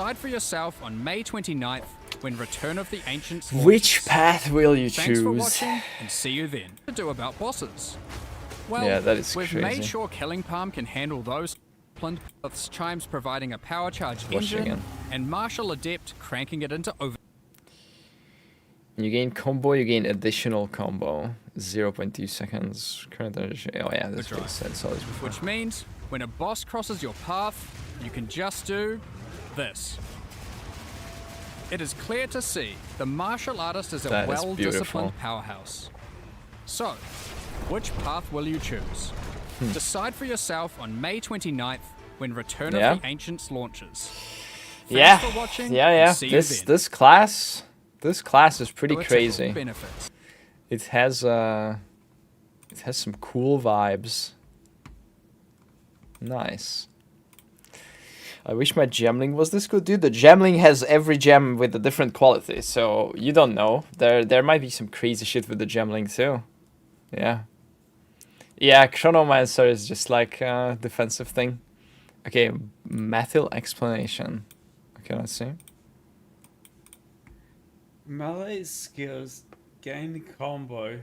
Decide for yourself on May 29th when Return of the Ancients Which launches. path will you Thanks for choose? watching, and see you then. To do about bosses. Well, Yeah, that is we've crazy. made sure Killing Palm can handle those with chimes providing a power charge engine, again. and Martial Adept cranking it into over. You gain combo, you gain additional combo. 0.2 seconds. Current energy. Oh yeah, this Good was said so this before. Which means when a boss crosses your path, you can just do this. It is clear to see the martial artist is a That is well-disciplined beautiful. powerhouse. So, which path will you choose? Decide for yourself on May 29th when Return Yeah. of the Ancients launches. Thanks Yeah, for watching, yeah. and see you then. This class is pretty Political crazy. benefits. It has some cool vibes. Nice. I wish my gemling was this good, dude. The gemling has every gem with a different quality, so you don't know. There might be some crazy shit with the gemling too. Yeah. Yeah, Chronomancer is just like a defensive thing. Okay, methyl explanation. Okay, let's see. Melee skills gain combo.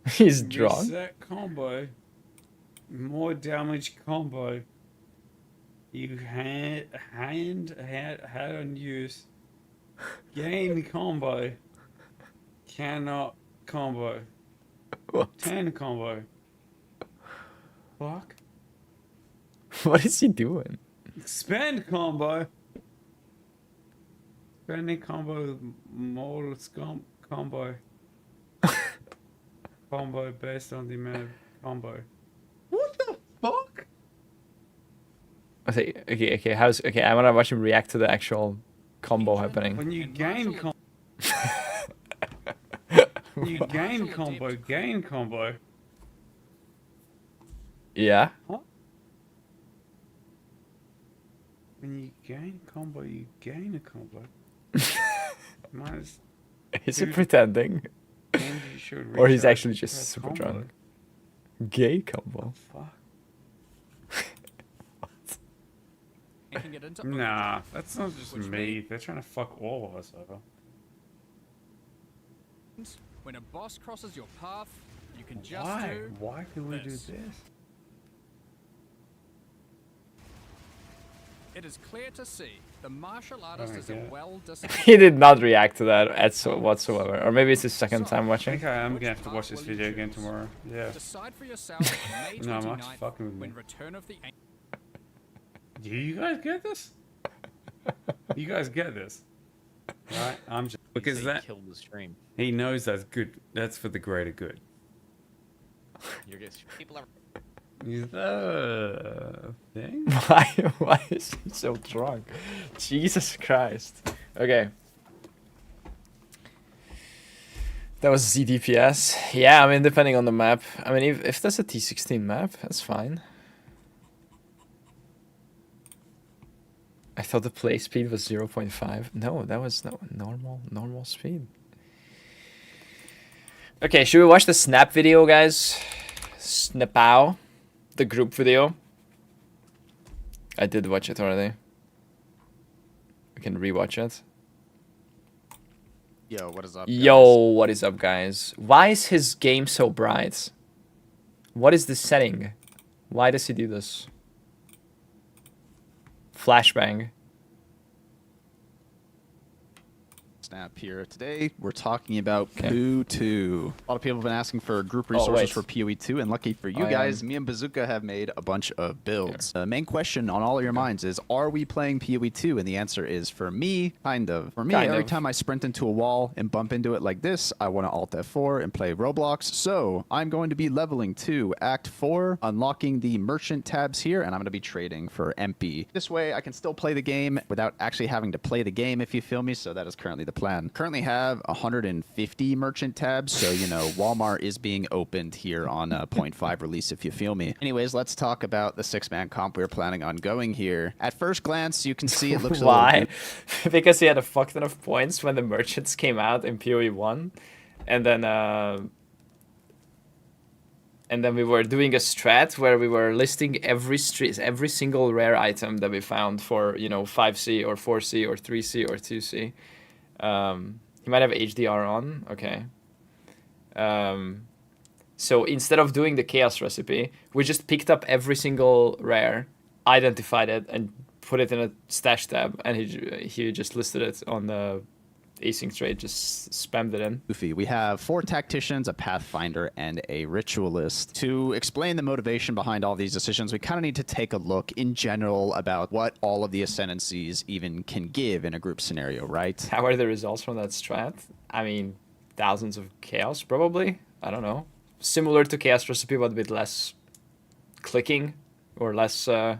He's drunk. Reset combo. More damage combo. You had on use. Gain combo. Cannot combo. What? 10 combo. Fuck. What is he doing? Expand combo. Expanding combo. Mortal combo. Combo based on the amount of combo. What the fuck? Okay. I wanna watch him react to the actual combo happening. When you gain combo. You gain combo. Yeah. Huh? When you gain combo, you gain a combo. Minus. Is he Dude. pretending? And you should Or he's recharge actually per just super combo. drunk. Gay combo. Fuck. Cranking it into Nah, that's not just Which me. They're trying to fuck all of us over. When a boss crosses your path, you can just Why? do Why can we do this. this? It is clear to see the martial artist my is a God. well-disciplined. He did not react to that whatsoever. Or maybe it's his second time I watching. think I am Which gonna have to path watch this will you video again choose? tomorrow. Yeah. Decide for yourself on May 29th No, I'm not fucking with when me. Return of the Do you guys get this? You guys get this? Right? I'm just because that killed the stream. he knows that's good. That's for the greater good. You're just people are. Is that a thing? Why is he so drunk? Jesus Christ. Okay. That was ZDPS. Yeah, I mean, depending on the map. I mean, if that's a T16 map, that's fine. I thought the play speed was 0.5. No, that was no normal speed. Okay, should we watch the snap video, guys? Snapow. The group video. I did watch it already. We can rewatch it. Yo, what is up? Yo, what is up, guys? Why is his game so bright? What is this setting? Why does he do this? Flashbang. Snap here. Today we're talking about Okay. POE 2. A lot of people have been asking for group Oh, resources wait. for POE 2, and lucky for you I guys, am. me and Bazooka have made a bunch of builds. The main question on all of your minds is, are we playing POE 2? And the answer is, for me, kind of. For me, Kind every of. time I sprint into a wall and bump into it like this, I want to Alt F4 and play Roblox. So I'm going to be leveling to Act 4, unlocking the merchant tabs here, and I'm going to be trading for MP. This way, I can still play the game without actually having to play the game, if you feel me. So that is currently the plan. Currently have 150 merchant tabs, so you know Walmart is being opened here on a 0.5 release, if you feel me. Anyways, let's talk about the 6-man comp we're planning on going here. At first glance, you can see it looks a little Why? good. Because he had a fuck ton of points when the merchants came out in POE 1. And then And then we were doing a strat where we were listing every single rare item that we found for, 5C or 4C or 3C or 2C. He might have HDR on. Okay. So instead of doing the chaos recipe, we just picked up every single rare, identified it, and put it in a stash tab, and he just listed it on the async trade, just spammed it in. Goofy. We have 4 tacticians, a pathfinder, and a ritualist. To explain the motivation behind all these decisions, we kind of need to take a look in general about what all of the ascendancies even can give in a group scenario, right? How are the results from that strat? I mean, thousands of chaos, probably. I don't know. Similar to chaos recipe, but with less clicking or less, less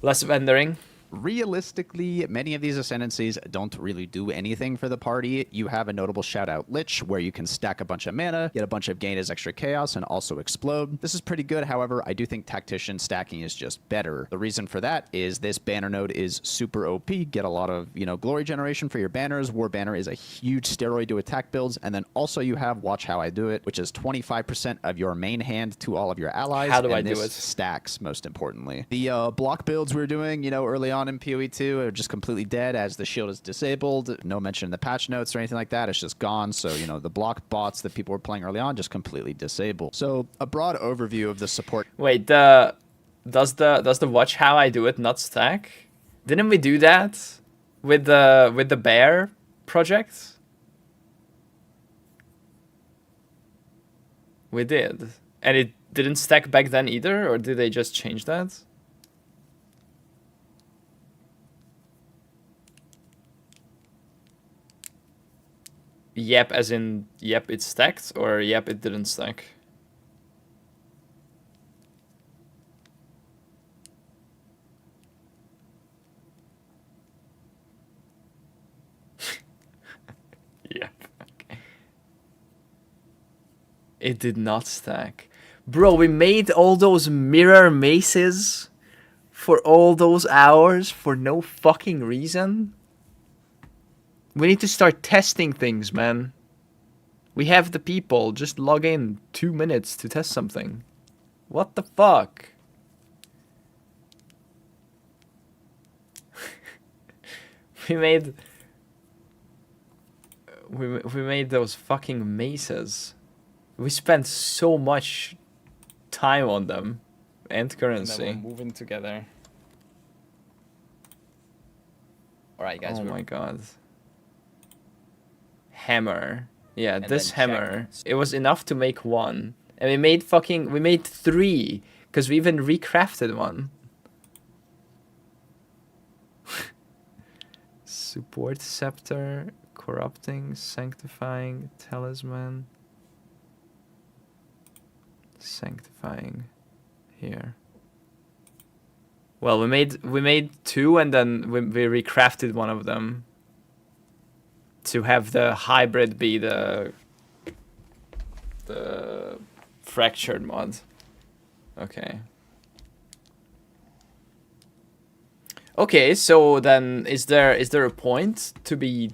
vendoring. Realistically, many of these ascendancies don't really do anything for the party. You have a notable shout out Lich, where you can stack a bunch of mana, get a bunch of gain as extra chaos, and also explode. This is pretty good. However, I do think tactician stacking is just better. The reason for that is this banner node is super OP. Get a lot of, glory generation for your banners. War banner is a huge steroid to attack builds. And then also you have Watch How I Do It, which is 25% of your main hand to all of your allies. How do I do it? Stacks, most importantly. The block builds we were doing, early on in POE 2 are just completely dead as the shield is disabled. No mention in the patch notes or anything like that. It's just gone. So, the block bots that people were playing early on just completely disabled. So a broad overview of the support. Wait, does the Watch How I Do It not stack? Didn't we do that with the bear project? We did. And it didn't stack back then either, or did they just change that? Yep, as in, yep, it stacked, or yep, it didn't stack? Yep, okay. It did not stack. Bro, we made all those mirror maces for all those hours for no fucking reason? We need to start testing things, man. We have the people. Just log in 2 minutes to test something. What the fuck? we made those fucking maces. We spent so much time on them and currency. And then we're moving together. All right, guys. Oh my god. Hammer. Yeah, and this hammer. Check. It was enough to make one. And we made 3 because we even recrafted one. Support scepter, corrupting, sanctifying, talisman. Sanctifying here. Well, we made 2 and then we recrafted one of them to have the hybrid be the fractured mod. Okay. Okay, so then is there a point to be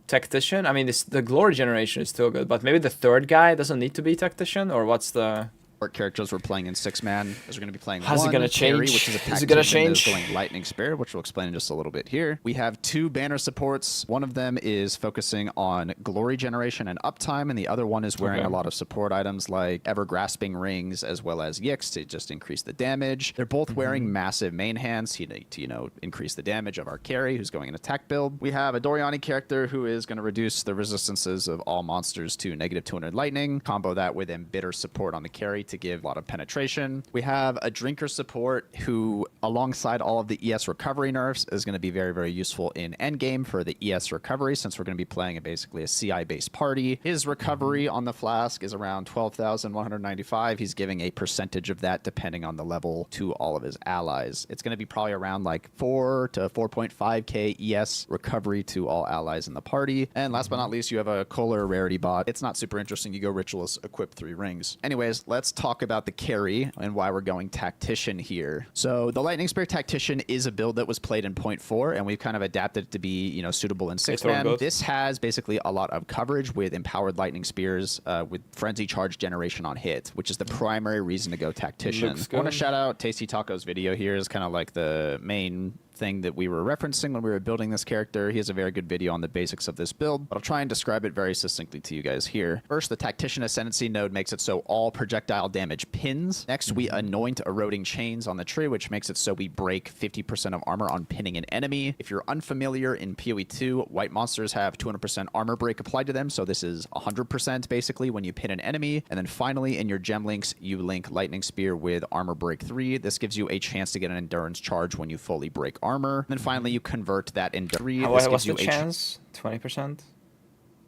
tactician? I mean, the glory generation is still good, but maybe the third guy doesn't need to be tactician, or what's the... Characters we're playing in 6-man, as we're going to be playing How's one it going to change? Carry, which is a Is it going to change? Going Lightning Spirit, which we'll explain in just a little bit here. We have 2 banner supports. One of them is focusing on glory generation and uptime, and the other one is wearing a lot of support items like ever grasping rings as well as yicks to just increase the damage. They're both wearing massive main hands to increase the damage of our carry who's going in attack build. We have a Doriani character who is going to reduce the resistances of all monsters to -200 lightning. Combo that with embitter support on the carry to give a lot of penetration. We have a drinker support who, alongside all of the ES recovery nerfs, is going to be very, very useful in endgame for the ES recovery, since we're going to be playing basically a CI-based party. His recovery on the flask is around 12,195. He's giving a percentage of that depending on the level to all of his allies. It's going to be probably around like 4 to 4.5k ES recovery to all allies in the party. And last but not least, you have a Kohler rarity bot. It's not super interesting. You go Ritualist, equip 3 rings. Anyways, let's talk about the carry and why we're going Tactician here. So the Lightning Spear Tactician is a build that was played in 0.4, and we've kind of adapted it to be, you know, suitable in 6-man. This has basically a lot of coverage with Empowered Lightning Spears with Frenzy Charge generation on hit, which is the primary reason to go Tactician. I want to shout out Tasty Taco's video here is kind of like the main thing that we were referencing when we were building this character. He has a very good video on the basics of this build, but I'll try and describe it very succinctly to you guys here. First, the Tactician Ascendancy node makes it so all projectile damage pins. Next, we anoint Eroding Chains on the tree, which makes it so we break 50% of armor on pinning an enemy. If you're unfamiliar, in POE 2, white monsters have 200% armor break applied to them, so this is 100% basically when you pin an enemy. And then finally, in your gem links, you link Lightning Spear with Armor Break 3. This gives you a chance to get an Endurance charge when you fully break armor. And then finally, you convert that into 3. What's the chance? 20%?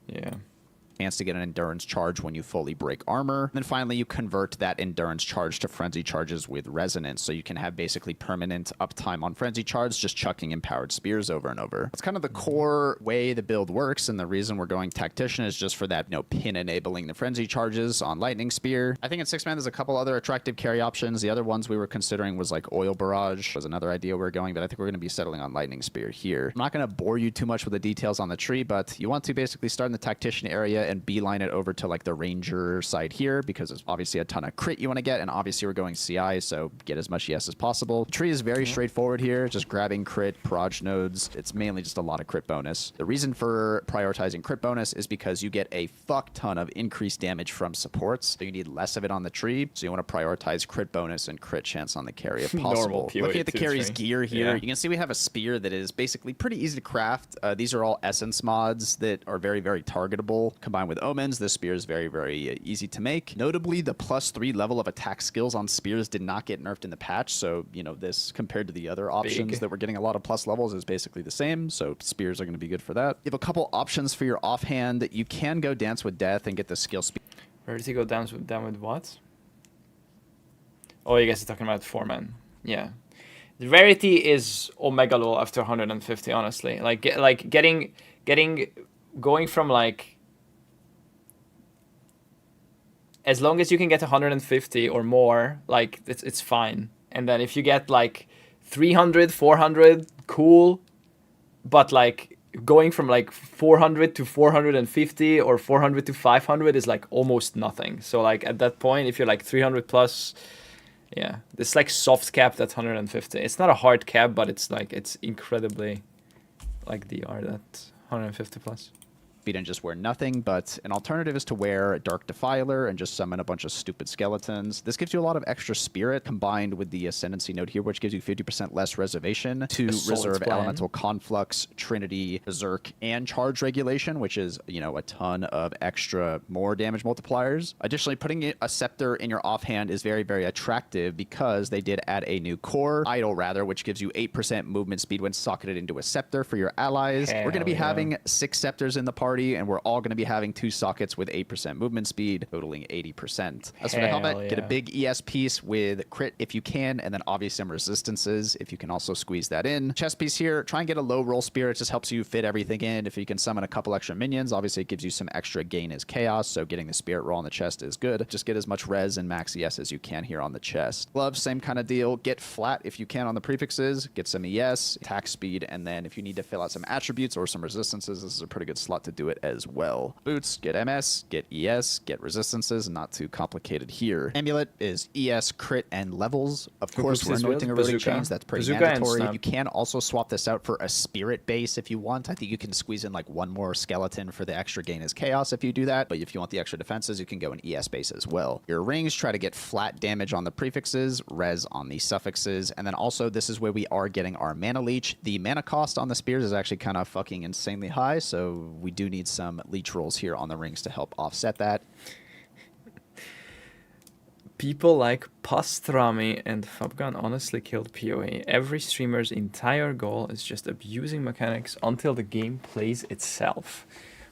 Yeah. Chance to get an endurance charge when you fully break armor. And then finally, you convert that endurance charge to frenzy charges with resonance, so you can have basically permanent uptime on frenzy charge, just chucking empowered spears over and over. It's kind of the core way the build works, and the reason we're going Tactician is just for that, you know, pin enabling the frenzy charges on Lightning Spear. I think in 6-man there's a couple other attractive carry options. The other ones we were considering was like Oil Barrage was another idea we were going, but I think we're going to be settling on Lightning Spear here. I'm not going to bore you too much with the details on the tree, but you want to basically start in the Tactician area and beeline it over to like the Ranger side here, because it's obviously a ton of crit you want to get, and obviously we're going CI, so get as much ES as possible. The tree is very straightforward here, just grabbing crit, proj nodes. It's mainly just a lot of crit bonus. The reason for prioritizing crit bonus is because you get a fuck ton of increased damage from supports, so you need less of it on the tree, so you want to prioritize crit bonus and crit chance on the carry if possible. Looking at the carry's gear here, you can see we have a spear that is basically pretty easy to craft. These are all essence mods that are very, very targetable. Combined with omens, this spear is very, very easy to make. Notably, the +3 level of attack skills on spears did not get nerfed in the patch, so, you know, this compared to the other options that were getting a lot of plus levels is basically the same, so spears are going to be good for that. You have a couple options for your offhand. You can go Dance with Death and get the skill speed. Where does he go down with what? Oh, you guys are talking about 4-man. Yeah. The rarity is Omega Low after 150, honestly. Going from like, as long as you can get 150 or more, like it's fine. And then if you get like 300, 400, cool. But like going from like 400 to 450 or 400 to 500 is like almost nothing. So like at that point, if you're like 300 plus, yeah, it's like soft capped at 150. It's not a hard cap, but it's like, it's incredibly like DR that 150 plus. And just wear nothing, but an alternative is to wear Dark Defiler and just summon a bunch of stupid skeletons. This gives you a lot of extra spirit combined with the Ascendancy node here, which gives you 50% less reservation to reserve Elemental Conflux, Trinity, Berserk, and Charge Regulation, which is, you know, a ton of extra more damage multipliers. Additionally, putting a Scepter in your offhand is very, very attractive because they did add a new core, Idol rather, which gives you 8% movement speed when socketed into a Scepter for your allies. We're going to be having 6 Scepters in the party, and we're all going to be having 2 sockets with 8% movement speed, totaling 80%. As for the helmet, get a big ES piece with crit if you can, and then obviously some resistances if you can also squeeze that in. Chest piece here, try and get a low roll spear. It just helps you fit everything in. If you can summon a couple extra minions, obviously it gives you some extra gain as chaos, so getting the spirit roll on the chest is good. Just get as much res and max ES as you can here on the chest. Gloves, same kind of deal. Get flat if you can on the prefixes, get some ES, attack speed, and then if you need to fill out some attributes or some resistances, this is a pretty good slot to do it as well. Boots, get MS, get ES, get resistances, not too complicated here. Amulet is ES, crit, and levels. Of course, we're anointing Eroding Chains, that's pretty mandatory. You can also swap this out for a spirit base if you want. I think you can squeeze in like one more skeleton for the extra gain as chaos if you do that, but if you want the extra defenses, you can go an ES base as well. Your rings, try to get flat damage on the prefixes, res on the suffixes, and then also this is where we are getting our mana leech. The mana cost on the spears is actually kind of fucking insanely high, so we do need some leech rolls here on the rings to help offset that. People like Pastrami and Fabgan honestly killed POE. Every streamer's entire goal is just abusing mechanics until the game plays itself.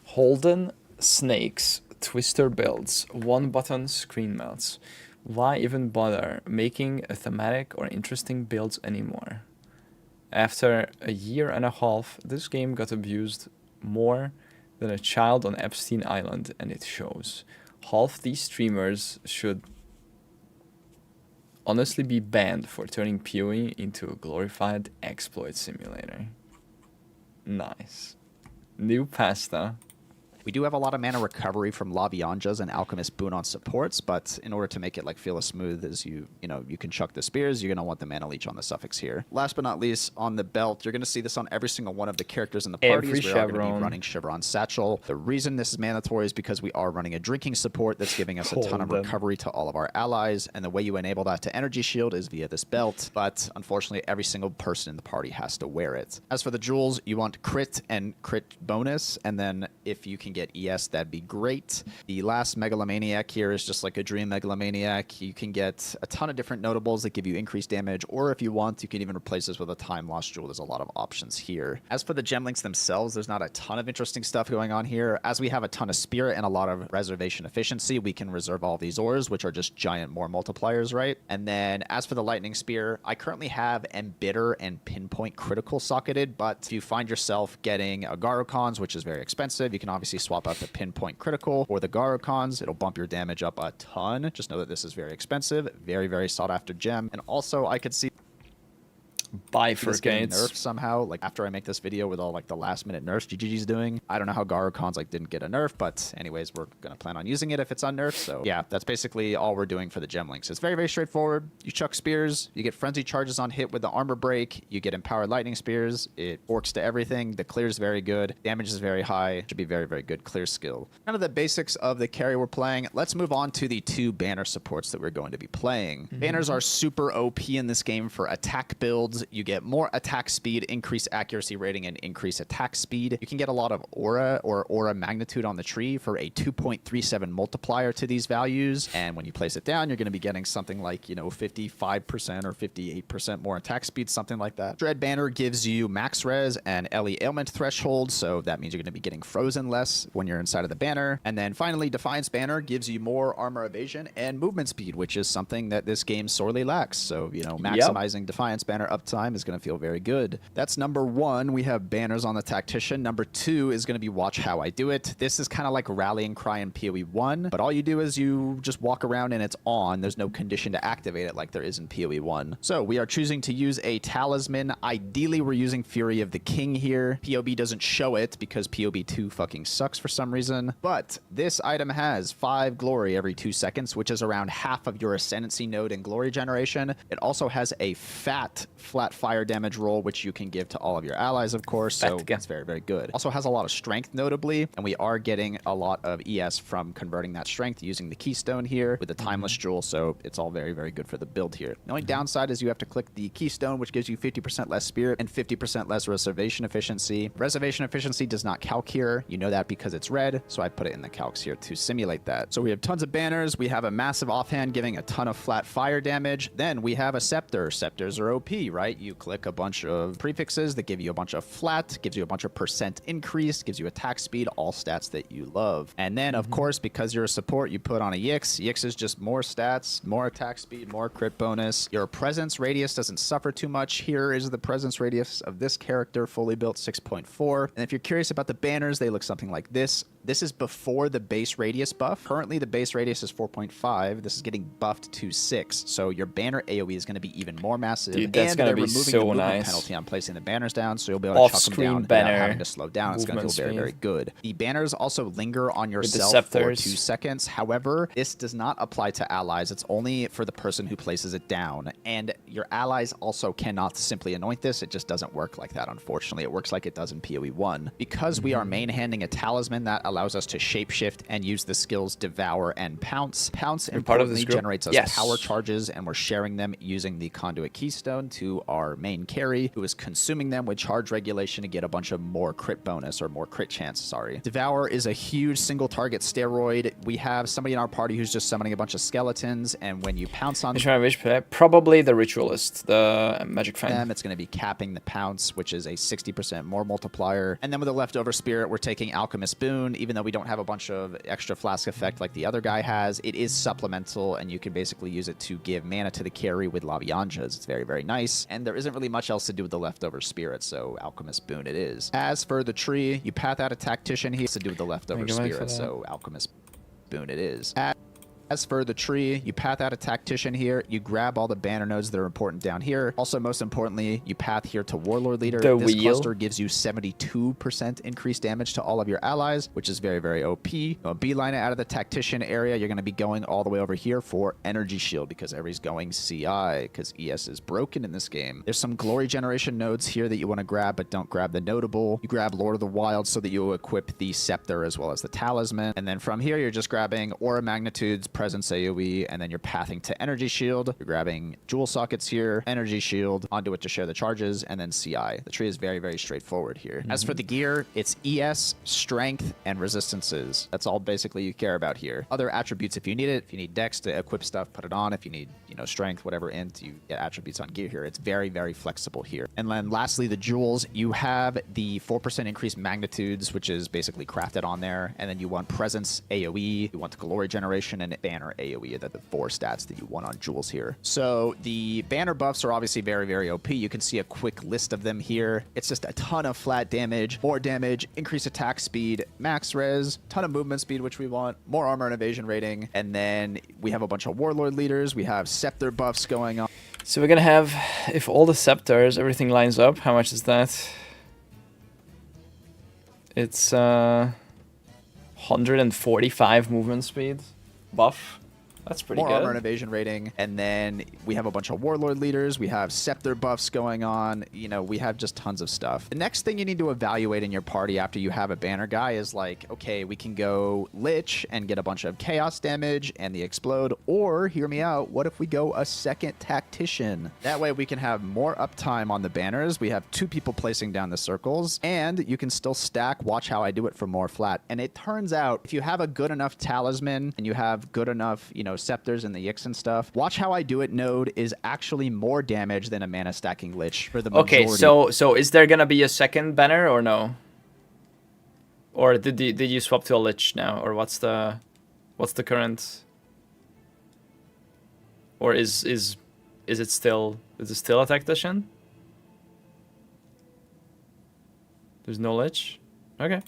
Holden, snakes, twister builds, one button screen melts. Why even bother making a thematic or interesting builds anymore? After a year and a half, this game got abused more than a child on Epstein Island, and it shows. Half these streamers should honestly be banned for turning POE into a glorified exploit simulator. Nice. New pasta. We do have a lot of mana recovery from Lavianjas and Alchemist Boon on supports, but in order to make it like feel as smooth as you can chuck the spears, you're going to want the mana leech on the suffix here. Last but not least, on the belt, you're going to see this on every single one of the characters in the party. We are going to be running Chevron Satchel. The reason this is mandatory is because we are running a drinking support that's giving us a ton of recovery to all of our allies, and the way you enable that to energy shield is via this belt, but unfortunately every single person in the party has to wear it. As for the jewels, you want crit and crit bonus, and then if you can get ES, that'd be great. The last Megalomaniac here is just like a Dream Megalomaniac. You can get a ton of different notables that give you increased damage, or if you want, you can even replace this with a Time Lost Jewel. There's a lot of options here. As for the gem links themselves, there's not a ton of interesting stuff going on here. As we have a ton of Spirit and a lot of Reservation Efficiency, we can reserve all these ores, which are just giant more multipliers, right? And then as for the Lightning Spear, I currently have Embitter and Pinpoint Critical socketed, but if you find yourself getting a Garokons, which is very expensive, you can obviously swap out the Pinpoint Critical or the Garokons. It'll bump your damage up a ton. Just know that this is very expensive, very, very sought after gem. And also I could see bifurcates nerfed somehow, like after I make this video with all like the last minute nerfs GGG's doing. I don't know how Garokons like didn't get a nerf, but anyways, we're gonna plan on using it if it's unnerfed. So yeah, that's basically all we're doing for the gem links. It's very, very straightforward. You chuck spears, you get frenzy charges on hit with the armor break, you get empowered lightning spears, it works to everything. The clear is very good, damage is very high, should be very, very good clear skill. Kind of the basics of the carry we're playing. Let's move on to the two banner supports that we're going to be playing. Banners are super OP in this game for attack builds. You get more attack speed, increased accuracy rating, and increased attack speed. You can get a lot of aura or aura magnitude on the tree for a 2.37 multiplier to these values. And when you place it down, you're going to be getting something like, 55% or 58% more attack speed, something like that. Dread Banner gives you max res and LE ailment threshold, so that means you're going to be getting frozen less when you're inside of the banner. And then finally, Defiance Banner gives you more armor evasion and movement speed, which is something that this game sorely lacks. So, maximizing Defiance Banner uptime is going to feel very good. That's number one. We have banners on the Tactician. Number two is going to be Watch How I Do It. This is kind of like Rallying Cry in PoE 1, but all you do is you just walk around and it's on. There's no condition to activate it like there is in PoE 1. So we are choosing to use a talisman. Ideally, we're using Fury of the King here. POB doesn't show it because PoB 2 fucking sucks for some reason, but this item has 5 glory every 2 seconds, which is around half of your Ascendancy node in glory generation. It also has a fat flat fire damage roll, which you can give to all of your allies, of course, so that's very, very good. Also has a lot of strength, notably, and we are getting a lot of ES from converting that strength using the keystone here with the timeless jewel, so it's all very, very good for the build here. The only downside is you have to click the keystone, which gives you 50% less spirit and 50% less reservation efficiency. Reservation efficiency does not calc here. You know that because it's red, so I put it in the calcs here to simulate that. So we have tons of banners. We have a massive offhand giving a ton of flat fire damage. Then we have a scepter. Scepters are OP, right? You click a bunch of prefixes that give you a bunch of flat, gives you a bunch of percent increase, gives you attack speed, all stats that you love. And then, of course, because you're a support, you put on a Yix. Yix is just more stats, more attack speed, more crit bonus. Your presence radius doesn't suffer too much. Here is the presence radius of this character, fully built 6.4. And if you're curious about the banners, they look something like this. This is before the base radius buff. Currently, the base radius is 4.5. This is getting buffed to 6. So your banner AoE is going to be even more massive. Dude, that's going to be so nice. Penalty on placing the banners down, so you'll be able to chuck them down without banner having to slow down. It's going to feel very, very good. The banners also linger on yourself for 2 seconds. However, this does not apply to allies. It's only for the person who places it down. And your allies also cannot simply anoint this. It just doesn't work like that, unfortunately. It works like it does in PoE 1. Because we are main-handing a talisman that allows us to shapeshift and use the skills Devour and Pounce. Pounce importantly generates us power charges, and we're sharing them using the Conduit Keystone to our main carry, who is consuming them with charge regulation to get a bunch of more crit bonus, or more crit chance, sorry. Devour is a huge single target steroid. We have somebody in our party who's just summoning a bunch of skeletons, and when you pounce on them, probably the Ritualist, the Magic Fan. It's going to be capping the Pounce, which is a 60% more multiplier. And then with the leftover spirit, we're taking Alchemist Boon. Even though we don't have a bunch of extra flask effect like the other guy has, it is supplemental, and you can basically use it to give mana to the carry with Lavianjas. It's very, very nice. And there isn't really much else to do with the leftover spirit, so Alchemist Boon it is. As for the tree, you path out a Tactician here to do with the leftover spirit, so Alchemist Boon it is. As for the tree, you path out a tactician here. You grab all the banner nodes that are important down here. Also, most importantly, you path here to Warlord Leader. The this wheel. cluster gives you 72% increased damage to all of your allies, which is very, very OP. Beeline it out of the tactician area. You're going to be going all the way over here for Energy Shield because everybody's going CI because ES is broken in this game. There's some glory generation nodes here that you want to grab, but don't grab the notable. You grab Lord of the Wild so that you'll equip the Scepter as well as the Talisman. And then from here, you're just grabbing Aura Magnitudes, Presence AoE, and then you're pathing to Energy Shield. You're grabbing Jewel Sockets here, Energy Shield, onto it to share the charges, and then CI. The tree is very, very straightforward here. As for the gear, it's ES, Strength, and Resistances. That's all basically you care about here. Other attributes if you need it. If you need Dex to equip stuff, put it on. If you need, Strength, whatever int, you get attributes on gear here. It's very, very flexible here. And then lastly, the jewels. You have the 4% increased magnitudes, which is basically crafted on there. And then you want Presence AoE, you want Glory Generation, and Banner AoE. They're the 4 stats that you want on jewels here. So the banner buffs are obviously very, very OP. You can see a quick list of them here. It's just a ton of flat damage, more damage, increased attack speed, max res, ton of movement speed, which we want, more armor and evasion rating. And then we have a bunch of Warlord leaders. We have Scepter buffs going on. So we're gonna have, if all the scepters, everything lines up, how much is that? It's 145 movement speed buff. That's pretty More good. armor and evasion rating. And then we have a bunch of Warlord leaders. We have Scepter buffs going on. We have just tons of stuff. The next thing you need to evaluate in your party after you have a banner guy is like, okay, we can go Lich and get a bunch of chaos damage and the explode. Or, hear me out, what if we go a second tactician? That way we can have more uptime on the banners. We have 2 people placing down the circles. And you can still stack Watch How I Do It for more flat. And it turns out, if you have a good enough talisman and you have good enough, scepters and the Yix and stuff, Watch How I Do It node is actually more damage than a mana stacking Lich for the majority. Okay, so is there gonna be a second banner or no? Or did you swap to a Lich now, or what's the current? Or is it still a tactician? There's no Lich? Okay.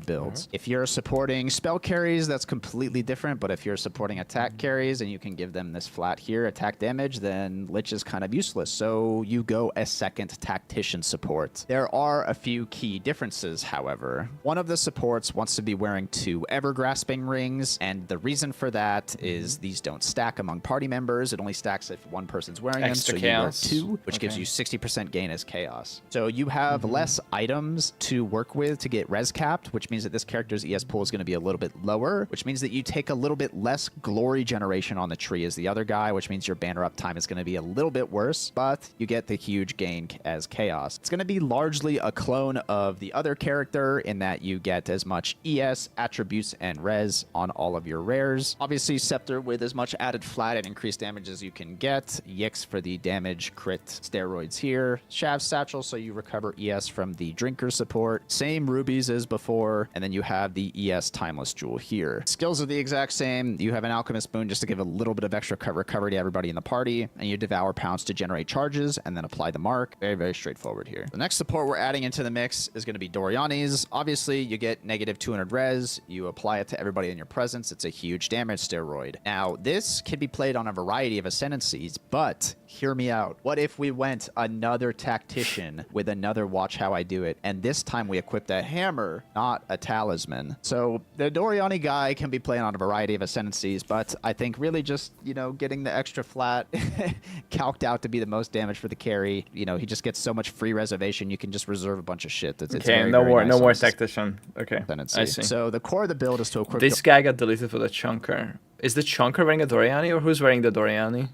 Builds. If you're supporting spell carries, that's completely different. But if you're supporting attack carries and you can give them this flat here, attack damage, then Lich is kind of useless. So you go a second tactician support. There are a few key differences, however. One of the supports wants to be wearing 2 Evergrasping rings, and the reason for that is these don't stack among party members. It only stacks if one person's wearing Extra them. So chaos. you wear 2, which gives you 60% gain as chaos. So you have less items to work with to get res capped, which means that this character's ES pool is going to be a little bit lower, which means that you take a little bit less glory generation on the tree as the other guy, which means your banner uptime is going to be a little bit worse, but you get the huge gain as chaos. It's going to be largely a clone of the other character in that you get as much ES, attributes, and res on all of your rares. Obviously, Scepter with as much added flat and increased damage as you can get. Yix for the damage, crit, steroids here. Shav Satchel, so you recover ES from the Drinker support. Same rubies as before. And then you have the ES Timeless Jewel here. Skills are the exact same. You have an Alchemist Boon just to give a little bit of extra recovery to everybody in the party. And you Devour Pounds to generate charges and then apply the mark. Very, very straightforward here. The next support we're adding into the mix is going to be Doriani's. Obviously, you get negative 200 res. You apply it to everybody in your presence. It's a huge damage steroid. Now, this can be played on a variety of ascendancies, but hear me out. What if we went another tactician with another Watch How I Do It, and this time we equipped a hammer, not a talisman? So the Doriani guy can be played on a variety of ascendancies, but I think really just, getting the extra flat calced out to be the most damage for the carry. He just gets so much free reservation, you can just reserve a bunch of shit. It's Okay, very, no very more nice on this tactician. Okay, ascendancy. I see. So the core of the build is to equip This guy got deleted for the Chunker. Is the Chunker wearing a Doriani, or who's wearing the Doriani?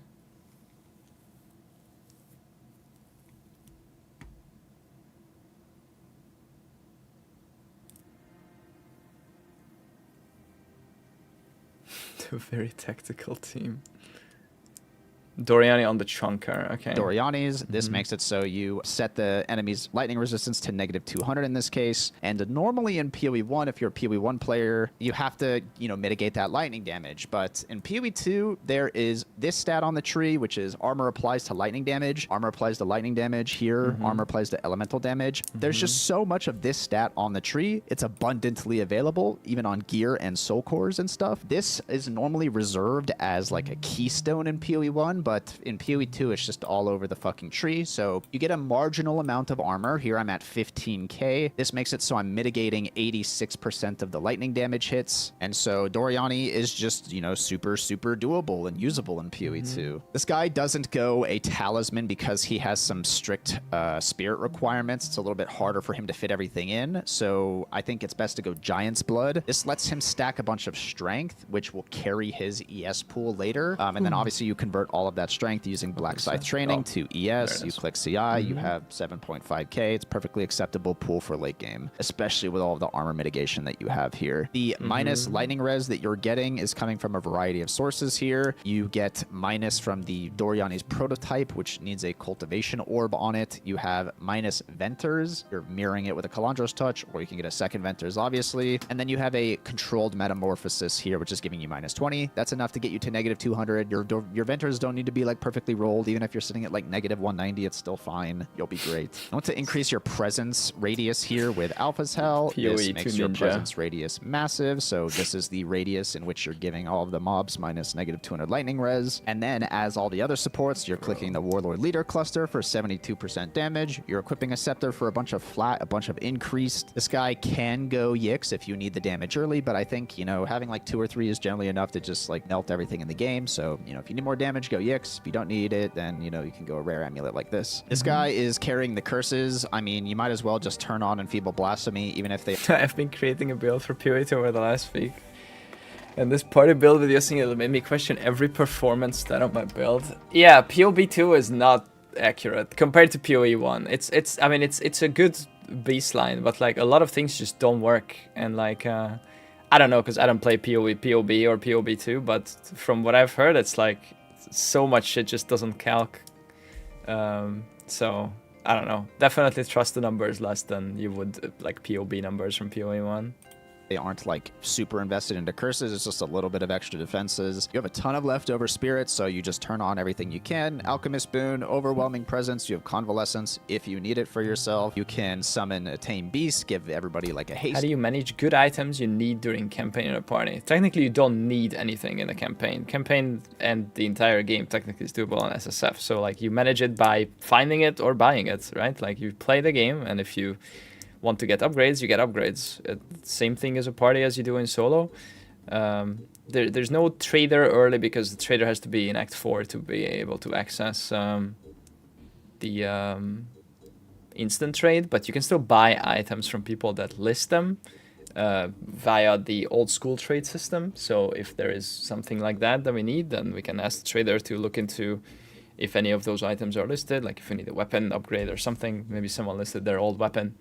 A very tactical team. Doriani on the chunker. Okay. Doriani's. This makes it so you set the enemy's lightning resistance to -200 in this case. And normally in PoE 1, if you're a PoE 1 player, you have to, mitigate that lightning damage. But in PoE 2, there is this stat on the tree, which is armor applies to lightning damage. Armor applies to lightning damage here. Armor applies to elemental damage. There's just so much of this stat on the tree. It's abundantly available, even on gear and soul cores and stuff. This is normally reserved as like a keystone in PoE 1, but in PoE 2, it's just all over the fucking tree. So you get a marginal amount of armor. Here I'm at 15k. This makes it so I'm mitigating 86% of the lightning damage hits. And so Doriani is just, super, super doable and usable in PoE 2. This guy doesn't go a talisman because he has some strict spirit requirements. It's a little bit harder for him to fit everything in. So I think it's best to go Giant's Blood. This lets him stack a bunch of strength, which will carry his ES pool later. And then obviously you convert all of that strength using Black Scythe Training to ES. You click CI, you have 7.5k. It's perfectly acceptable pool for late game, especially with all of the armor mitigation that you have here. The minus lightning res that you're getting is coming from a variety of sources here. You get minus from the Doriani's prototype, which needs a cultivation orb on it. You have minus Venters. You're mirroring it with a Calandros touch, or you can get a second Venters, obviously. And then you have a controlled metamorphosis here, which is giving you minus 20. That's enough to get you to -200. Your Venters don't need to be like perfectly rolled. Even if you're sitting at like -190, it's still fine. You'll be great. I want to increase your presence radius here with Alpha's Hell. This makes your presence radius massive. So this is the radius in which you're giving all of the mobs minus -200 lightning res. And then as all the other supports, you're clicking the Warlord Leader cluster for 72% damage. You're equipping a Scepter for a bunch of flat, a bunch of increased. This guy can go Yix if you need the damage early, but I think, having like 2 or 3 is generally enough to just like melt everything in the game. So, if you need more damage, go Yix. If you don't need it, then, you can go a rare amulet like this. This guy is carrying the curses. I mean, you might as well just turn on Enfeeble Blasphemy, even if they... I've been creating a build for PoE over the last week. And this party build with using it made me question every performance stat on my build. Yeah, PoE 2 is not accurate compared to PoE 1. It's a good baseline, but like a lot of things just don't work. And like, I don't know, because I don't play PoB or PoB 2, but from what I've heard, it's like so much shit just doesn't calc. So I don't know. Definitely trust the numbers less than you would like PoB numbers from PoE 1. They aren't like super invested into curses. It's just a little bit of extra defenses. You have a ton of leftover spirits, so you just turn on everything you can. Alchemist Boon, Overwhelming Presence. You have Convalescence if you need it for yourself. You can summon a Tame Beast, give everybody like a haste. How do you manage good items you need during campaign in a party? Technically, you don't need anything in a campaign. Campaign and the entire game technically is doable on SSF. So like you manage it by finding it or buying it, right? Like you play the game, and if you want to get upgrades, you get upgrades. Same thing as a party as you do in solo. There's no trader early because the trader has to be in Act 4 to be able to access the instant trade, but you can still buy items from people that list them via the old school trade system. So if there is something like that we need, then we can ask the trader to look into if any of those items are listed, like if we need a weapon upgrade or something, maybe someone listed their old weapon.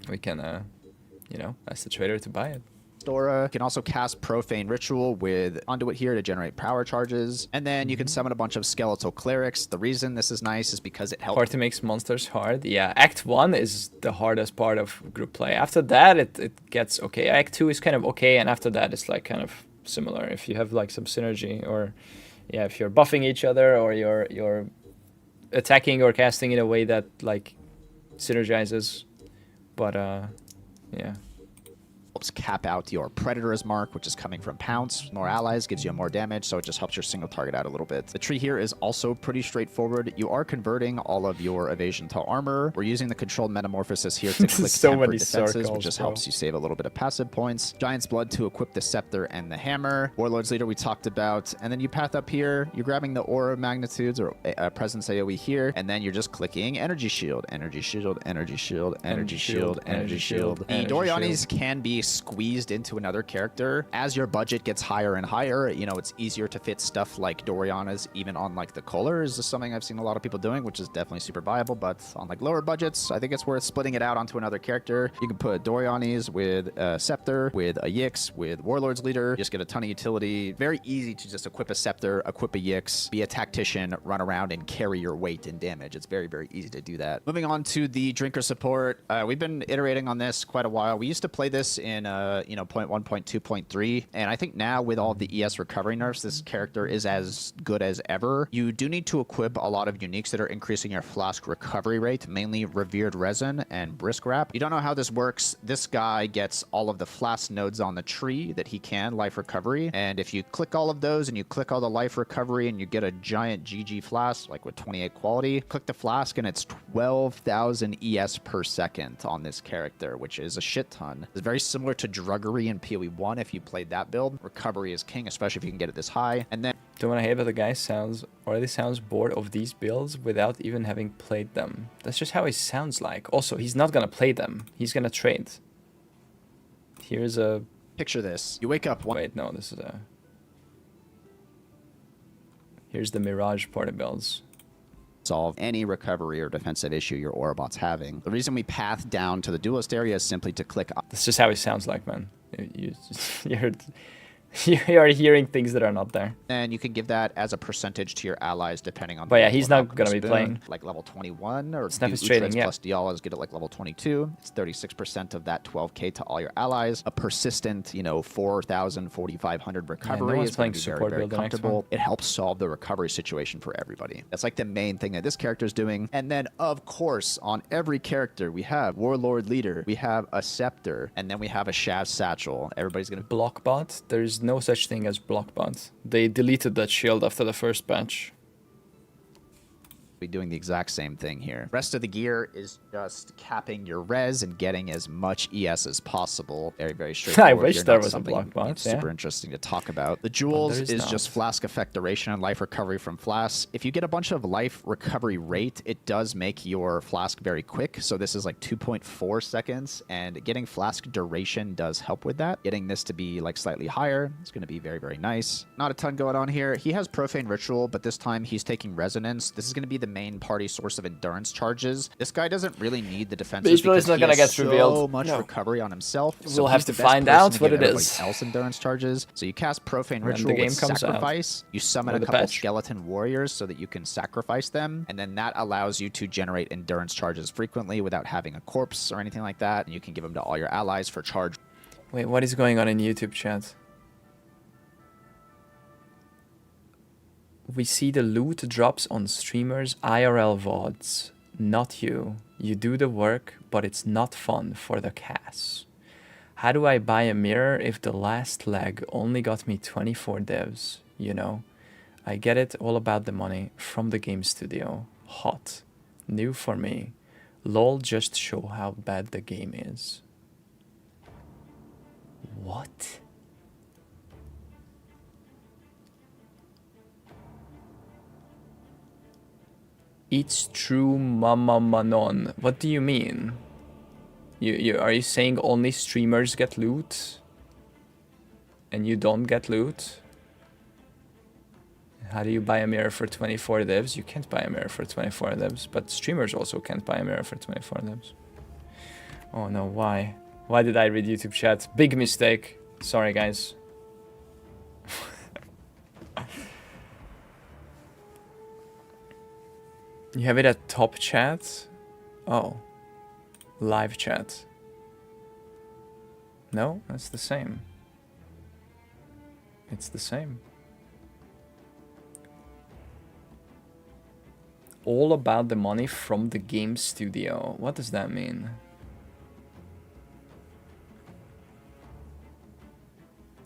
We can, ask the trader to buy it. Dora. You can also cast Profane Ritual with Conduit here to generate power charges. And then you can summon a bunch of Skeletal Clerics. The reason this is nice is because it helps... Party makes monsters hard. Yeah, Act 1 is the hardest part of group play. After that, it gets okay. Act 2 is kind of okay, and after that, it's like kind of similar. If you have like some synergy, or if you're buffing each other, or you're attacking or casting in a way that like synergizes. But, helps cap out your Predator's Mark, which is coming from Pounce. More allies gives you more damage, so it just helps your single target out a little bit. The tree here is also pretty straightforward. You are converting all of your evasion to armor. We're using the controlled metamorphosis here to click so tempered many defenses, circles, which just bro. helps you save a little bit of passive points. Giant's Blood to equip the Scepter and the Hammer. Warlord's Leader we talked about. And then you path up here. You're grabbing the Aura Magnitudes or Presence AoE here, and then you're just clicking Energy Shield, Energy Shield, Energy Shield, Energy Shield, Energy Shield. The Dorianis can be squeezed into another character. As your budget gets higher and higher, you know, it's easier to fit stuff like Doriana's even on like the Kohlers is something I've seen a lot of people doing, which is definitely super viable. But on like lower budgets, I think it's worth splitting it out onto another character. You can put Doriani's with a Scepter, with a Yix, with Warlord's Leader. Just get a ton of utility. Very easy to just equip a Scepter, equip a Yix, be a tactician, run around and carry your weight in damage. It's very, very easy to do that. Moving on to the Drinker support. We've been iterating on this quite a while. We used to play this in, you know, 0.1, 0.2, 0.3. And I think now with all the ES recovery nerfs, this character is as good as ever. You do need to equip a lot of uniques that are increasing your flask recovery rate, mainly Revered Resin and Brisk Wrap. You don't know how this works. This guy gets all of the flask nodes on the tree that he can, life recovery. And if you click all of those and you click all the life recovery and you get a giant GG flask, like with 28 quality, click the flask and it's 12,000 ES per second on this character, which is a shit ton. It's very similar to Druggery in POE 1 if you played that build. Recovery is king, especially if you can get it this high. And then Don't want to hate, but the guy already sounds bored of these builds without even having played them. That's just how he sounds like. Also, he's not gonna play them. He's gonna trade. Here's a... picture this. You wake up one... Wait, no, this is a... Here's the Mirage party builds. Solve any recovery or defensive issue your Orobot's having. The reason we path down to the duelist area is simply to click... That's just how he sounds like, man. You're hearing things that are not there. And you can give that as a percentage to your allies depending on... But yeah, he's not going to be playing. Like level 21 or Snap is trading, yeah. plus Dialas get it like level 22. It's 36% of that 12k to all your allies. A persistent, you know, 4,000, 4,500 recovery no one's is going playing to be support very, very build the next comfortable. one. It helps solve the recovery situation for everybody. That's like the main thing that this character is doing. And then, of course, on every character, we have Warlord Leader, we have a Scepter, and then we have a Shav Satchel. Everybody's going to... Blockbot? There's no such thing as Blockbot. They deleted that shield after the first patch. be doing the exact same thing here. Rest of the gear is just capping your res and getting as much ES as possible. Very, very straightforward. I wish You're there not was a something block bot, super interesting to talk about. The jewels is is not. just flask effect duration and life recovery from flasks. If you get a bunch of life recovery rate, it does make your flask very quick. So this is like 2.4 seconds, and getting flask duration does help with that. Getting this to be like slightly higher is going to be very, very nice. Not a ton going on here. He has Profane Ritual, but this time he's taking Resonance. This is going to be the main party source of endurance charges. This guy doesn't really need the defenses He's because not he gonna has get revealed. so much recovery on himself. We'll have he's to the best find person out to what give it everybody is. else endurance charges. So you cast Profane When the Ritual game with comes out. Sacrifice. You summon Or a the couple patch. skeleton warriors so that you can sacrifice them, and then that allows you to generate endurance charges frequently without having a corpse or anything like that. And you can give them to all your allies for charge. Wait, what is going on in YouTube chat? We see the loot drops on streamers' IRL VODs. Not you. You do the work, but it's not fun for the CAS. How do I buy a mirror if the last leg only got me 24 divs? You know? I get it, all about the money from the game studio. Hot. New for me. LOL, just show how bad the game is. What? It's true, Mama Manon. What do you mean? Are you saying only streamers get loot? And you don't get loot? How do you buy a mirror for 24 divs? You can't buy a mirror for 24 divs, but streamers also can't buy a mirror for 24 divs. Oh no, why? Why did I read YouTube chat? Big mistake. Sorry, guys. You have it at top chat? Oh. Live chat. No, that's the same. It's the same. All about the money from the game studio. What does that mean?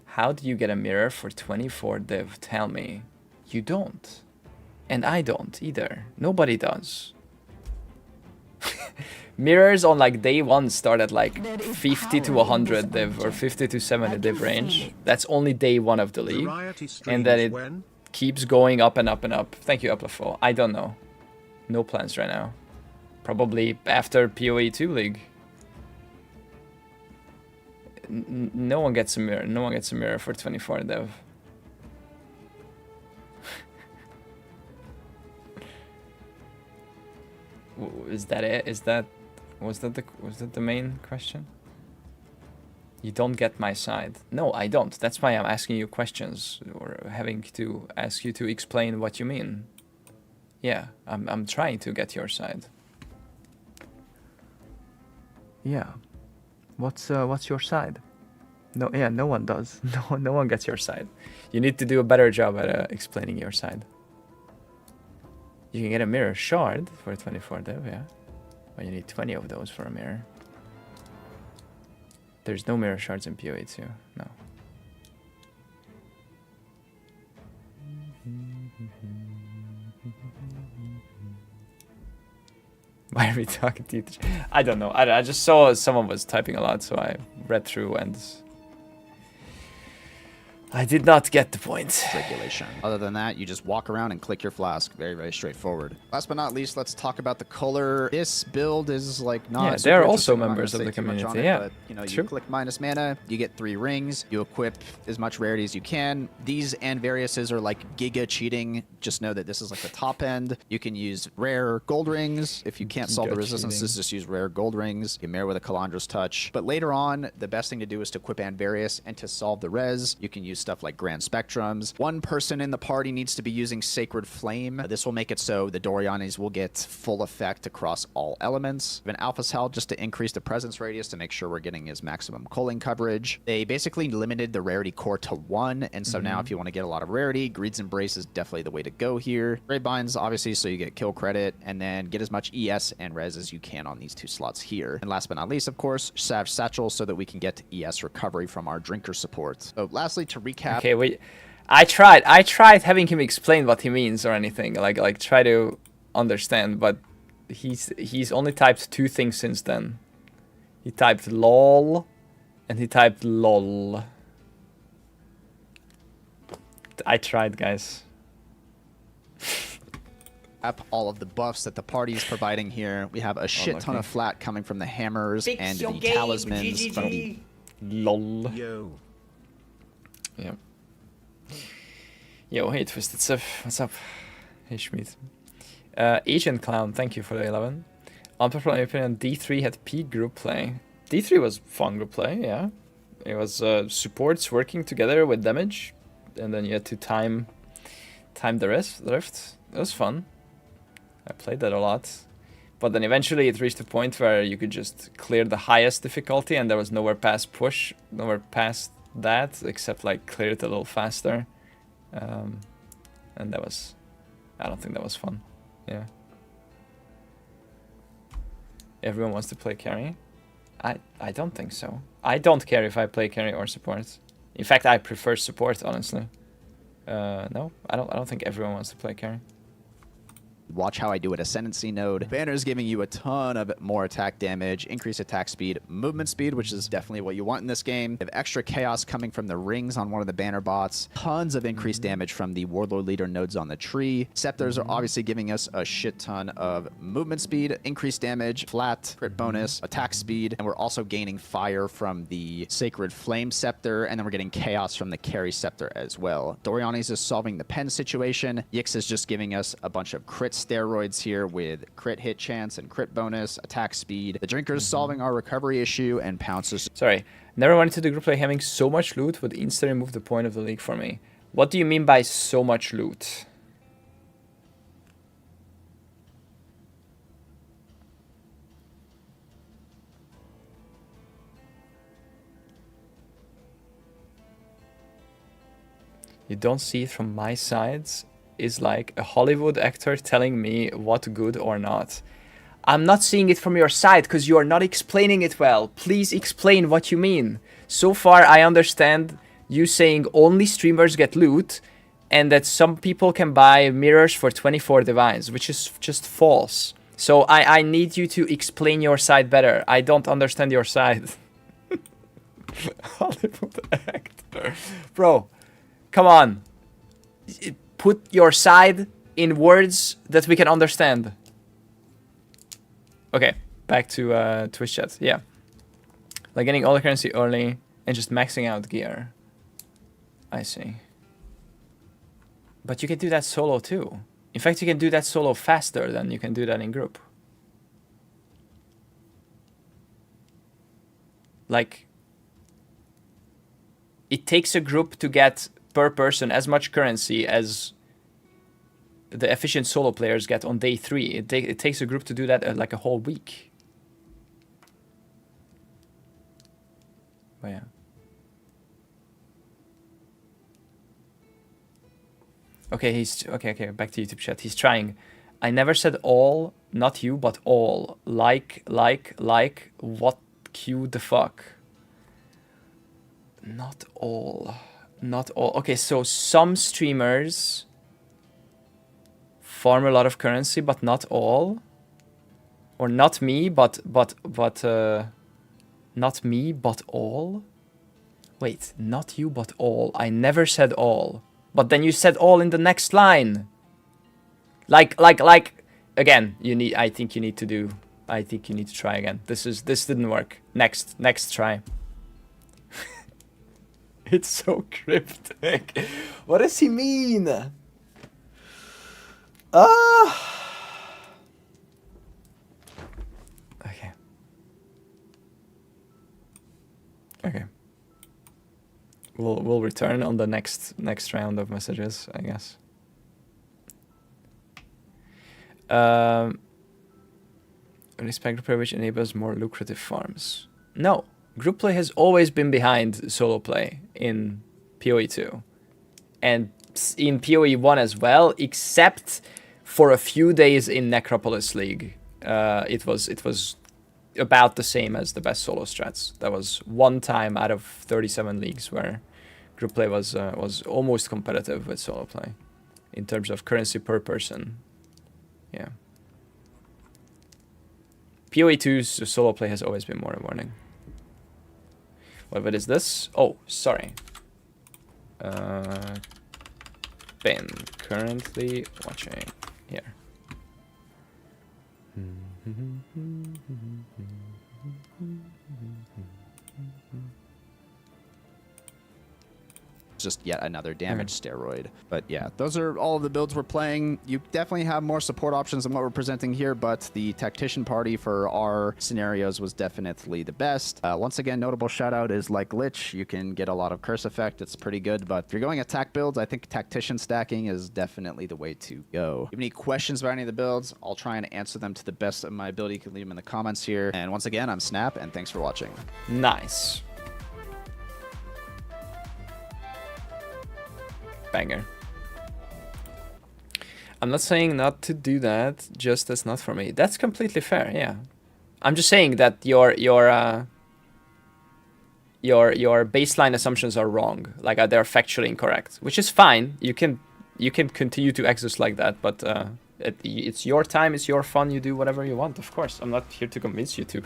How do you get a mirror for 24 div? Tell me. You don't. And I don't either. Nobody does. Mirrors on like day one start at like 50 to 100 div or 50 to 70 div range. That's only day one of the league. And then it keeps going up and up and up. Thank you, Uplifo. I don't know. No plans right now. Probably after POE 2 league. No one gets a mirror. No one gets a mirror for 24 dev. Is that it? Was that the main question? You don't get my side. No, I don't. That's why I'm asking you questions or having to ask you to explain what you mean. Yeah, I'm trying to get your side. Yeah. What's your side? No, yeah, no one does. No one gets your side. You need to do a better job at explaining your side. You can get a mirror shard for 24 dev, yeah. But you need 20 of those for a mirror. There's no mirror shards in POE 2, no. Why are we talking to you? I don't know. I just saw someone was typing a lot, so I read through and I did not get the point. Regulation. Other than that, you just walk around and click your flask. Very, very straightforward. Last but not least, let's talk about the color. This build is like not. Yeah, super they're also interesting. I'm not members gonna of the say too much community. on it, Yeah, but, you know, true. you click minus mana, you get 3 rings. You equip as much rarity as you can. These and variouses are like giga cheating. Just know that this is like the top end. You can use rare gold rings. If you can't solve the Giga resistances, just use rare gold rings. You mirror with a Calandra's touch. But later on, the best thing to do is to equip and various, and to solve the res, you can use stuff like Grand Spectrums. One person in the party needs to be using Sacred Flame. This will make it so the Dorianis will get full effect across all elements. An Alpha Cell just to increase the presence radius to make sure we're getting his maximum culling coverage. They basically limited the rarity core to 1, and so now if you want to get a lot of rarity, Greed's Embrace is definitely the way to go here. Grave Binds, obviously, so you get kill credit, and then get as much ES and res as you can on these 2 slots here. And last but not least, of course, Savage Satchel so that we can get ES recovery from our drinker support. So lastly, to recap... Okay, wait. I tried having him explain what he means or anything, like try to understand, but he's only typed 2 things since then. He typed lol and he typed lol. I tried, guys. Up all of the buffs that the party is providing here. We have a shit ton of flat coming from the hammers and the talismans from the lol. Yo. Yeah. Yo, hey Twisted Sif, what's up? Hey Schmidt. Agent Clown, thank you for the 11. Unpopular opinion, D3 had peak group play. D3 was fun group play, yeah. It was supports working together with damage, and then you had to time the rift. It was fun. I played that a lot. But then eventually it reached a point where you could just clear the highest difficulty, and there was nowhere past push, nowhere past that, except like clear it a little faster. And that was, I don't think that was fun. Yeah. Everyone wants to play carry? I don't think so. I don't care if I play carry or support. In fact, I prefer support, honestly. No, I don't think everyone wants to play carry. Watch how I do it. Ascendancy node. Banner is giving you a ton of more attack damage, increased attack speed, movement speed, which is definitely what you want in this game. You have extra chaos coming from the rings on one of the banner bots. Tons of increased damage from the warlord leader nodes on the tree. Scepters are obviously giving us a shit ton of movement speed, increased damage, flat, crit bonus, attack speed, and we're also gaining fire from the sacred flame scepter, and then we're getting chaos from the carry scepter as well. Doriani's is solving the pen situation. Yix is just giving us a bunch of crit steroids here with crit hit chance and crit bonus, attack speed. The Drinker's solving our recovery issue, and Pounces. Sorry, never went into the group play having so much loot would instantly remove the point of the league for me. What do you mean by so much loot? You don't see it from my sides is like a Hollywood actor telling me what good or not. I'm not seeing it from your side because you are not explaining it well. Please explain what you mean. So far, I understand you saying only streamers get loot and that some people can buy mirrors for 24 devices, which is just false. So I need you to explain your side better. I don't understand your side. Hollywood actor. Bro, come on. Put your side in words that we can understand. Okay, back to Twitch chat. Yeah. Like getting all the currency early And just maxing out gear. I see. But you can do that solo too. In fact, you can do that solo faster than you can do that in group. Like, it takes a group to get per person as much currency as the efficient solo players get on day 3. It takes a group to do that like a whole week. But yeah. Okay, okay, back to YouTube chat. He's trying. I never said all, not you, but all. Like, what Q the fuck? Not all. Not all. Okay, so some streamers farm a lot of currency, but not all. Or not me, but not me, but all. Wait, not you, but all. I never said all. But then you said all in the next line. Like, again, I think you need to try again. This didn't work. Next try. It's so cryptic. What does he mean? Okay. Okay. We'll return on the next round of messages, I guess. Respect group play which enables more lucrative farms. No, group play has always been behind solo play in PoE 2, and in PoE 1 as well, except for a few days in Necropolis League. It was about the same as the best solo strats. That was one time out of 37 leagues where group play was almost competitive with solo play in terms of currency per person. Yeah. PoE 2's solo play has always been more rewarding. What is this? Oh, sorry. Been currently watching here. Just yet another damage steroid. But yeah, those are all of the builds we're playing. You definitely have more support options than what we're presenting here, but the tactician party for our scenarios was definitely the best. Once again, notable shout out is like Lich. You can get a lot of curse effect. It's pretty good, but if you're going attack builds, I think tactician stacking is definitely the way to go. If you have any questions about any of the builds, I'll try and answer them to the best of my ability. You can leave them in the comments here. And once again, I'm Snap, and thanks for watching. Nice. Banger. I'm not saying not to do that, just that's not for me. That's completely fair, yeah. I'm just saying that your baseline assumptions are wrong. Like they're factually incorrect, which is fine. You can continue to exist like that, but it's your time, it's your fun. You do whatever you want, of course. I'm not here to convince you to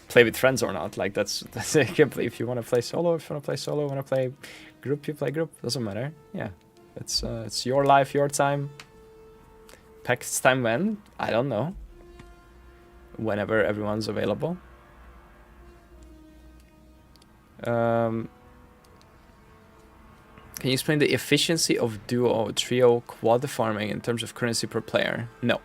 play with friends or not. Like that's if you want to play solo, if you want to play solo, want to play group, you play group. Doesn't matter. Yeah. It's your life, your time. Pax time when? I don't know. Whenever everyone's available. Can you explain the efficiency of duo, trio, quad farming in terms of currency per player? No.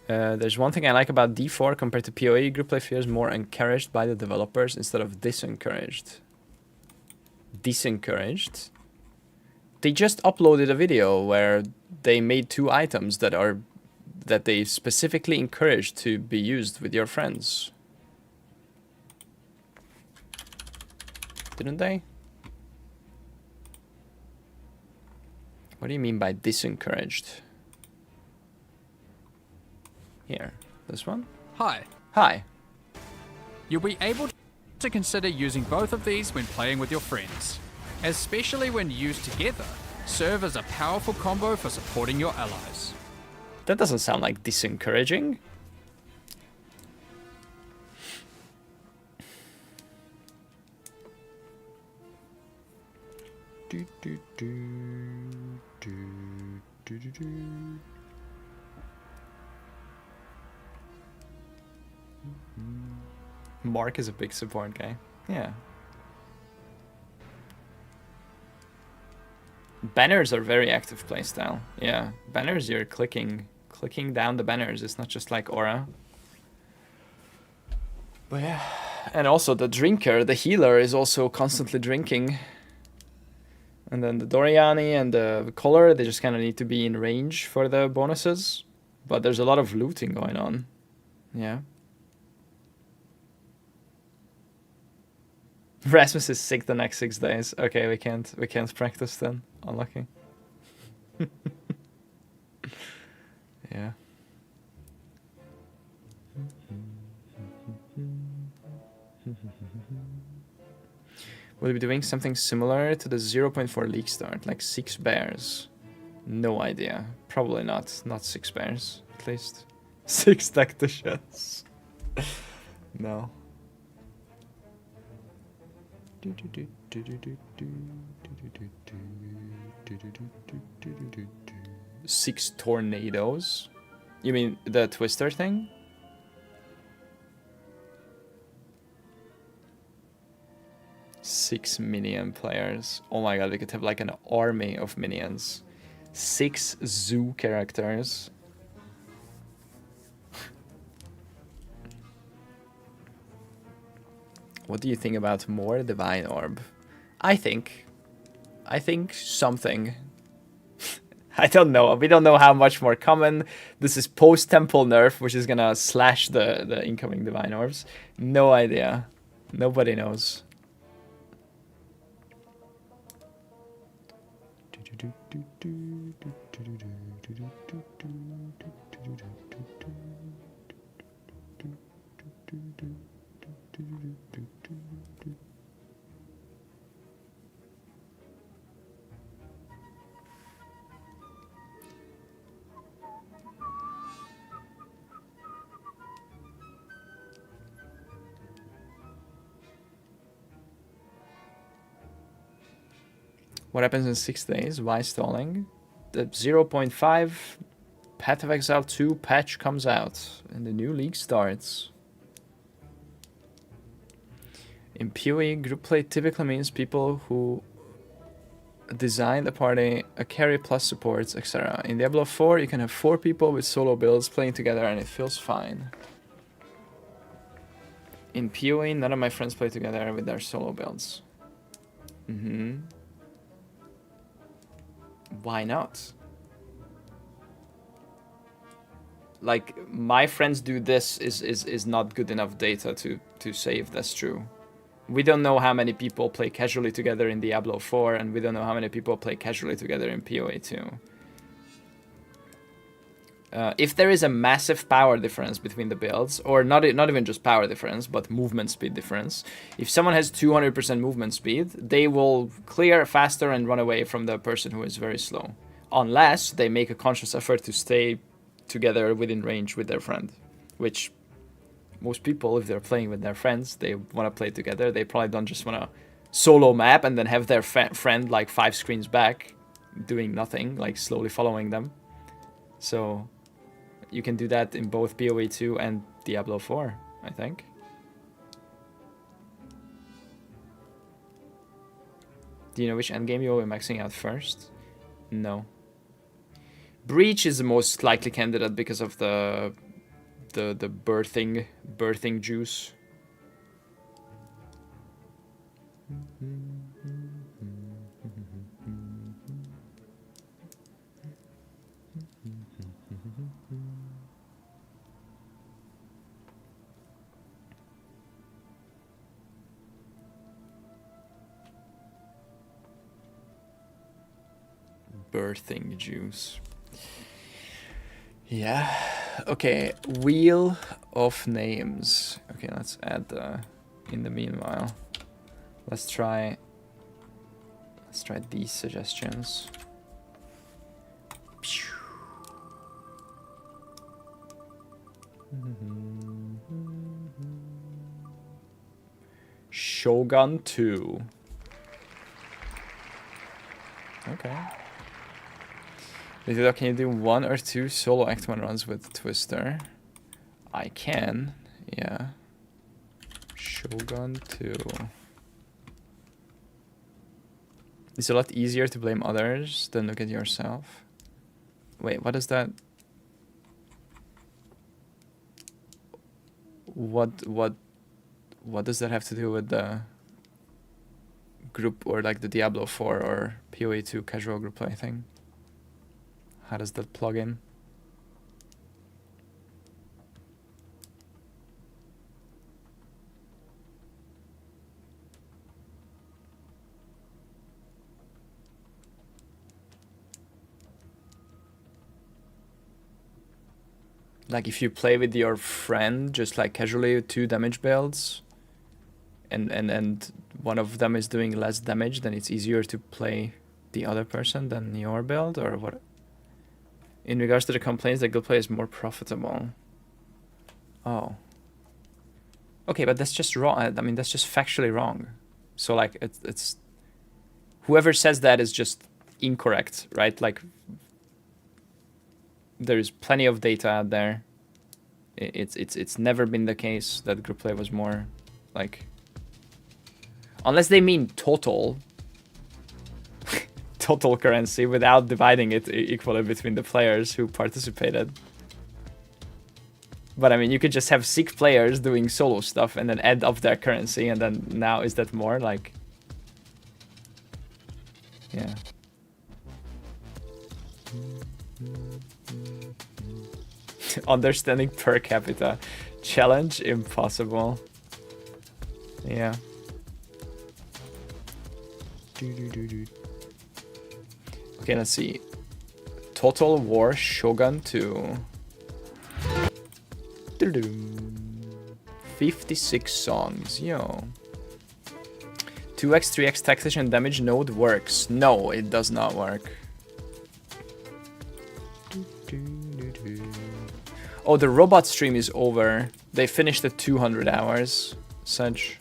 There's one thing I like about D4 compared to PoE. Group play feels more encouraged by the developers instead of disencouraged. Disencouraged? They just uploaded a video where they made 2 items that they specifically encourage to be used with your friends. Didn't they? What do you mean by disencouraged? Here, this one? Hi. Hi. You'll be able to consider using both of these when playing with your friends, especially when used together, serve as a powerful combo for supporting your allies. That doesn't sound like disencouraging. Mark is a big support guy. Yeah. Banners are very active playstyle. Yeah, banners, you're clicking down the banners. It's not just like aura. But yeah, and also the drinker, the healer, is also constantly drinking. And then the Doriani and the color, they just kind of need to be in range for the bonuses. But there's a lot of looting going on. Yeah. Rasmus is sick the next 6 days. Okay, we can't practice then. Unlucky. Yeah. Will we be doing something similar to the 0.4 league start, like 6 bears? No idea. Probably not. Not 6 bears, at least. 6 tacticians. No. 6 tornadoes? You mean the twister thing? Six minion players. Oh my god, we could have like an army of minions. 6 zoo characters. What do you think about more Divine Orb? I think something. I don't know. We don't know how much more common. This is post-temple nerf, which is gonna slash the incoming Divine Orbs. No idea. Nobody knows. What happens in 6 days? Why stalling? The 0.5 Path of Exile 2 patch comes out and the new league starts. In POE, group play typically means people who design the party, a carry plus supports, etc. In Diablo 4, you can have 4 people with solo builds playing together and it feels fine. In POE, none of my friends play together with their solo builds. Why not? Like, my friends do this is not good enough data to say if that's true. We don't know how many people play casually together in Diablo 4, and we don't know how many people play casually together in PoE 2. If there is a massive power difference between the builds, or not even just power difference, but movement speed difference, if someone has 200% movement speed, they will clear faster and run away from the person who is very slow. Unless they make a conscious effort to stay together within range with their friend. Which, most people, if they're playing with their friends, they want to play together. They probably don't just want to solo map and then have their friend like 5 screens back doing nothing, like slowly following them. So you can do that in both PoE 2 and Diablo 4, I think. Do you know which endgame you will be maxing out first? No. Breach is the most likely candidate because of the birthing juice. Birthing juice. Yeah. Okay. Wheel of names. Okay, let's add in the meanwhile. Let's try these suggestions. Shogun 2. Okay. Can you do 1 or 2 solo Act 1 runs with Twister? I can, yeah. Shogun 2. It's a lot easier to blame others than look at yourself. Wait, what is that? What does that have to do with the group or like the Diablo 4 or PoE 2 casual group play thing? How does that plug in? Like if you play with your friend just like casually 2 damage builds and one of them is doing less damage, then it's easier to play the other person than your build, or what? In regards to the complaints that guild play is more profitable. Oh. Okay, but that's just wrong. I mean, that's just factually wrong. So like it's whoever says that is just incorrect, right? Like there's plenty of data out there. It's never been the case that group play was more like, unless they mean total currency without dividing it equally between the players who participated. But I mean, you could just have 6 players doing solo stuff and then add up their currency, and then now is that more like, yeah. Understanding per capita challenge impossible. Yeah. Okay, let's see. Total War Shogun 2. 56 songs, yo. 2x, 3x taxation damage node works. No, it does not work. Oh, the robot stream is over. They finished at 200 hours. Such.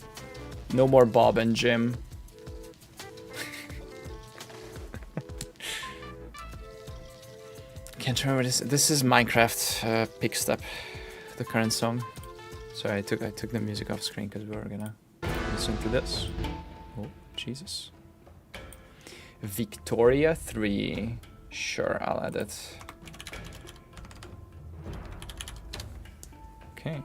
No more Bob and Jim. Can't remember this. This is Minecraft Pick Step, the current song. Sorry, I took the music off screen because we were gonna listen to this. Oh, Jesus. Victoria 3. Sure, I'll add it. Okay.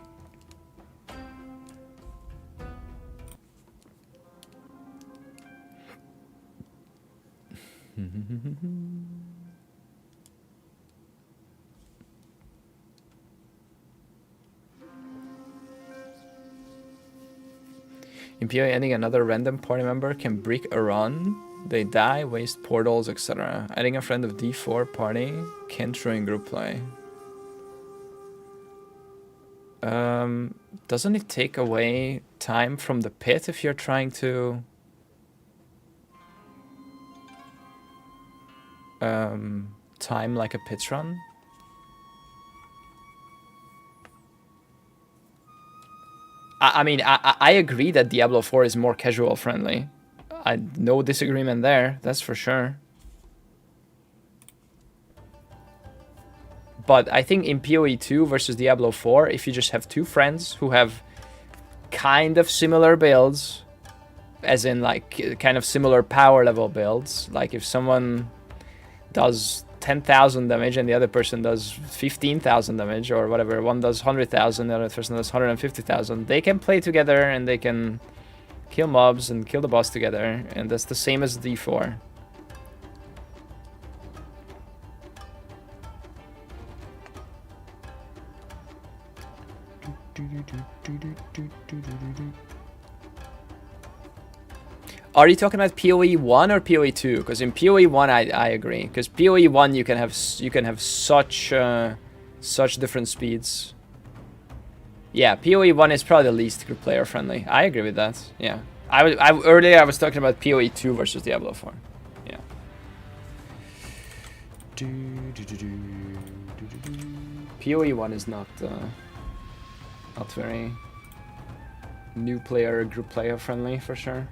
In PoE, adding another random party member can break a run. They die, waste portals, etc. Adding a friend of D4 party can't ruin group play. Doesn't it take away time from the pit if you're trying to time like a pit run? I mean, I agree that Diablo 4 is more casual friendly. No disagreement there, that's for sure. But I think in PoE 2 versus Diablo 4, if you just have 2 friends who have kind of similar builds, as in like kind of similar power level builds, like if someone does 10,000 damage and the other person does 15,000 damage or whatever, one does 100,000, the other person does 150,000, they can play together and they can kill mobs and kill the boss together, and that's the same as D4. Are you talking about PoE 1 or PoE 2? Because in PoE 1 I agree. Because PoE 1 you can have such different speeds. Yeah, PoE 1 is probably the least group player friendly. I agree with that. Yeah. Earlier I was talking about PoE 2 versus Diablo 4. Yeah. PoE 1 is not very new player, group player friendly for sure.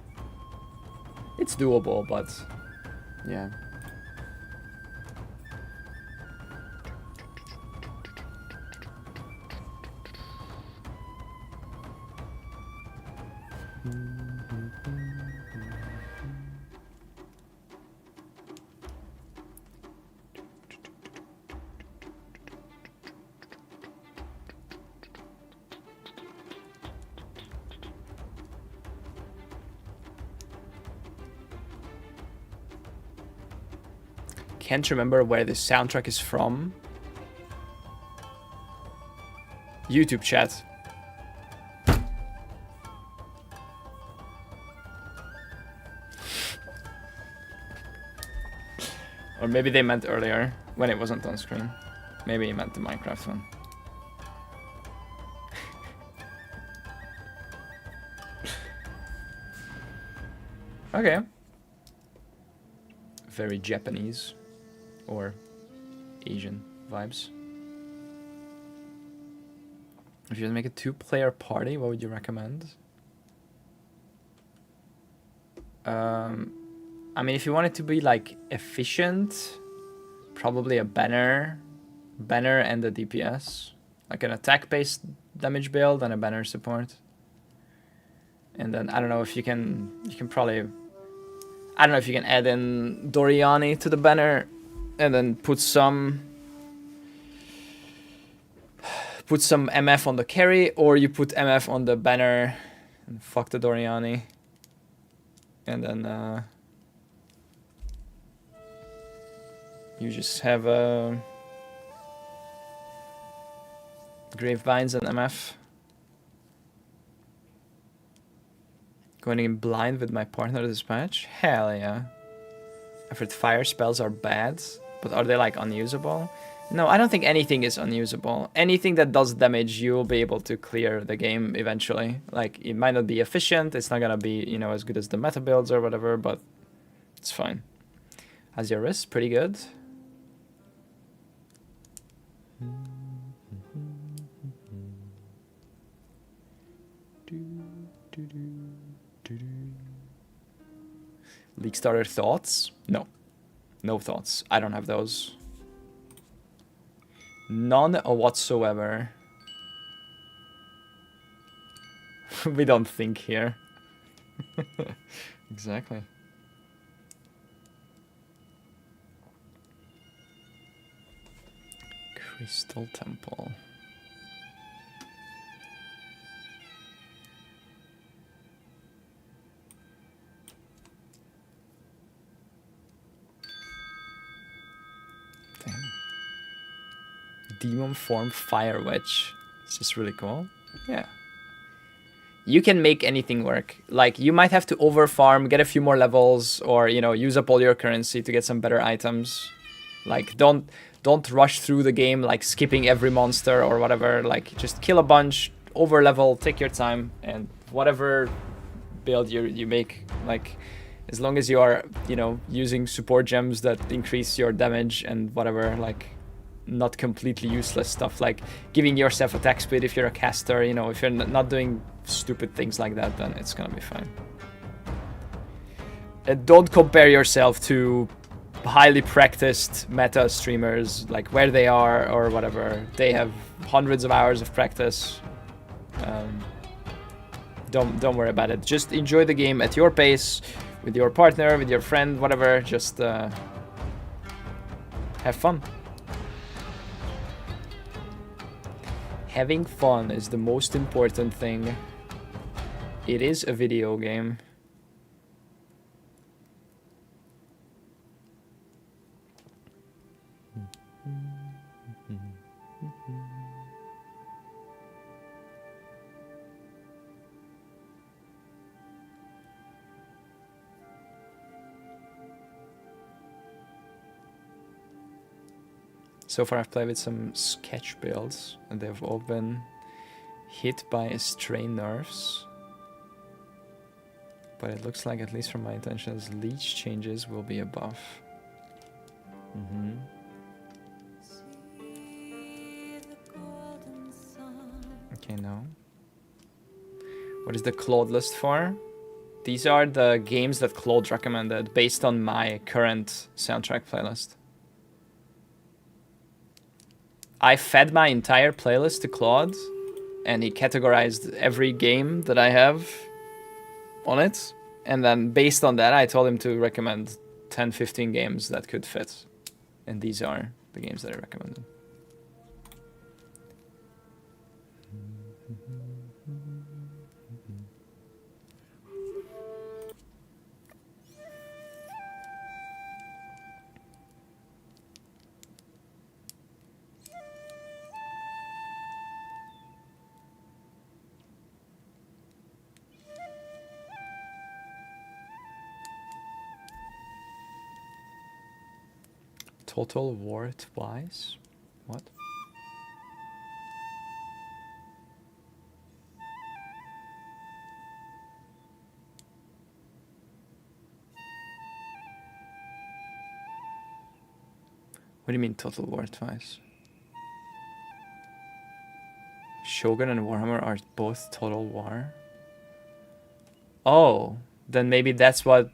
It's doable, but yeah. can't remember where the soundtrack is from. YouTube chat. Or maybe they meant earlier, when it wasn't on screen. Maybe he meant the Minecraft one. Okay. Very Japanese. Or Asian vibes. If you had to make a 2-player party, what would you recommend? I mean, if you want it to be like efficient, probably a banner and a DPS, like an attack-based damage build and a banner support. And then I don't know if you can probably, I don't know if you can add in Doriani to the banner, and then put some MF on the carry, or you put MF on the banner and fuck the Doriani. And then you just have Gravevines and MF. Going in blind with my partner this match? Hell yeah. I've heard fire spells are bad, but are they like unusable? No, I don't think anything is unusable. Anything that does damage, you will be able to clear the game eventually. Like, it might not be efficient, it's not gonna be, you know, as good as the meta builds or whatever, but it's fine. How's your wrist? Pretty good. League starter thoughts? No. No thoughts. I don't have those. None whatsoever. We don't think here. Exactly. Crystal Temple. Damn. Demon form Fire Wedge. It's just really cool. Yeah. You can make anything work. Like, you might have to overfarm, get a few more levels, or, you know, use up all your currency to get some better items. Like, don't rush through the game, like, skipping every monster or whatever. Like, just kill a bunch, over level, take your time, and whatever build you make, like, as long as you are, you know, using support gems that increase your damage and whatever, like, not completely useless stuff, like giving yourself attack speed if you're a caster, you know, if you're not doing stupid things like that, then it's gonna be fine. And don't compare yourself to highly practiced meta streamers, like where they are or whatever. They have hundreds of hours of practice. Don't worry about it. Just enjoy the game at your pace, with your partner, with your friend, whatever. Just have fun. Having fun is the most important thing. It is a video game. So far I've played with some sketch builds and they've all been hit by stray nerfs. But it looks like, at least from my intentions, leech changes will be a buff. Okay, no. What is the Claude list for? These are the games that Claude recommended based on my current soundtrack playlist. I fed my entire playlist to Claude, and he categorized every game that I have on it. And then based on that, I told him to recommend 10, 15 games that could fit. And these are the games that I recommended. Total War twice? What? What do you mean Total War twice? Shogun and Warhammer are both Total War? Oh, then maybe that's what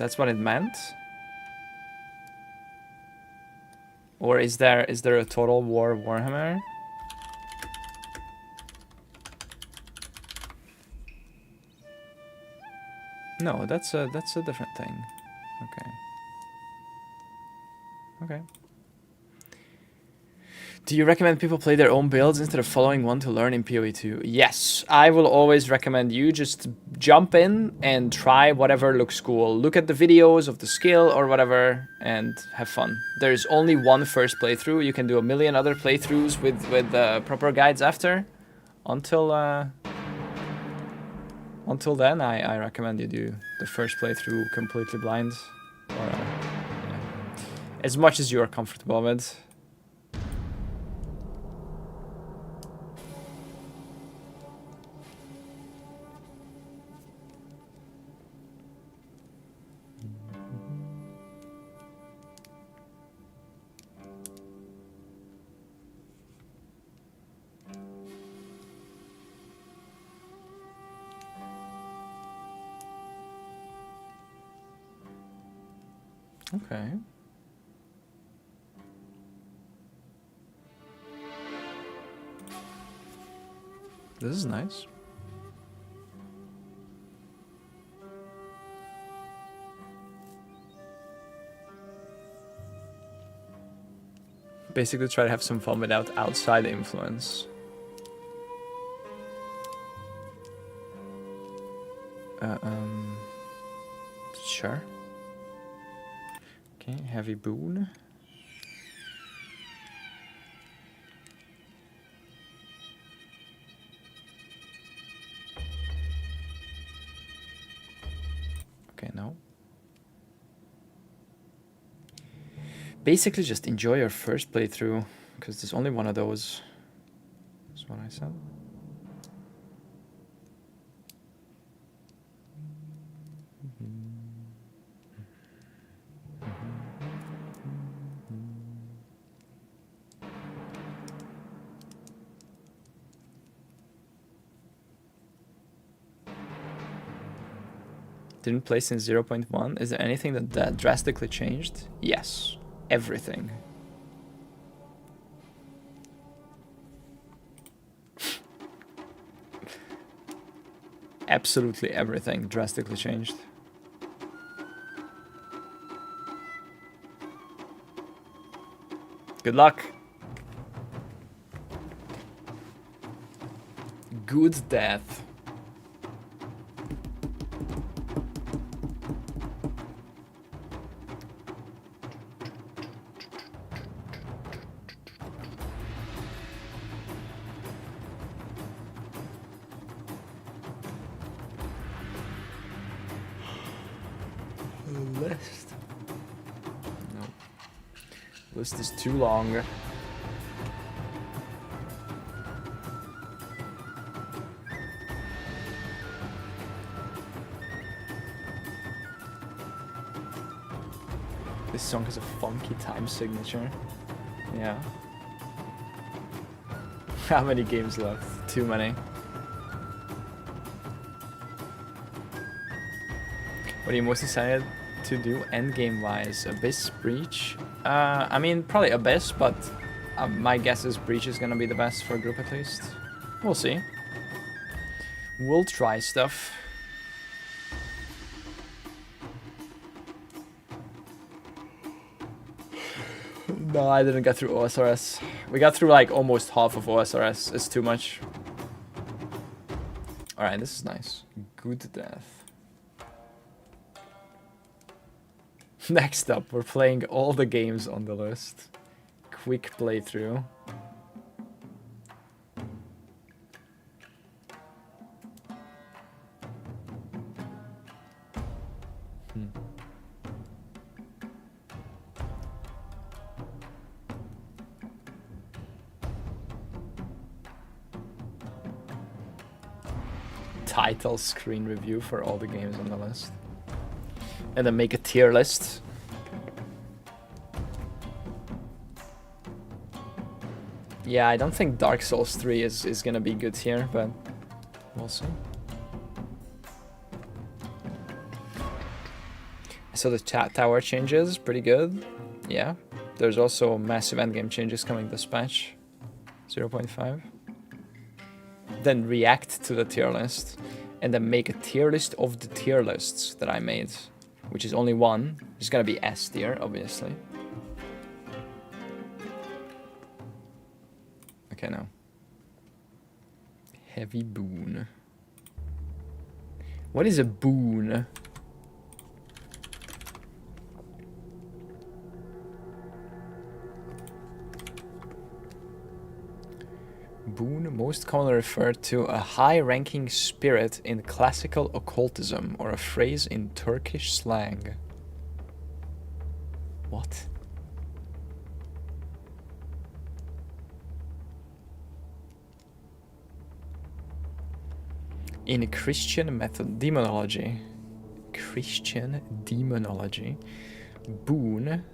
it meant? Or is there a Total War Warhammer? No, that's a different thing. Okay. Okay. Do you recommend people play their own builds instead of following one to learn in PoE 2? Yes, I will always recommend you just jump in and try whatever looks cool. Look at the videos of the skill or whatever and have fun. There's only one first playthrough. You can do a million other playthroughs with proper guides after. Until then, I recommend you do the first playthrough completely blind. Or, yeah. As much as you are comfortable with. Okay. This is nice. Basically try to have some fun without outside influence. Sure. Okay, heavy boon. Okay, no. Basically just enjoy your first playthrough, because there's only one of those. That's what I said. Didn't play since 0.1. Is there anything that drastically changed? Yes. Everything. Absolutely everything drastically changed. Good luck. Good death. List. No. List is too long. This song has a funky time signature. Yeah. How many games left? Too many. What are you most excited to do endgame wise? Abyss, Breach? I mean, probably Abyss, but my guess is Breach is gonna be the best for a group at least. We'll see. We'll try stuff. No, I didn't get through OSRS. We got through like almost half of OSRS. It's too much. Alright, this is nice. Good death. Next up, we're playing all the games on the list. Quick playthrough. title screen review for all the games on the list. And then make a tier list. Yeah, I don't think Dark Souls 3 is gonna be good here, but we'll see. So the tower changes, pretty good. Yeah. There's also massive endgame changes coming this patch. 0.5. Then react to the tier list. And then make a tier list of the tier lists that I made. Which is only one. It's gonna be S tier, obviously. Okay, now. Heavy boon. What is a boon? Boon, most commonly referred to a high-ranking spirit in classical occultism or a phrase in Turkish slang. What? In Christian demonology, Boon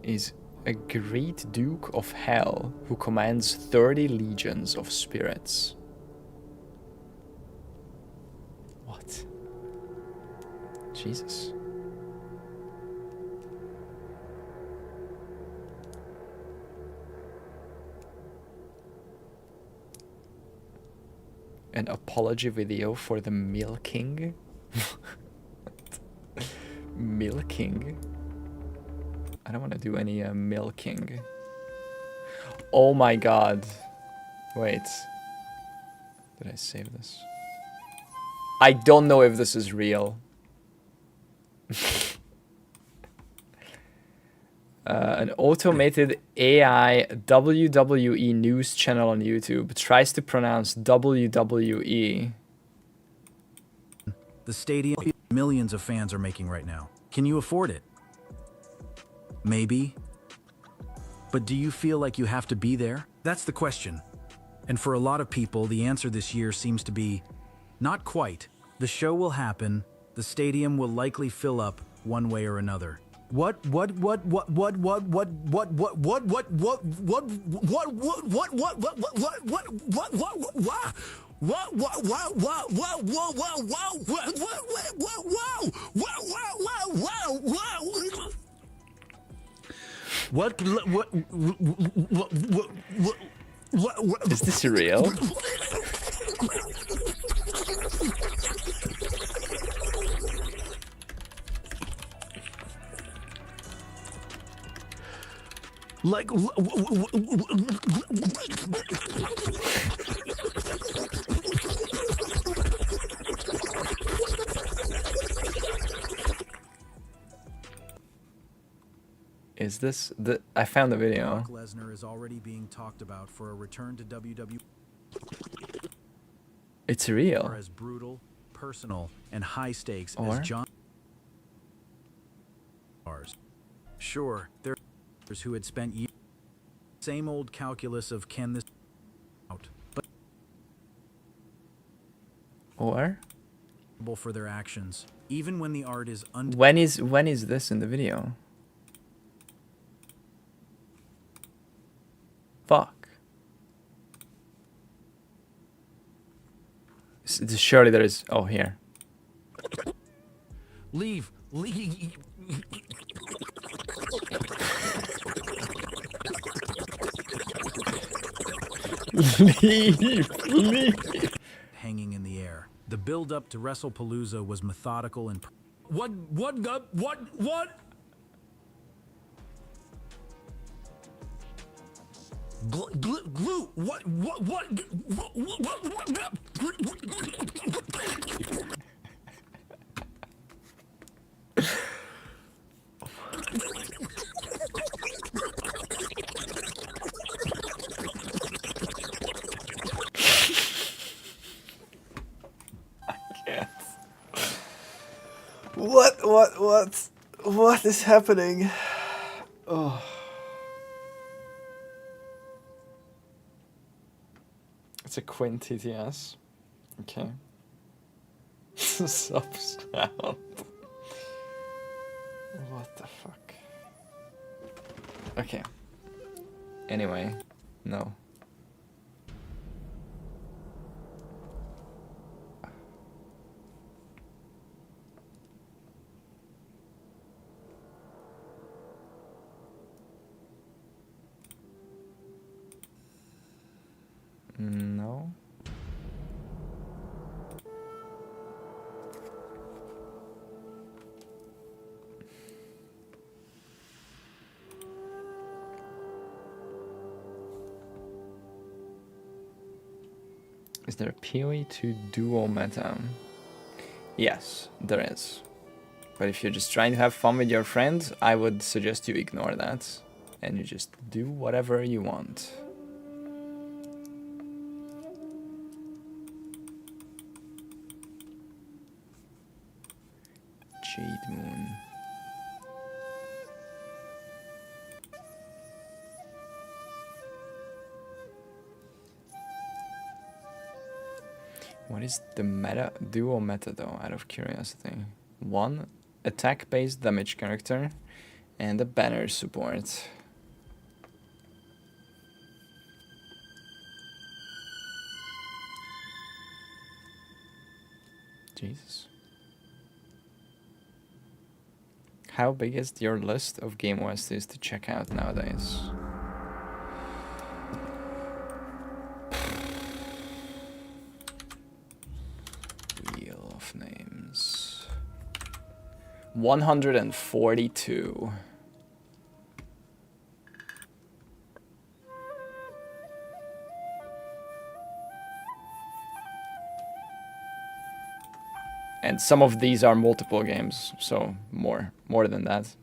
is a great duke of hell who commands 30 legions of spirits. What? Jesus. An apology video for the milking? Milking? I don't want to do any milking. Oh my god. Wait. Did I save this? I don't know if this is real. An automated AI WWE news channel on YouTube tries to pronounce WWE. The stadium millions of fans are making right now. Can you afford it? Maybe. But do you feel like you have to be there? That's the question. And for a lot of people, the answer this year seems to be not quite. The show will happen. The stadium will likely fill up one way or another. What Is this real? like Is this the? I found the video. Brock Lesnar is already being talked about for a return to WWE. It's real. Are as brutal, personal, and high stakes Or? as John. Sure, there's who had spent years. Same old calculus of can this out, but Or? for their actions, even when the art is When is this in the video? Fuck. Surely there is. Oh, here. leave. Leave. Hanging in the air. The build-up to WrestlePalooza was methodical and. What? Glue. What? What is happening? Oh. It's a Quint TTS. Okay. subs. What the fuck? Okay. Anyway, no. No. Is there a POE to duo meta? Yes, there is. But if you're just trying to have fun with your friends, I would suggest you ignore that. And you just do whatever you want. Jade Moon. What is the meta, duo meta though, out of curiosity? One attack-based damage character and a banner support. Jesus. How big is your list of game OSTs to check out nowadays? Wheel of Names. 142. And some of these are multiple games, so more than that.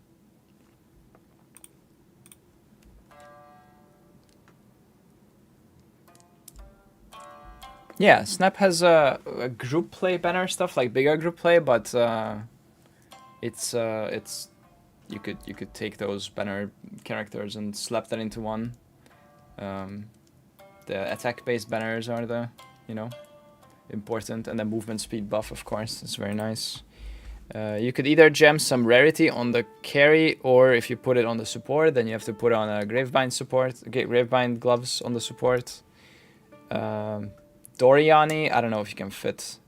Yeah, Snap has a group play banner stuff, like bigger group play, but it's you could take those banner characters and slap that into one. The attack-based banners are the, important, and the movement speed buff, of course, is very nice. You could either gem some rarity on the carry, or if you put it on the support, then you have to put on a Gravebind support, Gravebind gloves on the support. Doriani, I don't know if you can fit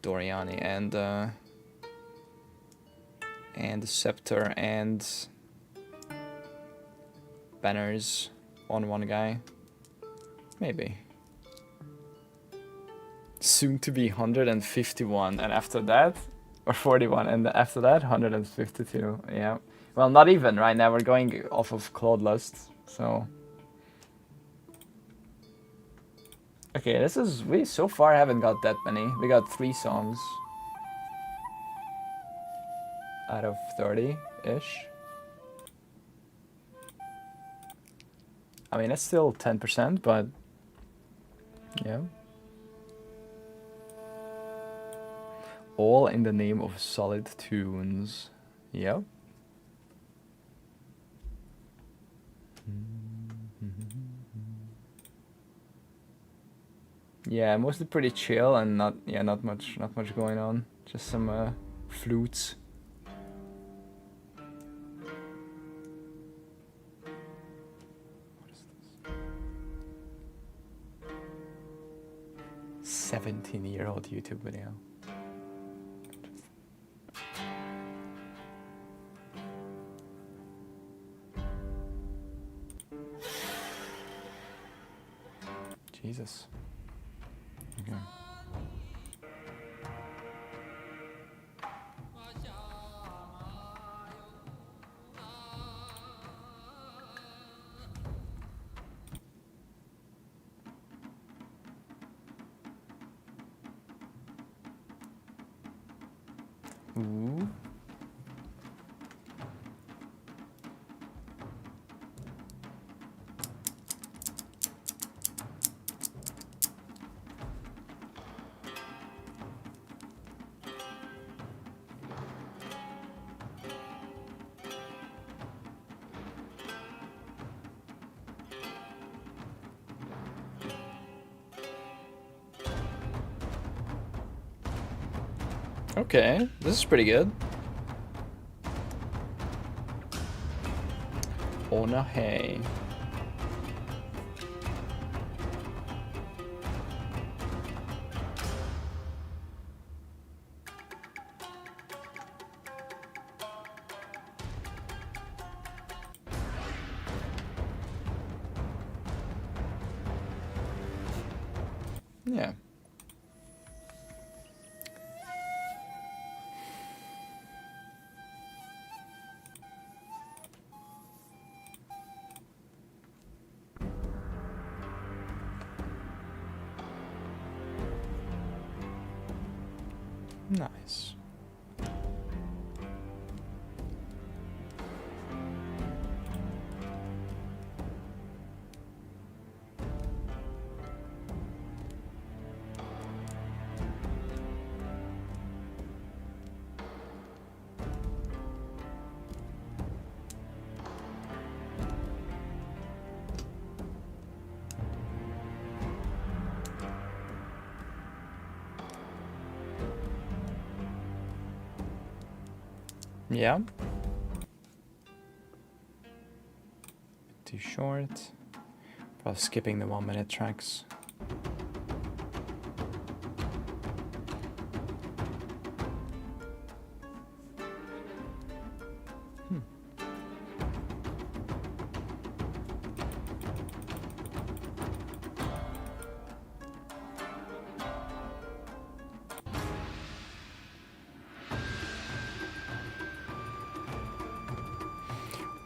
Doriani and the scepter and banners on one guy. Maybe. Soon to be 151, and after that, or 41, and after that 152. Yeah, well, not even right now. We're going off of Claude Lust, so okay. We so far haven't got that many. We got 3 songs out of 30-ish. I mean, it's still 10%, but yeah. All in the name of solid tunes. Yep. Yeah, mostly pretty chill and not much going on. Just some flutes. What is this? 17-year-old YouTube video. Jesus. Okay. Ooh. Okay, this is pretty good. Oh no, hey. Yeah. Nice. Yeah. Too short. Probably skipping the 1 minute tracks.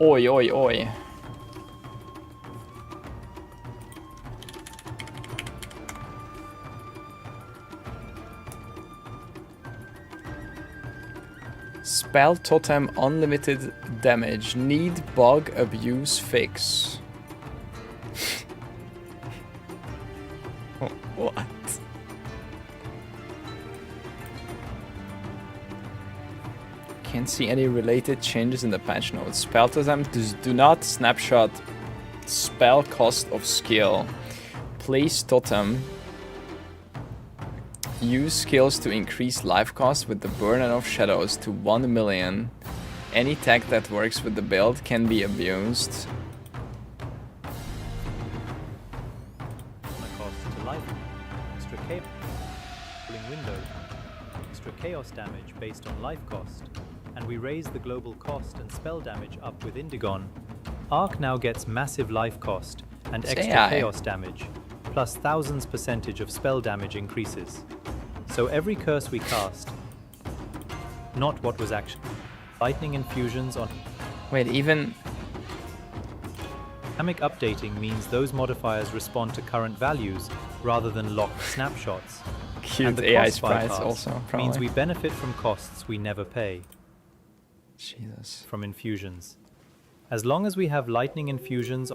Oi, oi, oi. Spell totem unlimited damage. Need bug abuse fix. What? Can't see any related changes in the patch notes. Spell totem do not snapshot spell cost of skill. Place totem. Use skills to increase life cost with the burden of shadows to 1 million. Any tech that works with the build can be abused. Cost to life, extra chaos window, extra chaos damage based on life cost, and we raise the global cost and spell damage up with Indigon. Arc now gets massive life cost and extra chaos damage, plus thousands % of spell damage increases. So every curse we cast, not what was actually. Lightning infusions on. Wait, even. Dynamic updating means those modifiers respond to current values rather than locked snapshots. Cute and the AI cost sprites bypass also, probably. means we benefit from costs we never pay. Jesus. From infusions. As long as we have lightning infusions.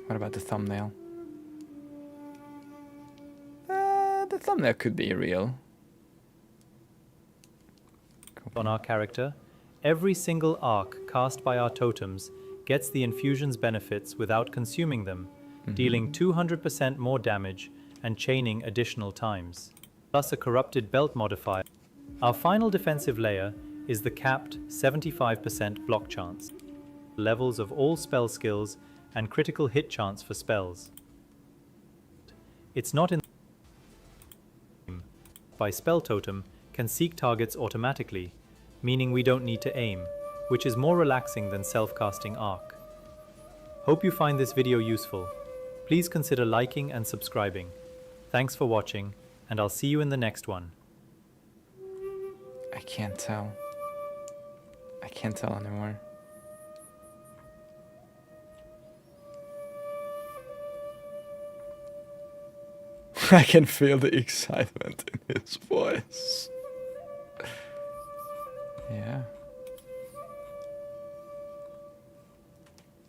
What about the thumbnail? The thumbnail could be real. On our character, every single arc cast by our totems gets the infusion's benefits without consuming them, dealing 200% more damage and chaining additional times, plus a corrupted belt modifier. Our final defensive layer is the capped 75% block chance, levels of all spell skills and critical hit chance for spells. It's not in by spell totem can seek targets automatically, meaning we don't need to aim, which is more relaxing than self-casting arc. Hope you find this video useful. Please consider liking and subscribing. Thanks for watching, and I'll see you in the next one. I can't tell. I can't tell anymore. I can feel the excitement in his voice. Yeah.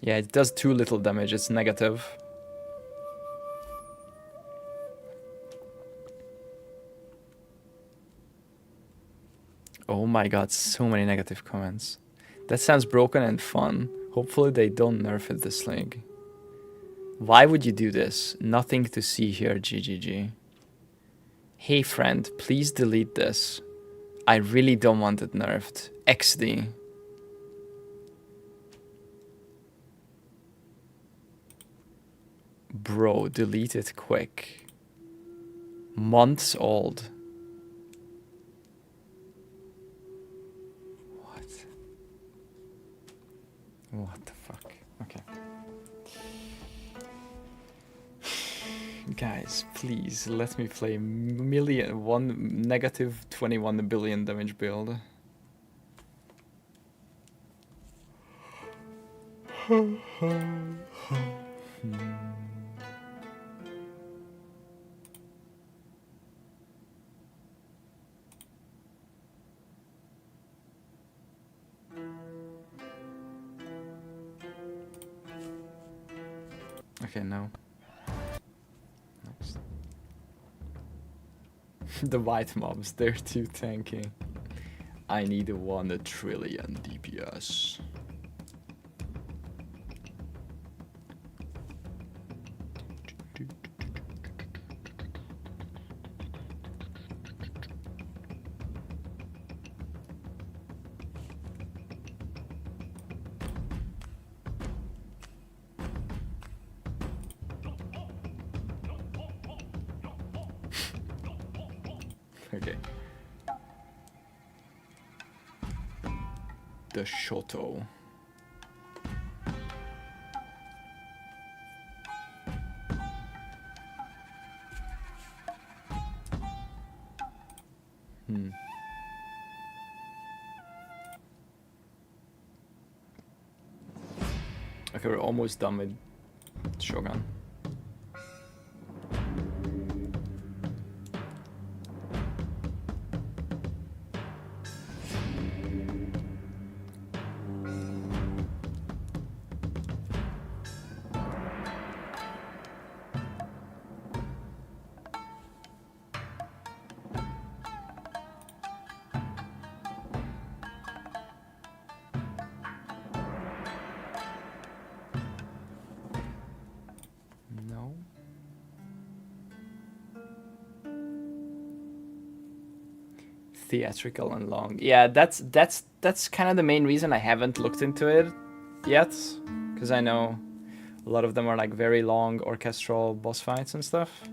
Yeah, it does too little damage. It's negative. Oh my god, so many negative comments. That sounds broken and fun. Hopefully they don't nerf it this league. Why would you do this? Nothing to see here, GGG. Hey friend, please delete this. I really don't want it nerfed. XD. Bro, delete it quick. Months old. What? What the fuck? Okay. Guys, please let me play -21 billion damage build. Okay, no. Next. The white mobs, they're too tanky. I need 1 trillion DPS. Okay. The Shoto. Okay, we're almost done with Shogun. No. Theatrical and long. Yeah, that's kind of the main reason I haven't looked into it yet, because I know a lot of them are like very long orchestral boss fights and stuff,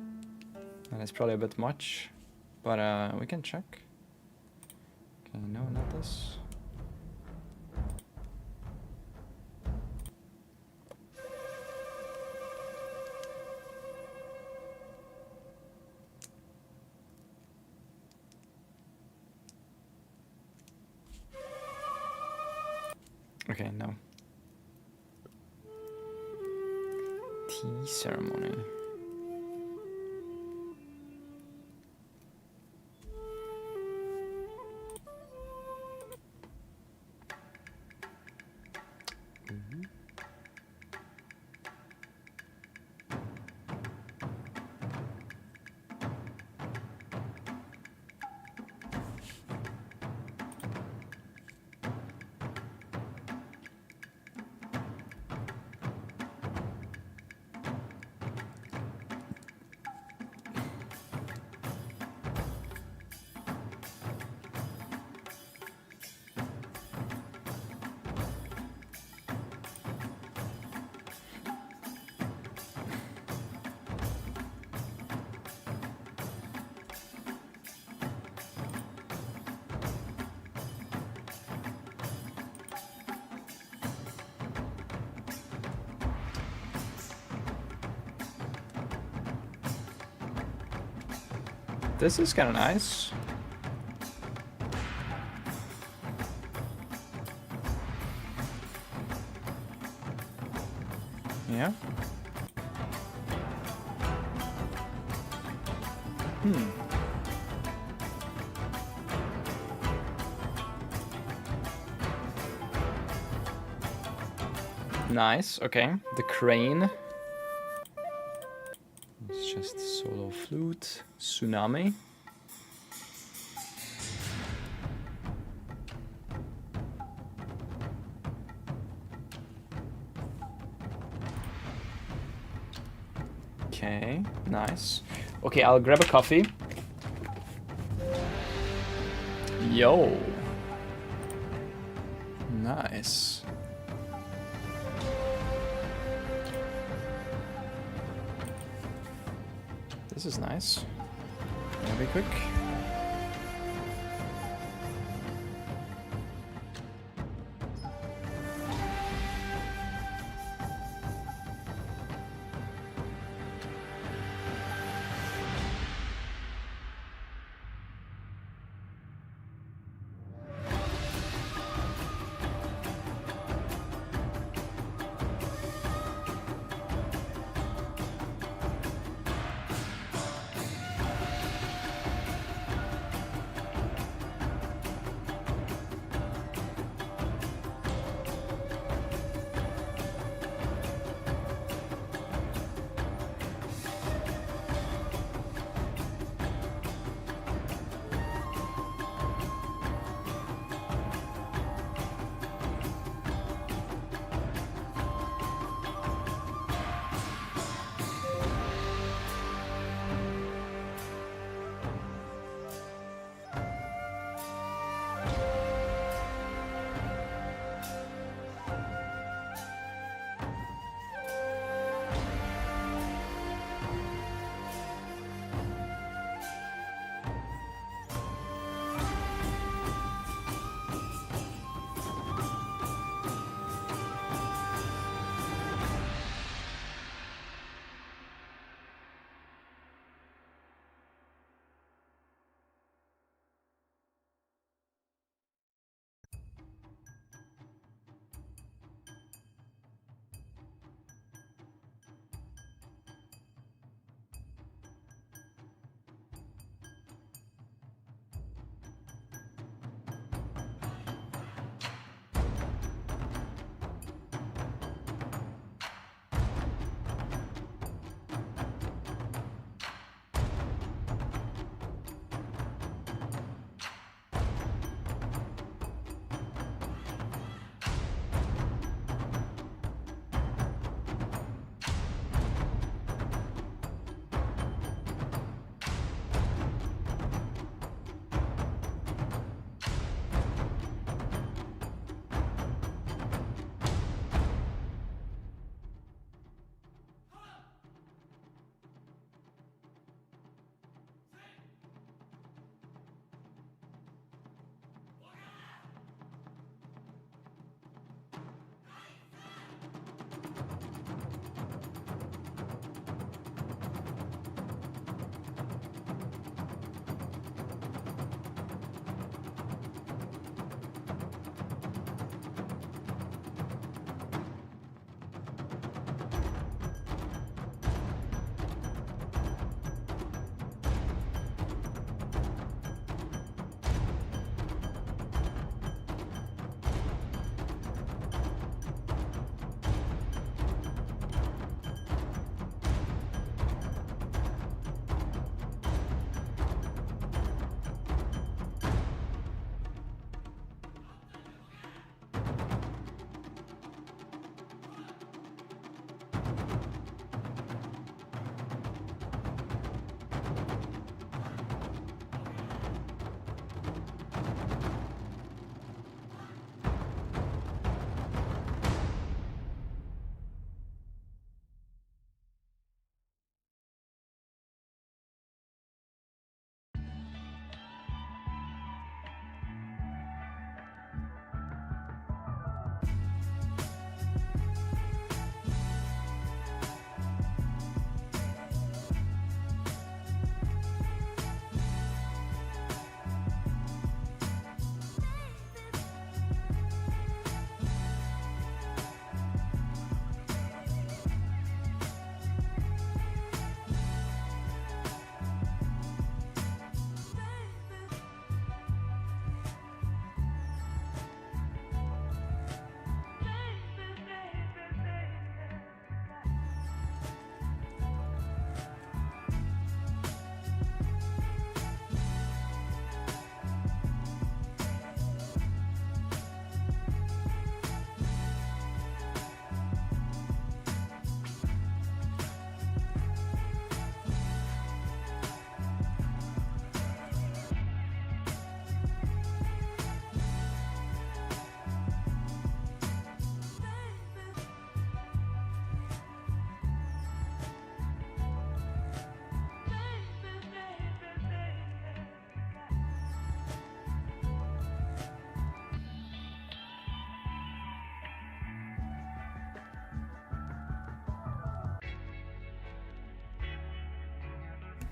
and it's probably a bit much, but we can check. Okay, no, not this. Okay, no. Tea ceremony. This is kind of nice. Yeah. Nice, okay. The crane. It's just solo flute. Tsunami. Okay, nice. Okay, I'll grab a coffee. Yo. Nice. This is nice. Gonna be quick.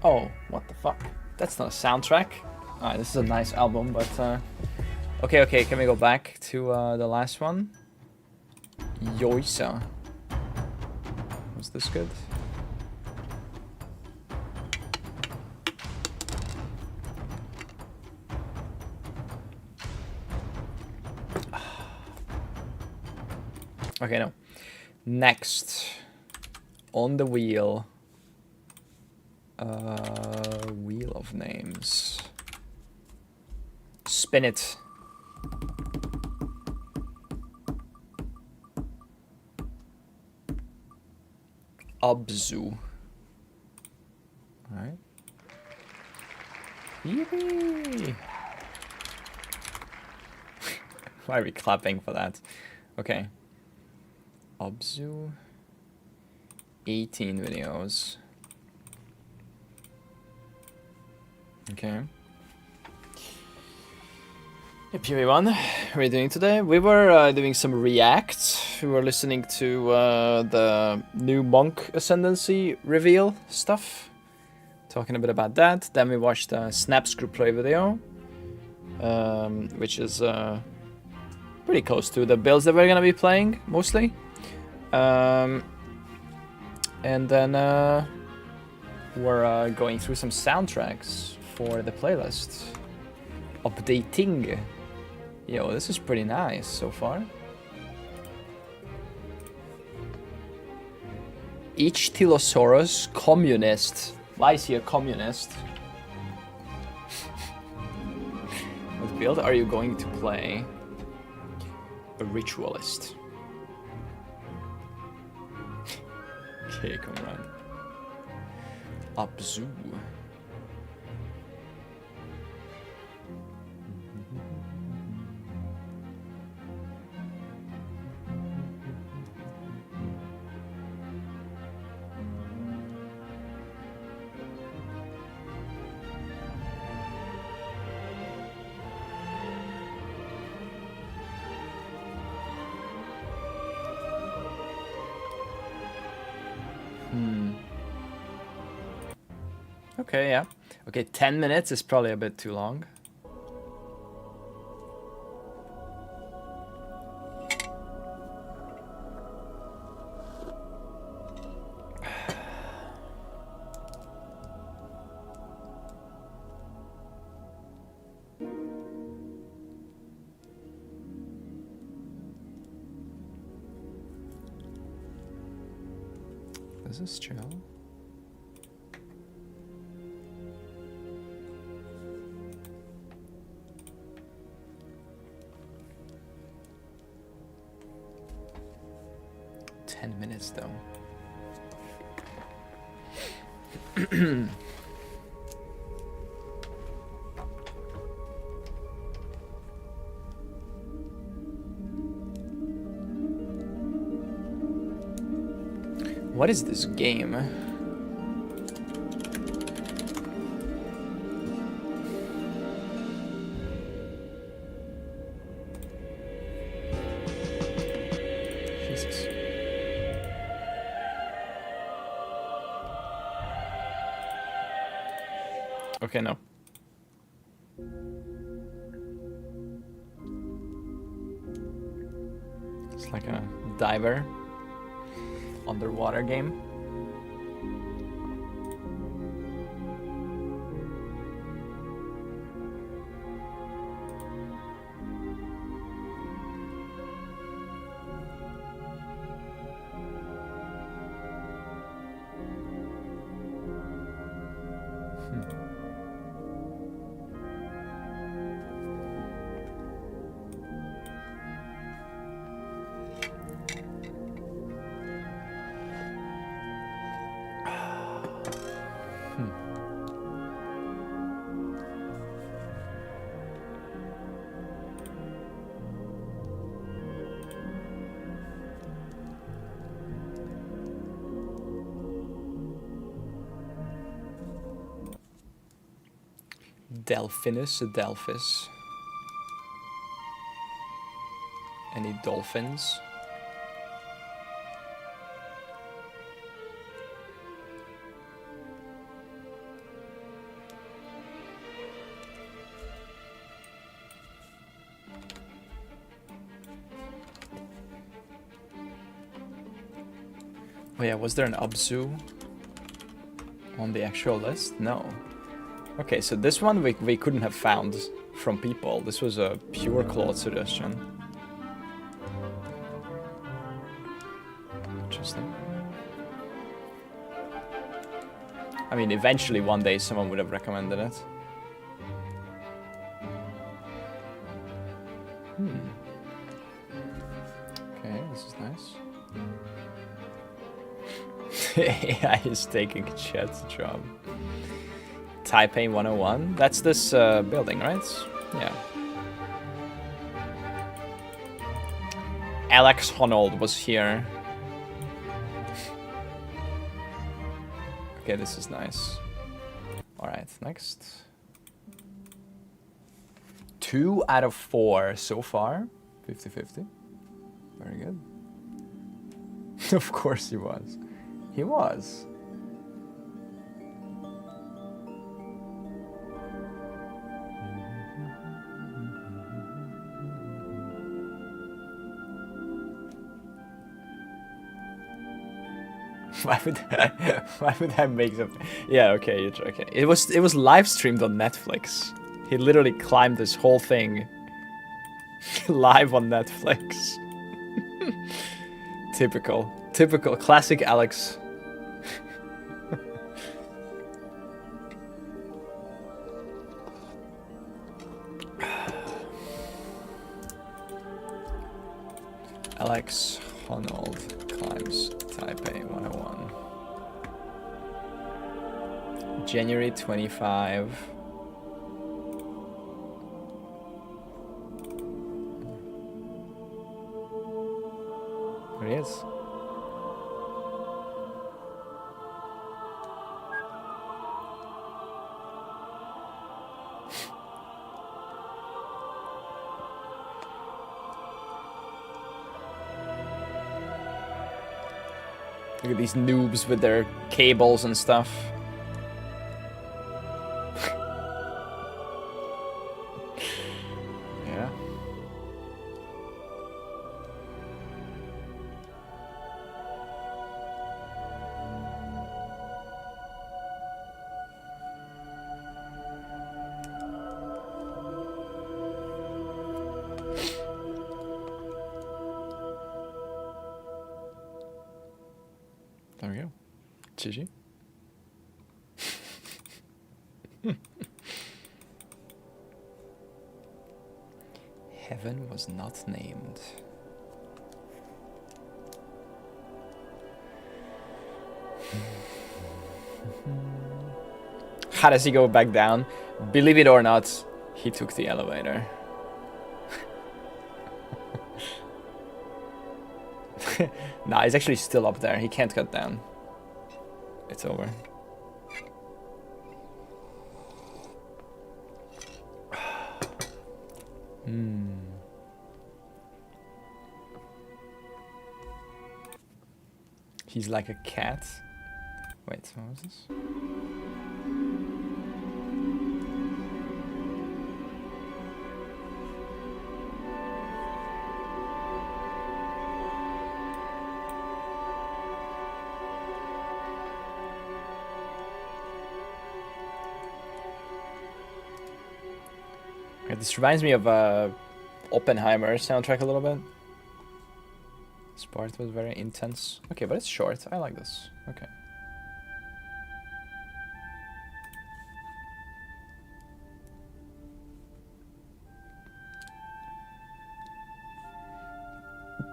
Oh, what the fuck? That's not a soundtrack. Alright, this is a nice album, but okay, can we go back to the last one? Yoisa. Was this good? Okay, no. Next. On the wheel. Wheel of names. Spin it. Abzu. Alright. Yippee! Why are we clapping for that? Okay. Abzu. 18 videos. Okay. Hey, POE1, what are we doing today? We were doing some React. We were listening to the new Monk Ascendancy reveal stuff. Talking a bit about that. Then we watched a Snaps group play video. Which is pretty close to the builds that we're gonna be playing, mostly. And then we're going through some soundtracks for the playlist. Updating. Yo, this is pretty nice so far. Each Tylosaurus communist. Why is he a communist? What build are you going to play? A ritualist. Okay, come on. Abzu. Okay, yeah. Okay, 10 minutes is probably a bit too long. This is chill. Minutes though. What is this game? Jesus. Okay, no. It's like a diver underwater game. Delphinus, a Delphis. Any dolphins? yeah, was there an Abzu on the actual list? No. Okay, so this one we couldn't have found from people. This was a pure Claude suggestion. Interesting. I mean, eventually one day someone would have recommended it. Okay, this is nice. AI is taking Chet's job. Taipei 101? That's this building, right? Yeah. Alex Honnold was here. Okay, this is nice. Alright, next. 2 out of 4 so far. 50-50. Very good. Of course he was. He was. Why would I make something? Yeah, okay, okay. It was live streamed on Netflix. He literally climbed this whole thing live on Netflix. Typical, classic Alex. Alex Honnold climbs Taipei 101. January 25. There he is. Look at these noobs with their cables and stuff. Yeah. There we go. GG. Heaven was not named. How does he go back down? Believe it or not, he took the elevator. Nah, he's actually still up there. He can't cut down. It's over. He's like a cat. Wait, what was this? This reminds me of Oppenheimer soundtrack a little bit. This part was very intense. Okay, but it's short. I like this. Okay.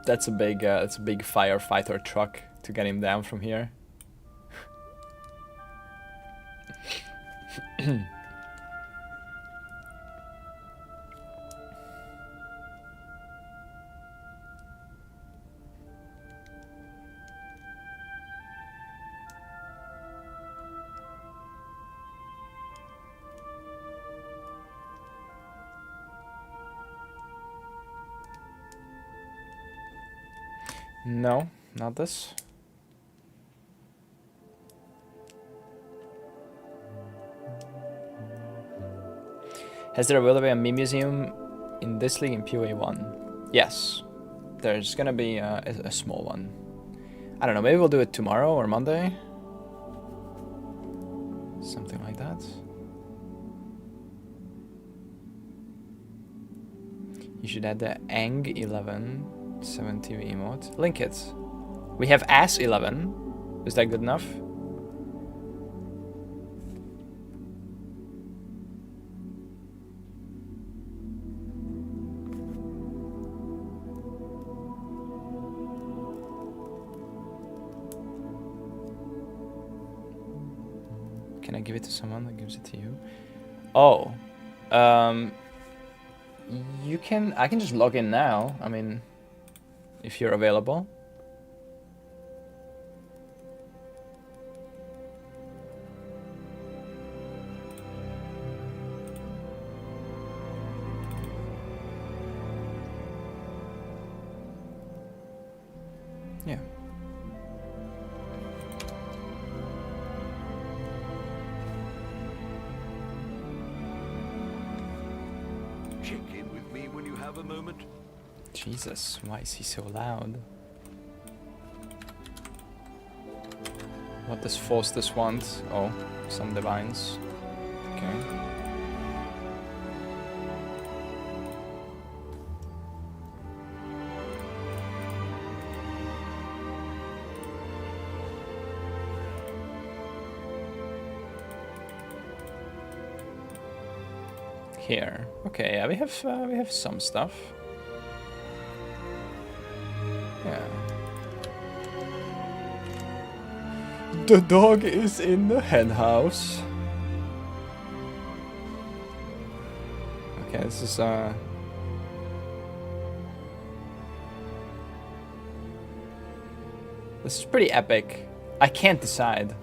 That's a big firefighter truck to get him down from here. No, not this. Has there will there be a meme museum in this league in POE 1? Yes. There's gonna be a small one. I don't know, maybe we'll do it tomorrow or Monday. Something like that. You should add the Ang11 7TV emote. Link it. We have Ass11. Is that good enough? Can I give it to someone that gives it to you? Oh. You can... I can just log in now. I mean, if you're available. Yeah. Check in with me when you have a moment. Jesus, why is he so loud? What does Faustus want? Oh, some divines. Okay. Here. Okay, yeah, we have some stuff. Yeah. The dog is in the hen house. Okay, this is this is pretty epic. I can't decide.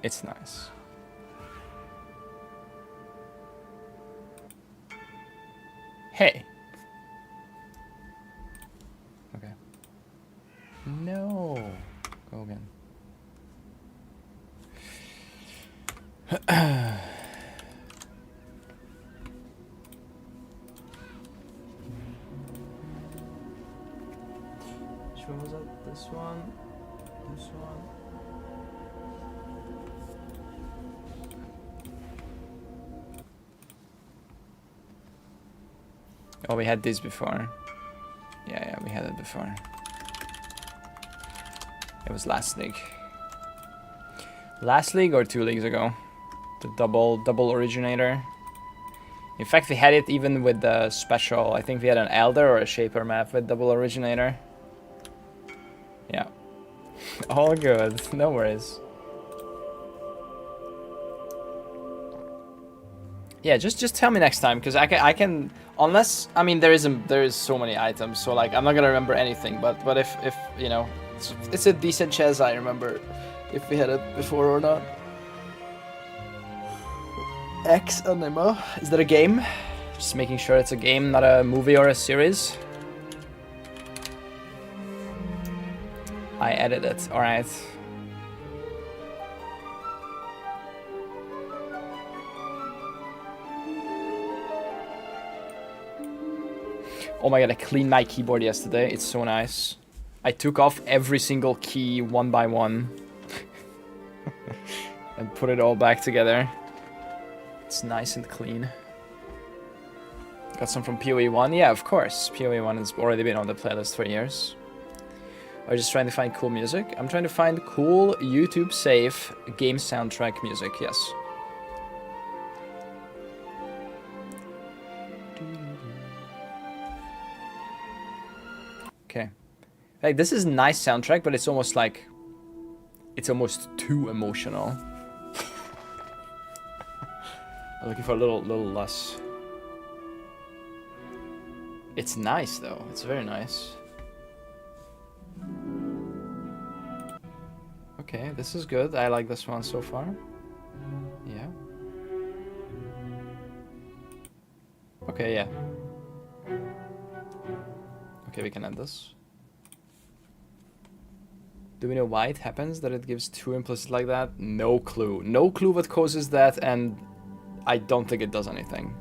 It's nice. Hey. Okay. No. Go again. Which one was that? This one? This one? Oh, we had this before. Yeah, we had it before. It was last league. Last league or 2 leagues ago. The double originator. In fact, we had it even with the special. I think we had an Elder or a Shaper map with double originator. Yeah. All good. No worries. Yeah, just tell me next time, because I can unless, I mean, there is so many items, so like I'm not gonna remember anything, but if you know, it's a decent chance I remember if we had it before or not. Ex Anima, is that a game? Just making sure it's a game, not a movie or a series. I edit it. All right. Oh my god, I cleaned my keyboard yesterday. It's so nice. I took off every single key one by one. And put it all back together. It's nice and clean. Got some from POE 1? Yeah, of course. POE 1 has already been on the playlist for years. Are you just trying to find cool music? I'm trying to find cool, YouTube-safe game soundtrack music, yes. Okay. Like, this is a nice soundtrack, but it's almost like... It's almost too emotional. I'm looking for a little less. It's nice, though. It's very nice. Okay, this is good. I like this one so far. Yeah. Okay, yeah. Okay, we can end this. Do we know why it happens, that it gives 2 implicit like that? No clue. No clue what causes that, and I don't think it does anything.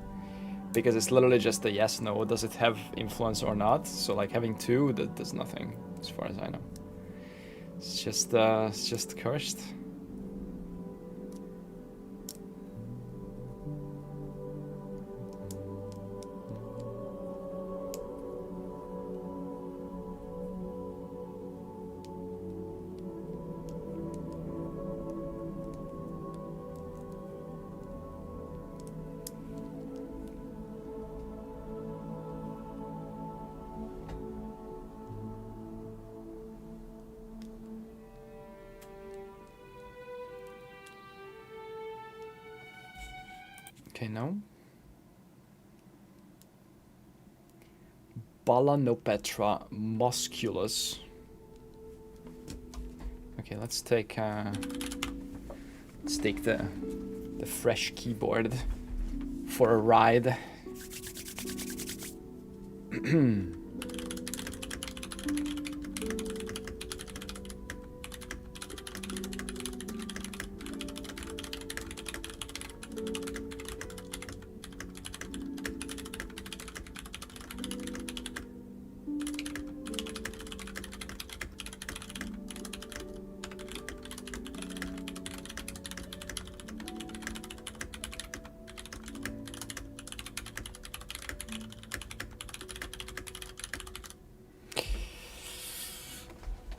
Because it's literally just a yes, no, does it have influence or not? So like having 2, that does nothing, as far as I know. It's just cursed. Okay, no. Balanopetra musculus. Okay, let's take the fresh keyboard for a ride.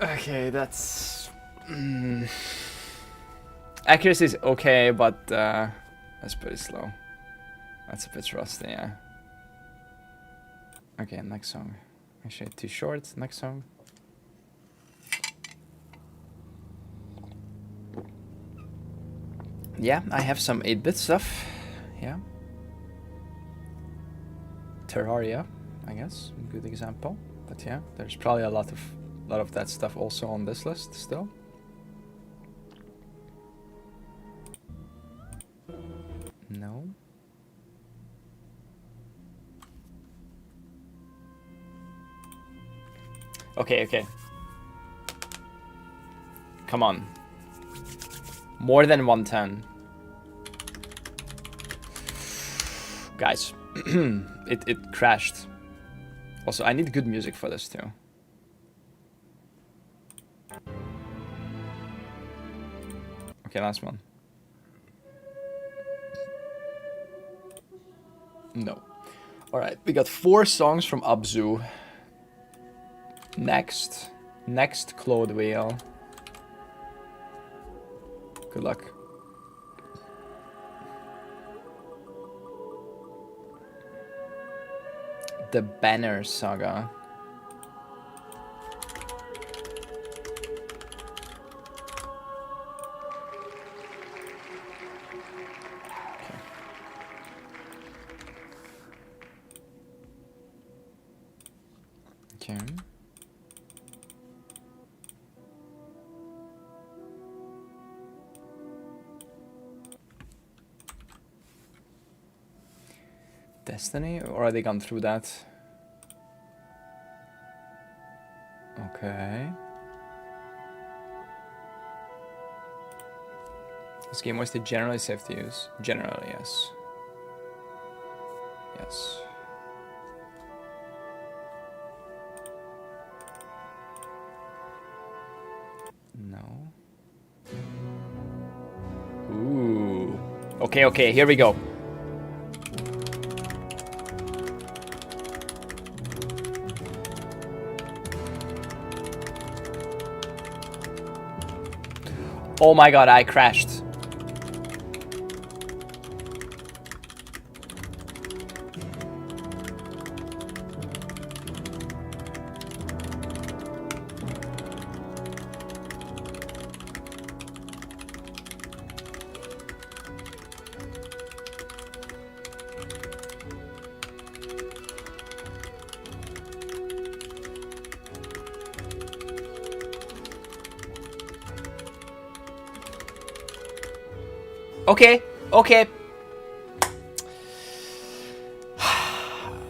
Okay, that's... Accuracy is okay, but that's pretty slow. That's a bit rusty, yeah. Okay, next song. Actually, too short. Next song. Yeah, I have some 8-bit stuff. Yeah. Terraria, I guess, a good example. But yeah, there's probably a lot of that stuff also on this list still. No. Okay, okay. Come on. More than 110. Guys, it crashed. Also, I need good music for this too. Okay, last one. No. Alright, we got 4 songs from Abzu. Next Claude Whale. Good luck. The Banner Saga. Okay. Destiny? Or are they gone through that? Okay. This game was generally safe to use. Generally, yes. Yes. No. Ooh. Okay, okay, here we go. Oh my god, I crashed. Okay, okay.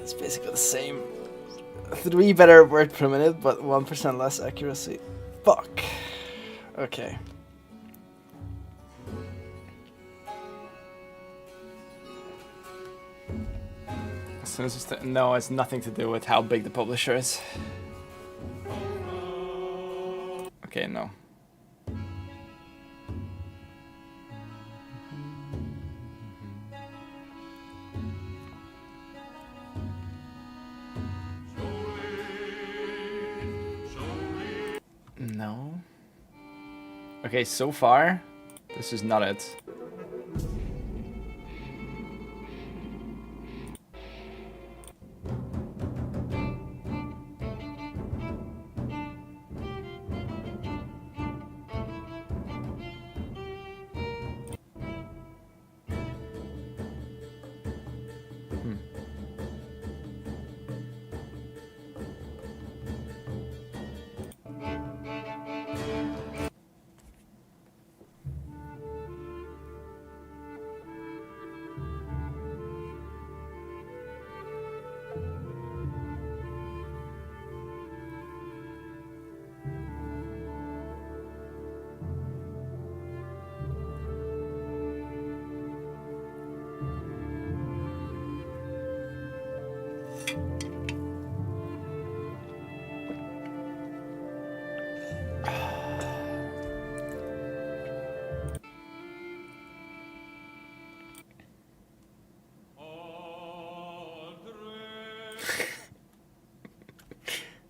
It's basically the same. 3 better word per minute, but 1% less accuracy. Fuck. Okay. No, it's nothing to do with how big the publisher is. Okay, no. No. Okay, so far, this is not it.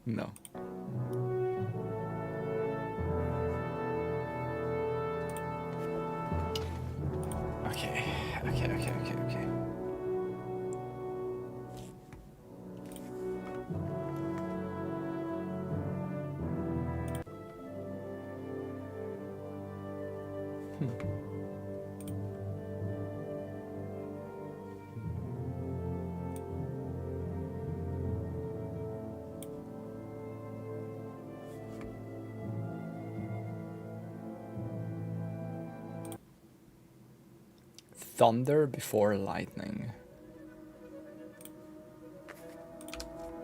No. Okay. Thunder before lightning.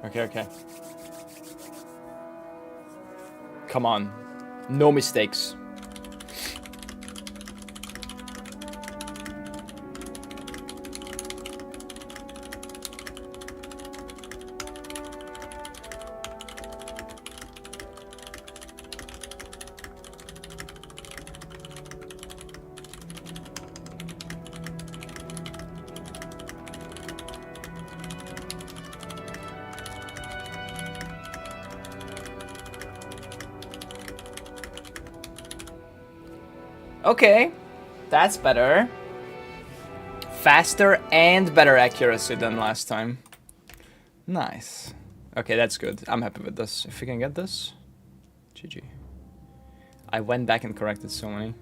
Okay. Come on. No mistakes. Okay, that's better. Faster and better accuracy than last time. Nice. Okay, that's good. I'm happy with this. If we can get this, GG. I went back and corrected so many.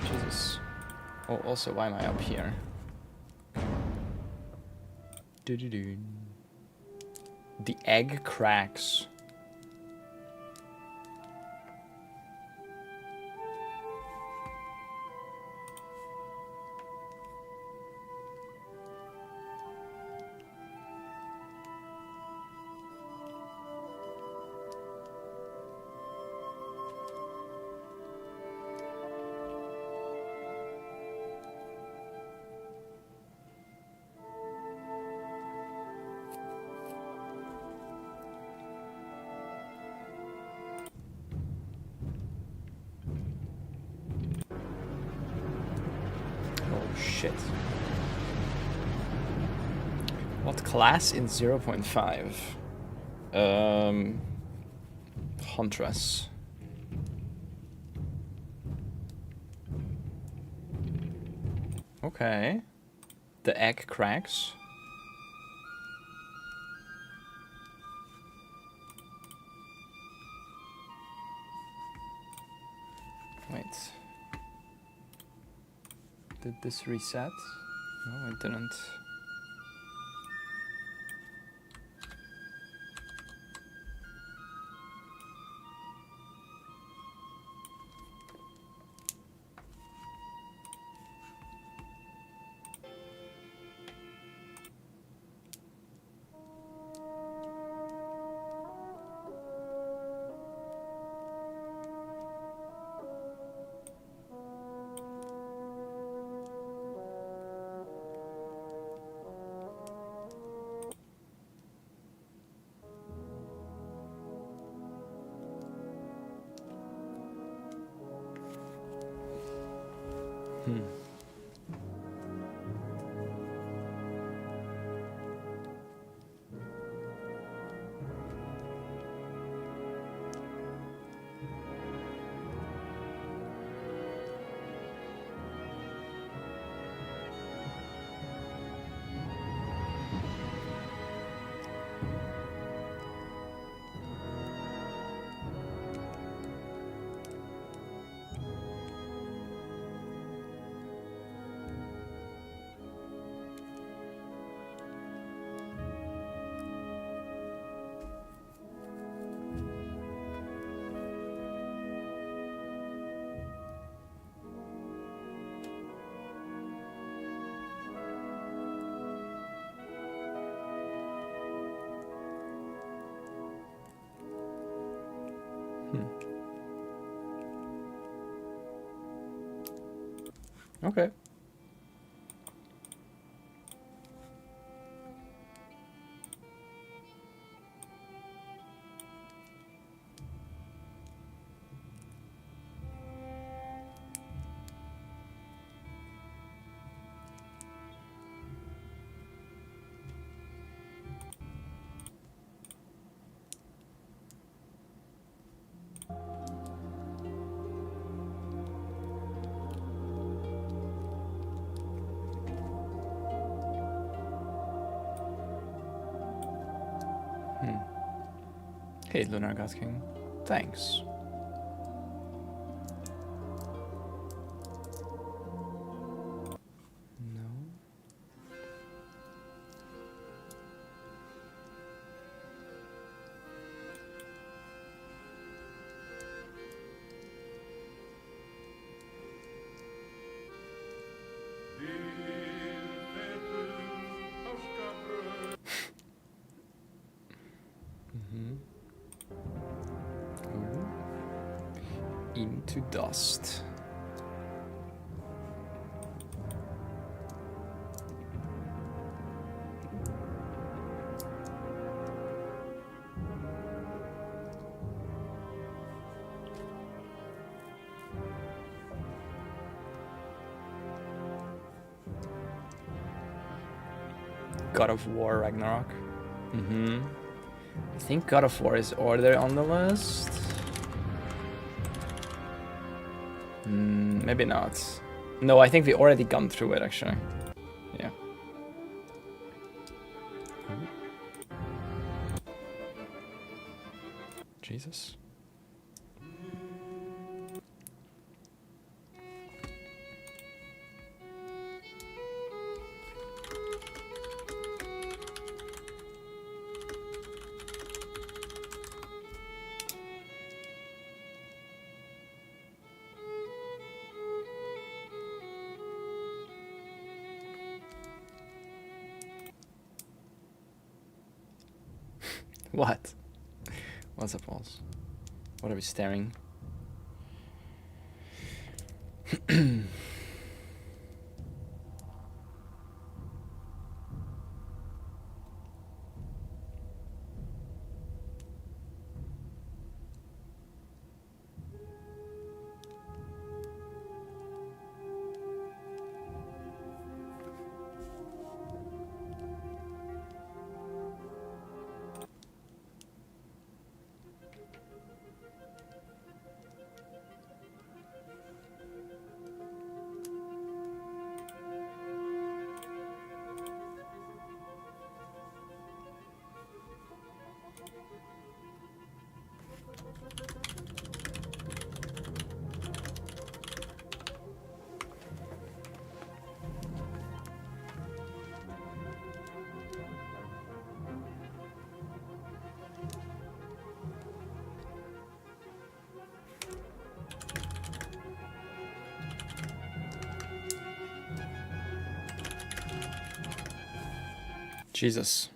Jesus. Oh, also, why am I up here? The egg cracks. Shit. What class in 0.5? Huntress. Okay. The egg cracks. Wait. Did this reset? No, it didn't. Okay. Hey, Lunar God King. Thanks. No. Into dust. God of War Ragnarok. I think God of War is order on the list. Maybe not. No, I think we already gone through it actually. Yeah. Jesus. What? What's up, Walls? What are we staring? Jesus.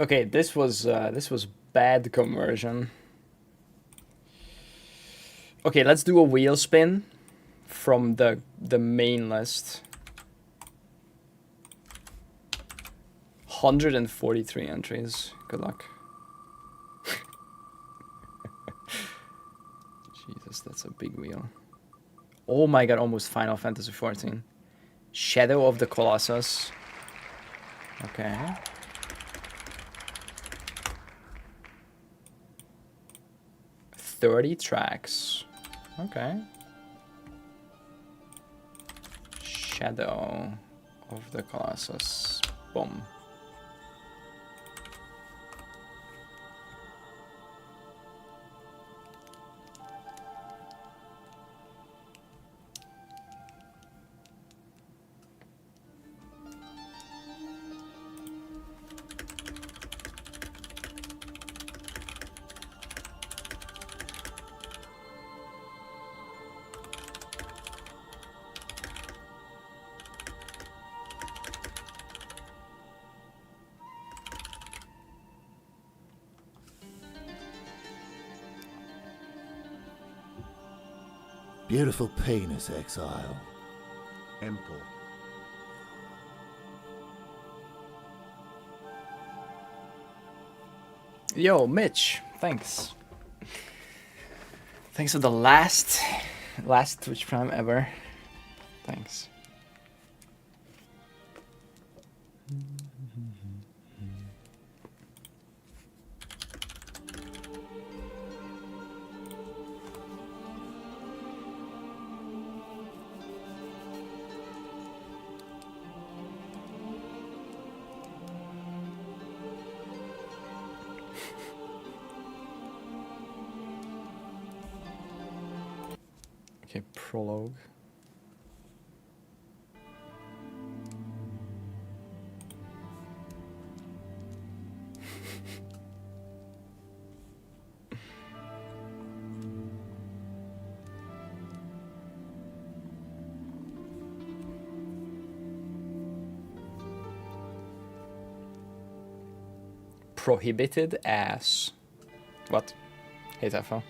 Okay, this was bad conversion. Okay, let's do a wheel spin from the main list. 143 entries. Good luck. Jesus, that's a big wheel. Oh my god, almost Final Fantasy 14. Shadow of the Colossus. Okay. $30 tracks. Okay. Shadow of the Colossus. Boom. Beautiful penis, exile. Ample. Yo, Mitch, thanks. Thanks for the last Twitch Prime ever. Thanks. Okay, prologue. Prohibited ass. What? Hey, Tefo.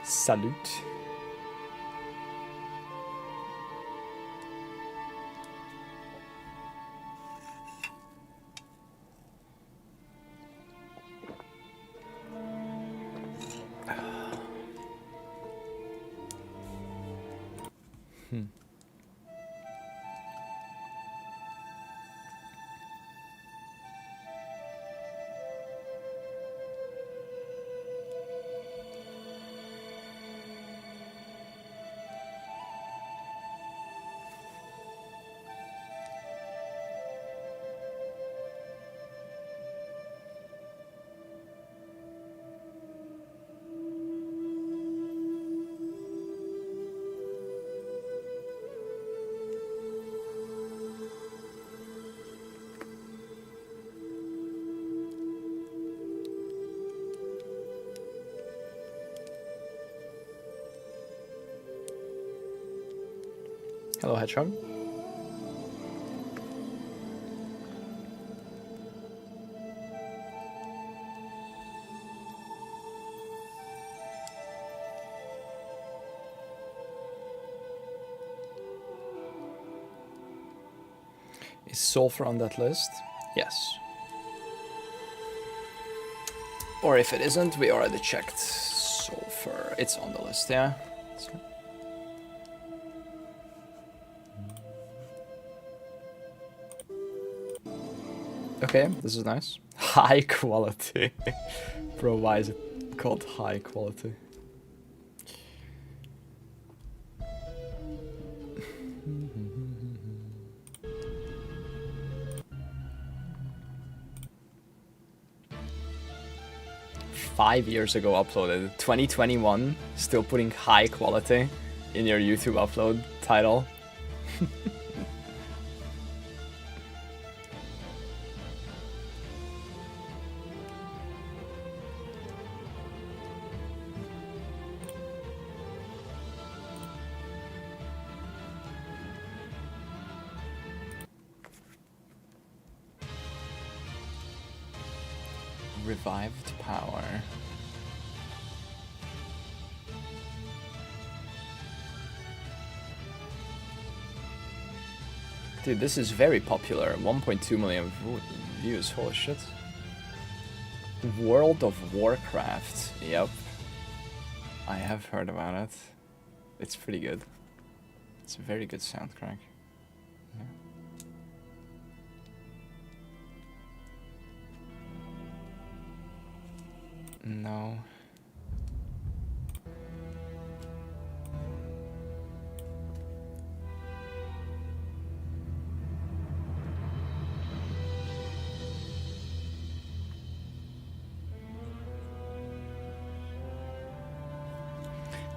Salute. Hello, Hedgehog. Is sulfur on that list? Yes. Or if it isn't, we already checked sulfur. It's on the list, yeah. Okay, this is nice. High quality. Bro, why is it called high quality? Five years ago uploaded. 2021, still putting high quality in your YouTube upload title. Revived power. Dude, this is very popular. 1.2 million views. Holy shit. World of Warcraft. Yep. I have heard about it. It's pretty good. It's a very good soundtrack. Yeah. No.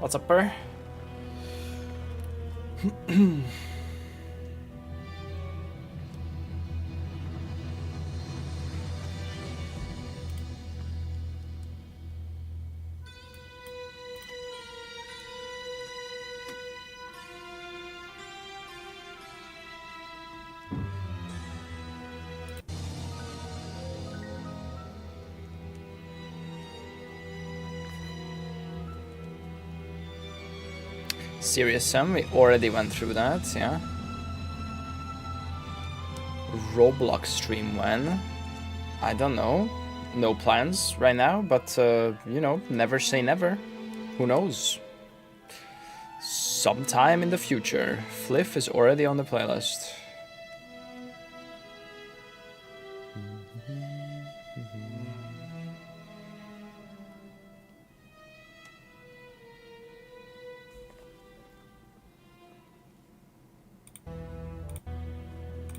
What's up, Per? Serious Sam, we already went through that, yeah. Roblox stream when? I don't know. No plans right now, but you know, never say never. Who knows? Sometime in the future. Fliff is already on the playlist.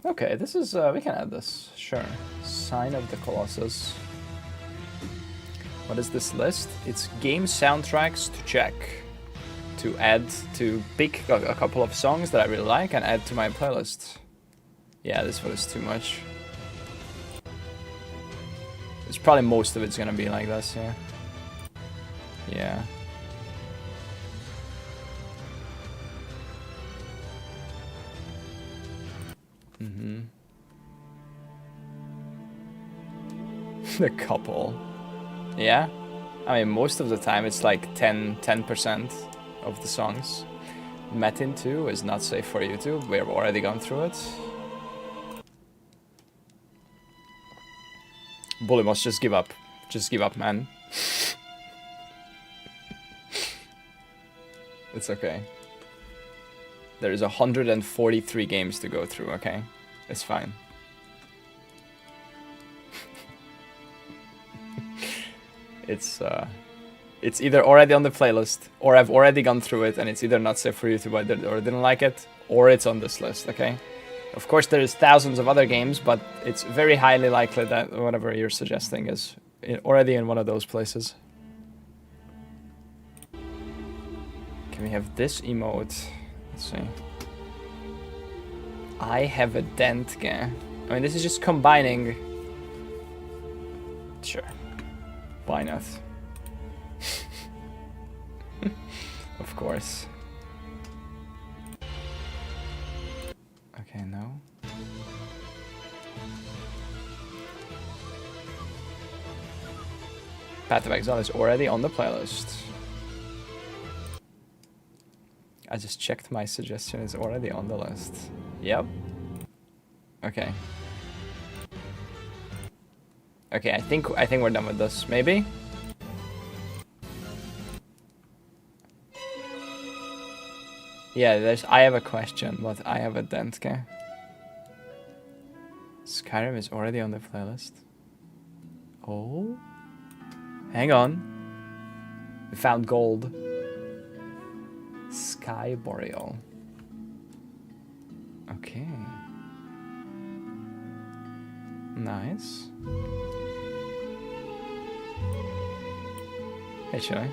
Okay, this is, we can add this, sure. Sign of the Colossus. What is this list? It's game soundtracks to check. To add, to pick a couple of songs that I really like and add to my playlist. Yeah, this one is too much. It's probably most of it's gonna be like this, yeah. Yeah. The couple. Yeah? I mean, most of the time it's like 10% of the songs. Metin 2 is not safe for YouTube. We've already gone through it. Bully must just give up. Just give up, man. It's okay. There is 143 games to go through, okay? It's fine. It's either already on the playlist, or I've already gone through it, and it's either not safe for YouTube or didn't like it, or it's on this list, okay? Of course, there's thousands of other games, but it's very highly likely that whatever you're suggesting is already in one of those places. Can we have this emote? Let's see. I have a dent, I mean, this is just combining. Sure. Why not? Of course. Okay, no. Path of Exile is already on the playlist. I just checked my suggestion is already on the list. Yep. Okay. Okay, I think we're done with this. Maybe? Yeah, I have a question, but I have a dent, okay? Skyrim is already on the playlist. Oh? Hang on. We found gold. Sky Boreal. Okay. Nice. Hey, Chili.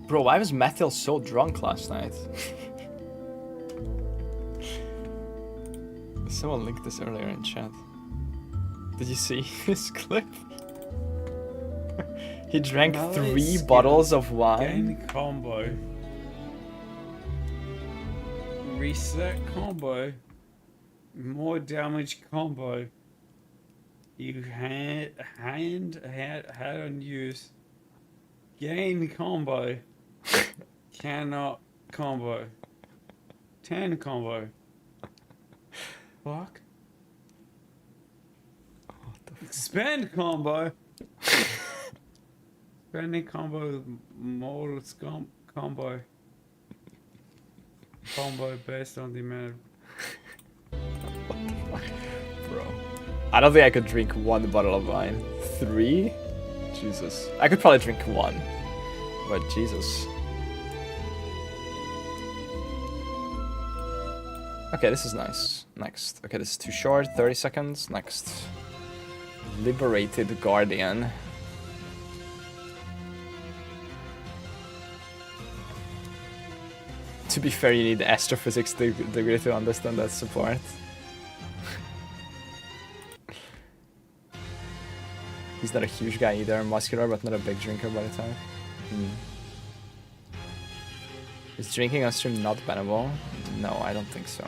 Bro, why was Mathiel so drunk last night? Someone linked this earlier in chat. Did you see his clip? He drank Melee 3 skill. bottles of wine. Gain combo. Reset combo. More damage combo. You had on use. Gain combo. Cannot combo. 10 combo. Fuck. Expand combo. Expanding combo. More combo. Combo based on the amount of Bro. I don't think I could drink 1 bottle of wine. 3? Jesus. I could probably drink 1. But Jesus. Okay, this is nice. Next. Okay, this is too short. 30 seconds. Next. Liberated Guardian. To be fair, you need astrophysics degree to understand that support. He's not a huge guy either, muscular but not a big drinker by the time. Is drinking on stream not bannable? No, I don't think so.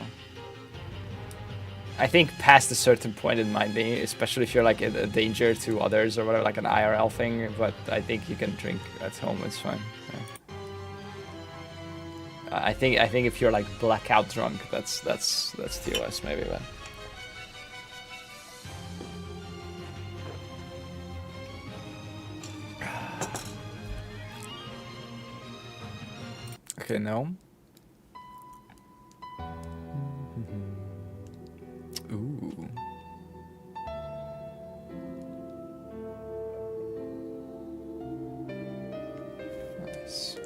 I think past a certain point it might be, especially if you're like a danger to others or whatever, like an IRL thing, but I think you can drink at home, it's fine. Yeah. I think if you're like blackout drunk, that's TOS maybe, but okay, no. Ooh. Nice.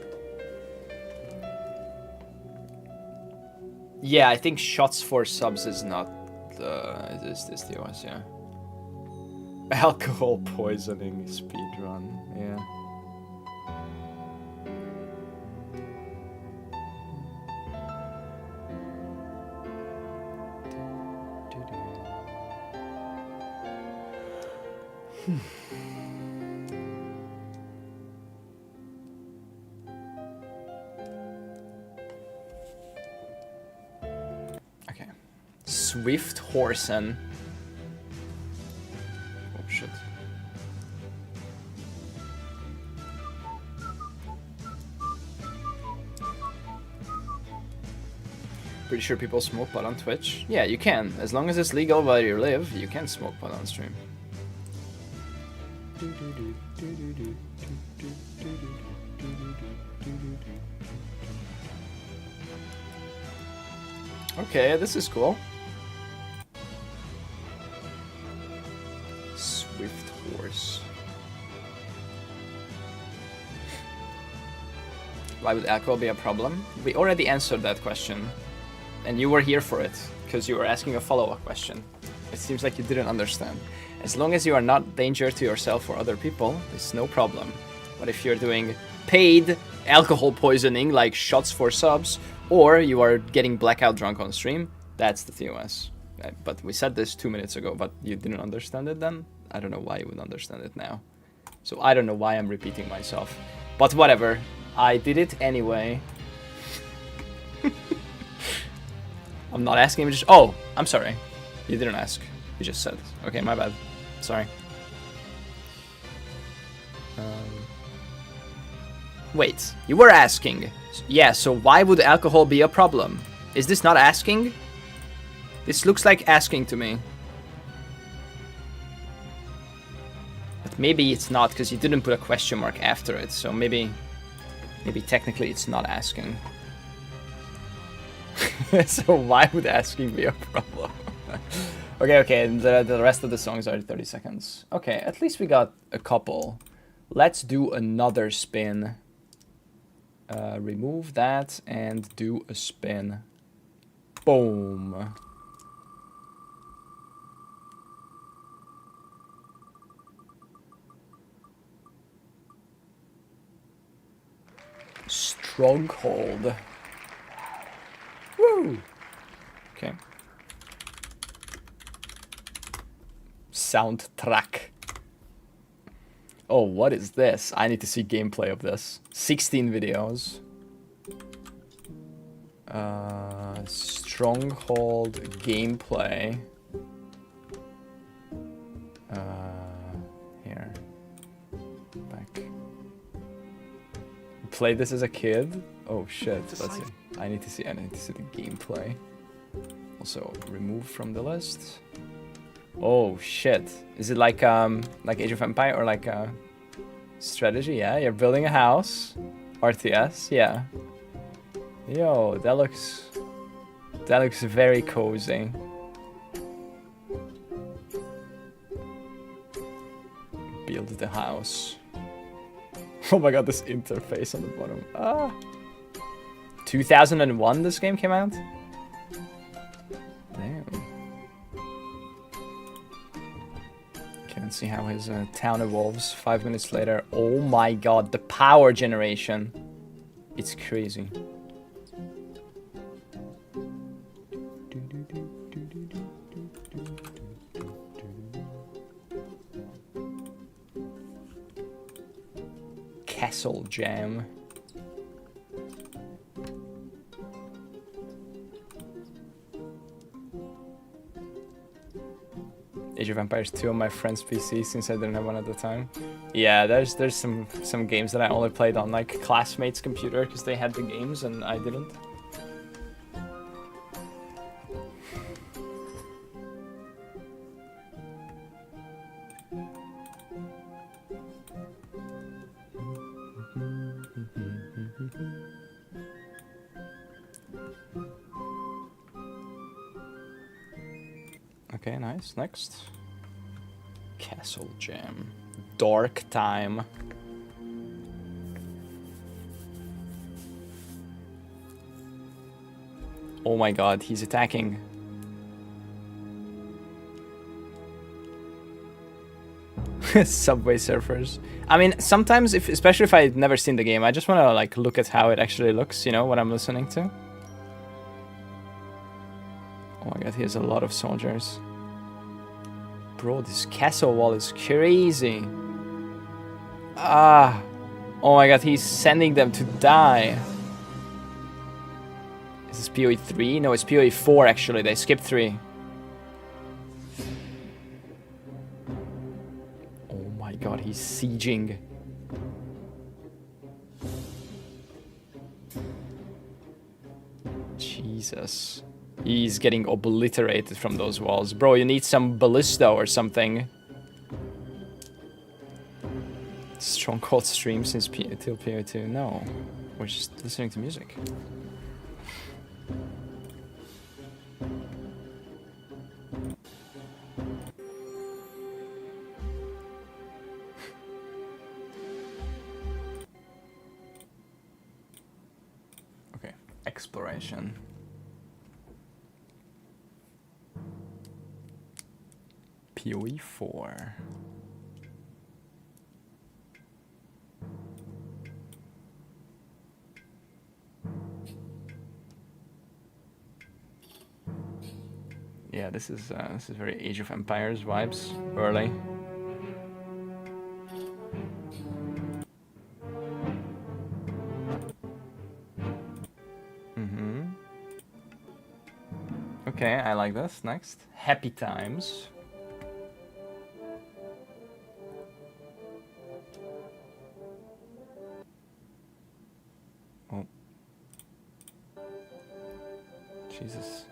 Yeah, I think shots for subs is not is this TOS, yeah. Alcohol poisoning speedrun, yeah. Okay. Swift Horsen. Oh shit. Pretty sure people smoke pot on Twitch. Yeah, you can. As long as it's legal where you live, you can smoke pot on stream. Okay, this is cool. Swift horse. Why would alcohol be a problem? We already answered that question. And you were here for it, because you were asking a follow-up question. It seems like you didn't understand. As long as you are not danger to yourself or other people, it's no problem. But if you're doing paid alcohol poisoning, like shots for subs, or you are getting blackout drunk on stream, that's the TOS. But we said this 2 minutes ago, but you didn't understand it then? I don't know why you would understand it now. So I don't know why I'm repeating myself. But whatever, I did it anyway. I'm not asking him, just... Oh, I'm sorry. You didn't ask. You just said. Okay, my bad. Sorry. Wait, you were asking. Yeah, so why would alcohol be a problem? Is this not asking? This looks like asking to me. But maybe it's not, because you didn't put a question mark after it, so maybe technically it's not asking. So why would asking be a problem? Okay, the rest of the songs are 30 seconds. Okay, at least we got a couple. Let's do another spin. Remove that and do a spin. Boom. Stronghold. Woo! Okay. soundtrack. Oh, what is this? I need to see gameplay of this. 16 videos. Stronghold gameplay. Here. Back. Played this as a kid? Oh shit. Let's see. I need to see the gameplay. Also remove from the list. Oh shit. Is it like Age of Empire or like a strategy? Yeah, you're building a house. RTS, yeah. Yo, that looks very cozy. Build the house. Oh my god, this interface on the bottom. Ah. 2001 this game came out? Damn. Can't see how his town evolves 5 minutes later. Oh my god, the power generation. It's crazy. Castle Jam. Age of Empires 2 on my friend's PC since I didn't have one at the time. Yeah, there's some games that I only played on like classmates' computer because they had the games and I didn't. Okay, nice. Next. Castle Jam. Dark Time. Oh my god, he's attacking. Subway Surfers. I mean, sometimes, especially if I've never seen the game, I just want to like look at how it actually looks, you know, what I'm listening to. Oh my god, he has a lot of soldiers. Bro, this castle wall is crazy. Ah. Oh my god, he's sending them to die. Is this POE 3? No, it's POE 4 actually. They skipped 3. Oh my god, he's sieging. Jesus. He's getting obliterated from those walls. Bro, you need some ballista or something. Stronghold stream since till PO2. No, we're just listening to music. Okay, exploration. POE 4. Yeah, this is very Age of Empires vibes, early. Okay, I like this. Next, Happy Times. Oh. Jesus.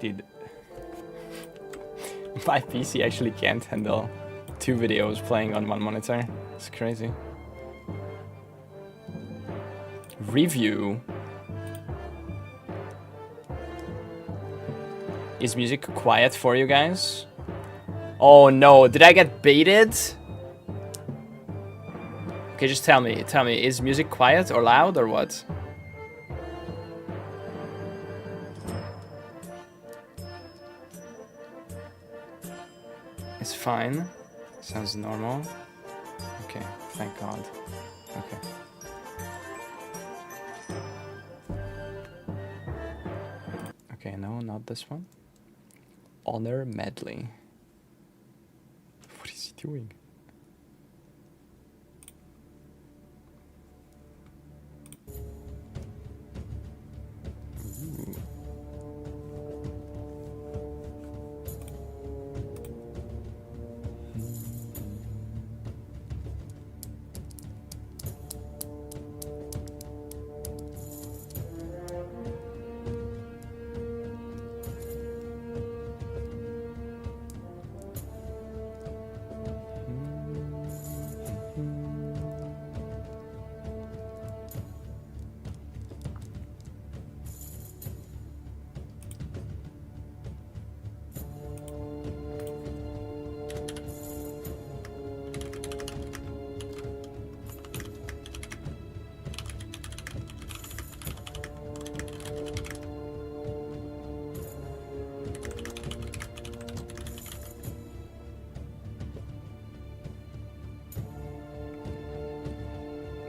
Dude. My PC actually can't handle 2 videos playing on one monitor. It's crazy. Review. Is music quiet for you guys? Oh no, did I get baited? Okay, just tell me, is music quiet or loud or what? It's fine. Sounds normal. Okay, thank God. Okay. Okay, no, not this one. Honor medley. doing?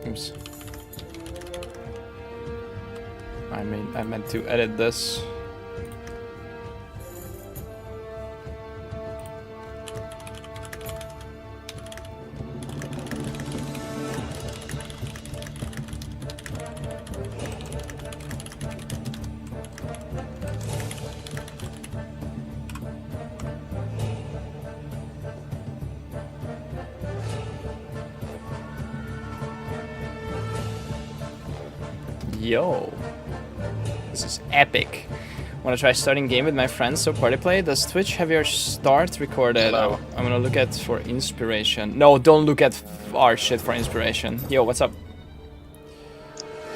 Oops. I meant to edit this. Yo, this is epic. Want to try starting game with my friends so party play? Does Twitch have your start recorded? Hello. I'm gonna look at for inspiration. No, don't look at our shit for inspiration. Yo, what's up?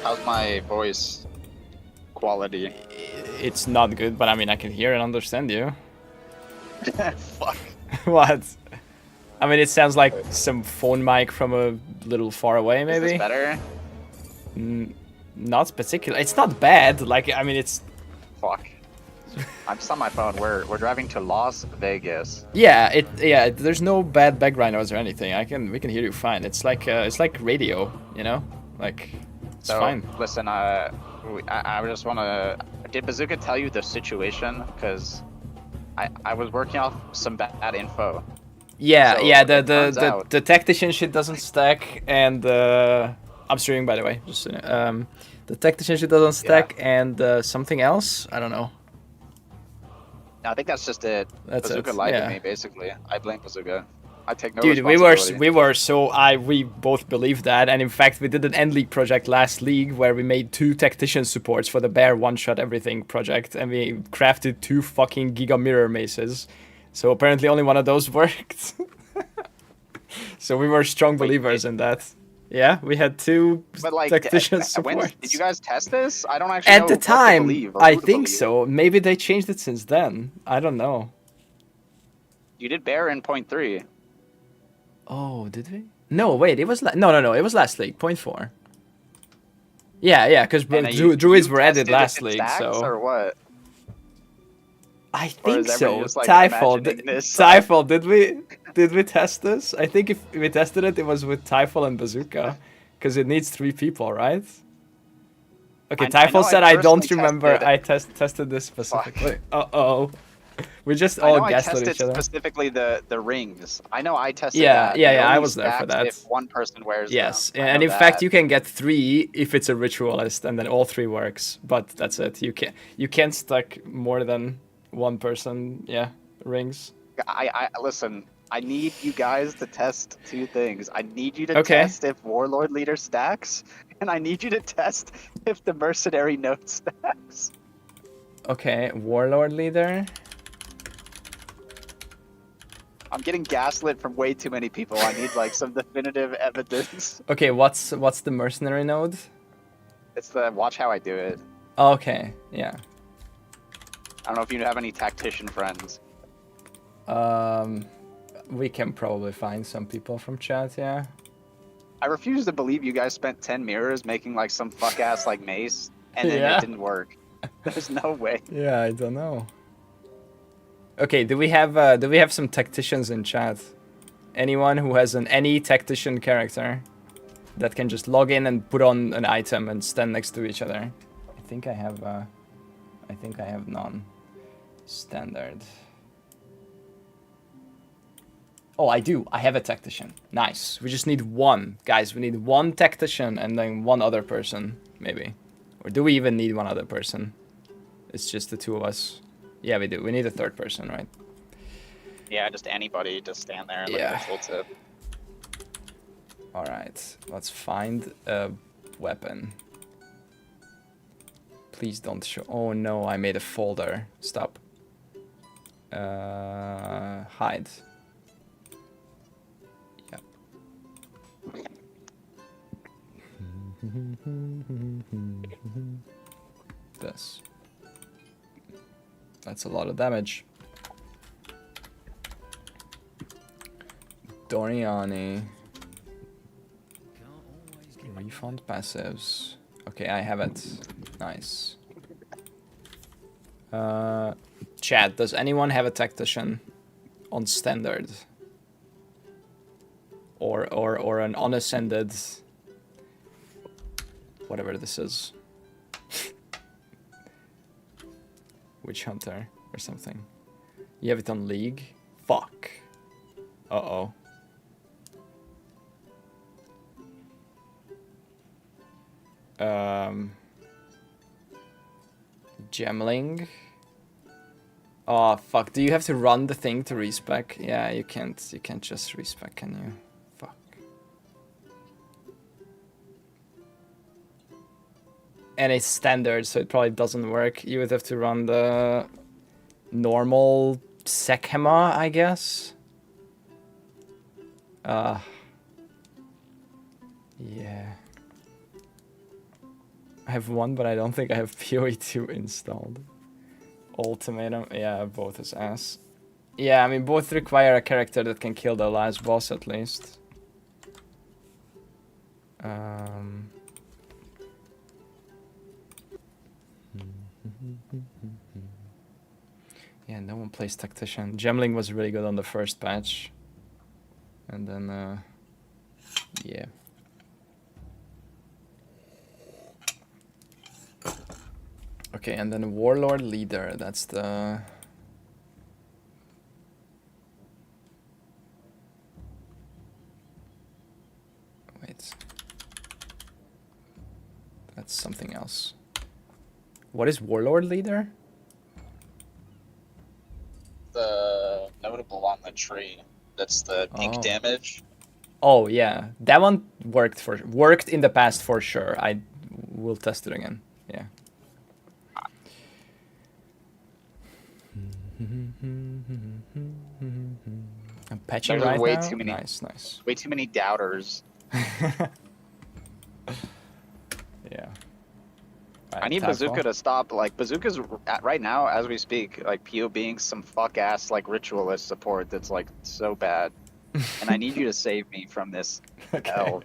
How's my voice quality? It's not good, but I mean I can hear and understand you. Fuck. What? I mean it sounds like some phone mic from a little far away, maybe. Is this better? Not particular. It's not bad. Like I mean it's. Fuck. I'm just on my phone. We're driving to Las Vegas. Yeah, there's no bad background noise or anything. We can hear you fine. It's like radio, you know? Like it's So fine. listen, I just wanna. Did Bazooka tell you the situation? Because I was working off some bad info. Yeah, So yeah, it turns out- the tactician shit doesn't stack and I'm streaming by the way. Just the tactician shit doesn't stack and something else, I don't know. I think that's just it. That's Bazooka it, lied yeah. to me, basically. I blame Bazooka. I take no Dude, responsibility. we both believe that, and in fact we did an end league project last league where we made 2 tactician supports for the bear one shot everything project, and we crafted 2 fucking giga mirror maces. So apparently only one of those worked. So we were strong believers in that. Yeah, we had 2 But like, tactician when supports. did you guys test this? I don't actually At know the what to time, believe or I who to think believe. so. Maybe they changed it since then. I don't know. You did bear in 0.3. Oh, did we? No, wait, it was no, it was last league, 0.4. Yeah, because druids were added tested last if it league, stacks so or what? I Or think is so. everybody just, like, Typhal, imagining this? Typhal, did we test this? I think if we tested it, it was with Typhal and Bazooka, because it needs 3 people, right? Okay, I know Typhal said I I don't personally remember. tested- I tested this specifically. Uh-oh. We just I all know I guessed at tested each other. specifically the rings. I know I tested Yeah, that. yeah, It yeah, I only was there for stacks that. If one person wears Yes, them. I and know in fact that. you can get 3 if it's a ritualist, and then all 3 works. But that's it. You can't stack more than 1 person. Yeah, rings. I listen. I need you guys to test 2 things. I need you to Okay. test if Warlord Leader stacks, and I need you to test if the Mercenary Note stacks. Okay, warlord leader. I'm getting gaslit from way too many people. I need like some definitive evidence. Okay, what's the mercenary node? It's the watch how I do it. Okay, yeah. I don't know if you have any tactician friends. We can probably find some people from chat. Yeah. I refuse to believe you guys spent 10 mirrors making like some fuck ass like mace, and then Yeah. it didn't work. There's no way. Yeah, I don't know. Okay, do we have some tacticians in chat? Anyone who has any tactician character that can just log in and put on an item and stand next to each other? I think I have none. Standard. Oh, I do. I have a tactician. Nice. We just need one. Guys, we need one tactician and then one other person, maybe. Or do we even need one other person? It's just the two of us. Yeah, we do. We need a third person, right? Yeah, just anybody to stand there and look at the tooltip. Alright, let's find a weapon. Please don't show. Oh no, I made a folder. Stop. Hide. Yep. This. That's a lot of damage. Doriani. Refund passives. Okay, I have it. Nice. Chat, does anyone have a tactician on standard? Or an unascended... whatever this is. Witch Hunter or something. You have it on League? Fuck. Uh-oh. Gemling. Oh fuck, do you have to run the thing to respec? Yeah, you can't just respec, can you? Fuck. And it's standard, so it probably doesn't work. You would have to run the normal Sekhema, I guess. Yeah. I have one, but I don't think I have POE 2 installed. Ultimatum, yeah, both is ass. Yeah, I mean, both require a character that can kill the last boss at least. Yeah, no one plays Tactician. Gemling was really good on the first patch. And then, yeah. Okay, and then Warlord Leader, that's the... Wait. That's something else. What is Warlord Leader? The notable on the tree. That's the pink damage. Oh yeah, that one worked in the past for sure. I will test it again. Yeah. I'm patching right way now. Too many, nice. Way too many doubters. Yeah. I need Bazooka to stop. Like Bazooka's right now, as we speak, like PO being some fuck ass like ritualist support that's like so bad, and I need you to save me from this hell.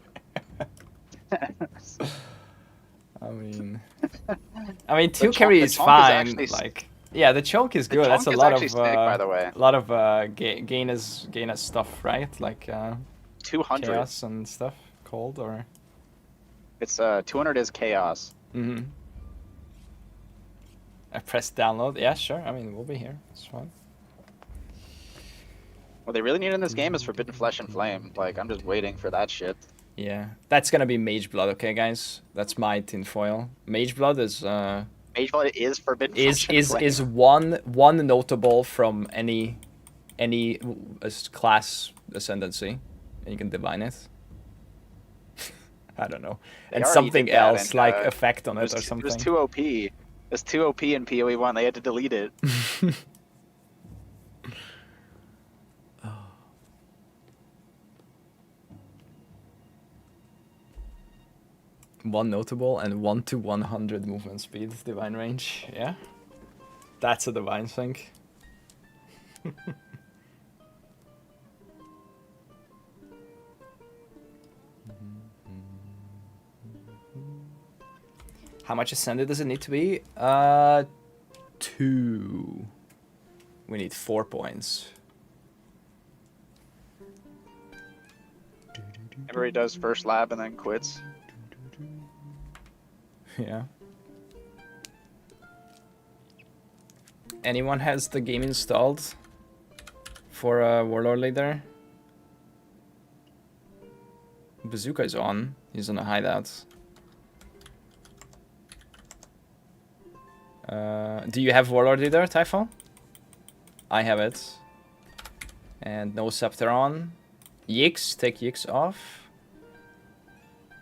I mean, two carry is fine. Like, yeah, the choke is good. That's a lot of sick, by the way. A lot of Gaina's stuff, right? Like 200 chaos and stuff. Cold or it's 200 is chaos. Mm-hmm. I pressed download. Yeah, sure. I mean, we'll be here. It's fine. What they really need in this game is Forbidden Flesh and Flame. Like, I'm just waiting for that shit. Yeah, that's gonna be Mage Blood, okay, guys? That's my tinfoil. Mage Blood is Mage Blood is Forbidden Flesh and Flame. Is one notable from any class ascendancy, and you can divine it. I don't know, and something else like effect on it or something. It was too OP. It's too OP in POE 1. They had to delete it. One notable and 1 to 100 movement speed, divine range. Yeah, that's a divine thing. How much ascended does it need to be? 2. We need 4 points. Everybody does first lab and then quits. Yeah. Anyone has the game installed for a Warlord Leader? Bazooka is on. He's on a hideout. Do you have Warlord Leader, Typhon? I have it. And no Scepter on. Yix, take Yix off.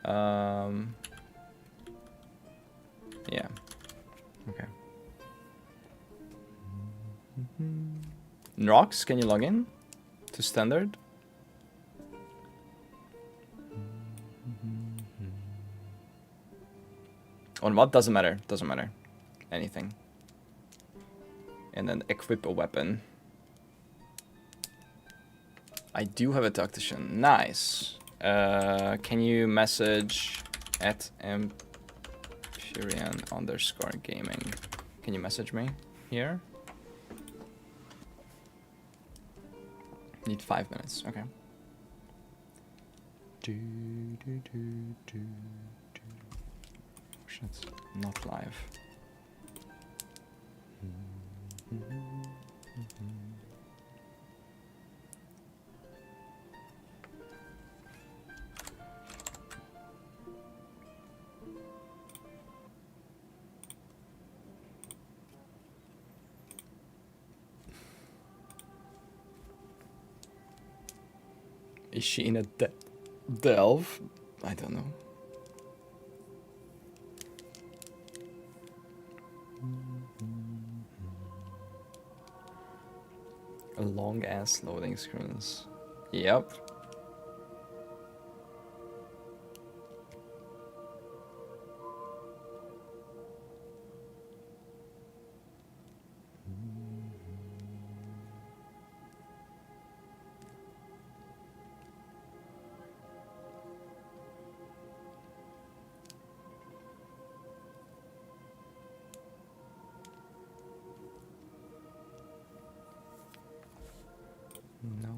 Yeah. Okay. Nox, can you log in to standard? On what? Doesn't matter. Doesn't matter. Anything. And then equip a weapon. I do have a tactician. Nice. Can you message at Empyrean_gaming? Can you message me here? Need 5 minutes. Okay. Shit, not live. Is she in a delve? I don't know. A long ass loading screens. Yep. No.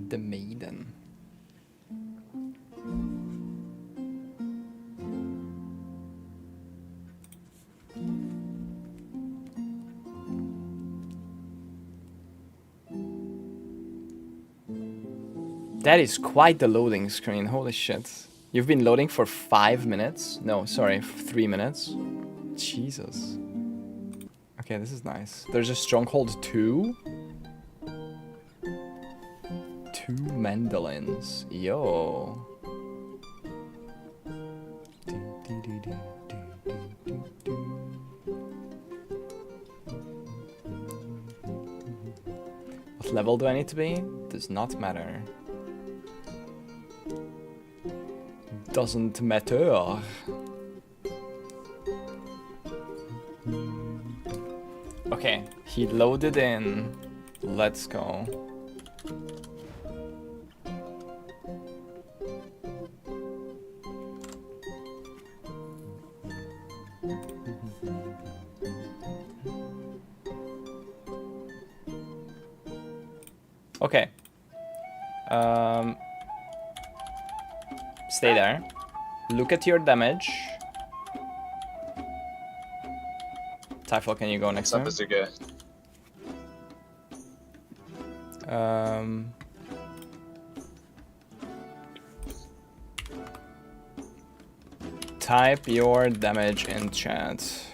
The maiden. That is quite the loading screen. Holy shit. You've been loading for 5 minutes? No, sorry, 3 minutes. Jesus. Okay, this is nice. There's a Stronghold 2. 2 mandolins. Yo. What level do I need to be? Does not matter. Doesn't matter. Okay, he loaded in. Let's go. Okay. Stay there. Look at your damage. Typhon, can you go next time? Bazooka. Type your damage in chat.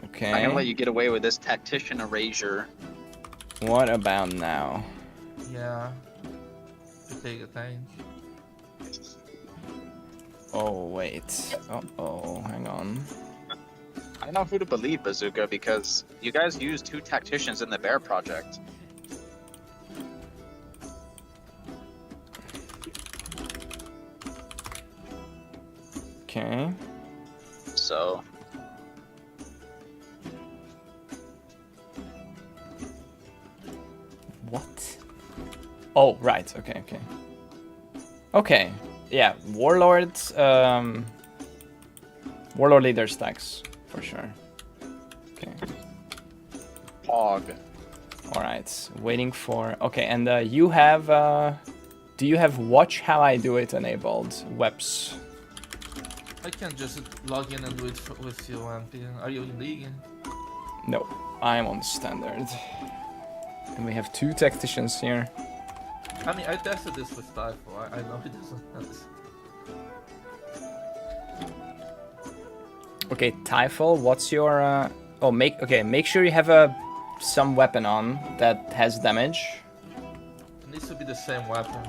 Okay. I'm gonna let you get away with this tactician erasure. What about now? Yeah. To take a time. Oh, wait. Uh-oh, hang on. I don't know who to believe, Bazooka, because you guys used 2 tacticians in the Bear project. Okay. so. What? Oh, right. Okay, okay. Okay. Yeah, Warlord, Warlord leader stacks, for sure. Okay. Hog. Alright, waiting for... Okay, and you have... do you have watch how I do it enabled? Webs. I can just log in and do it with you, MP. Are you in league? No, I'm on standard. And we have 2 tacticians here. I mean, I tested this with Typho. I know it doesn't have this. Okay, Typhal, what's your... Oh, make sure you have some weapon on that has damage. It needs to be the same weapon.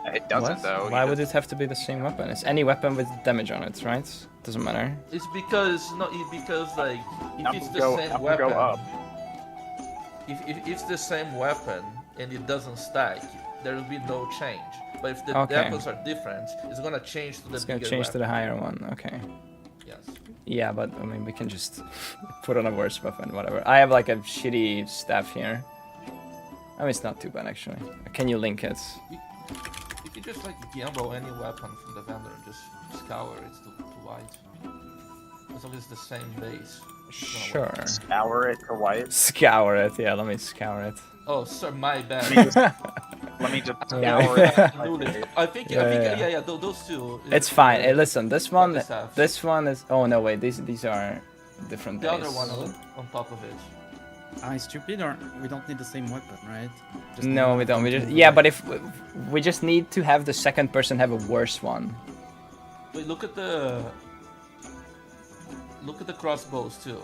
It doesn't What? though. Why would it have to be the same weapon? It's any weapon with damage on it, right? Doesn't matter. It's because because like if it's the same Go weapon, up. if it's the same weapon and it doesn't stack, there will be no change. But if the Okay. weapons are different, it's gonna change to the It's gonna bigger change to the weapon. higher one, okay. Yes. Yeah, but I mean, we can just put on a worse weapon, whatever. I have like a shitty staff here. I mean, it's not too bad actually. Can you link it? You can just like gamble any weapon from the vendor and just scour it to white. As long as it's the same base. it's gonna Sure. work. Scour it to white. Scour it, yeah, let me scour it. Oh, sir, my bad. Let me just Yeah. scour it. I think, Yeah. those two. It's fine. Hey, listen, this one staff. is... Oh, no, wait, these are different The other base. one on top of it. Am I stupid or we don't need the same weapon, right? Just No, we don't. We just... Yeah, but if... We just need to have the second person have a worse one. Wait, look at the crossbows too.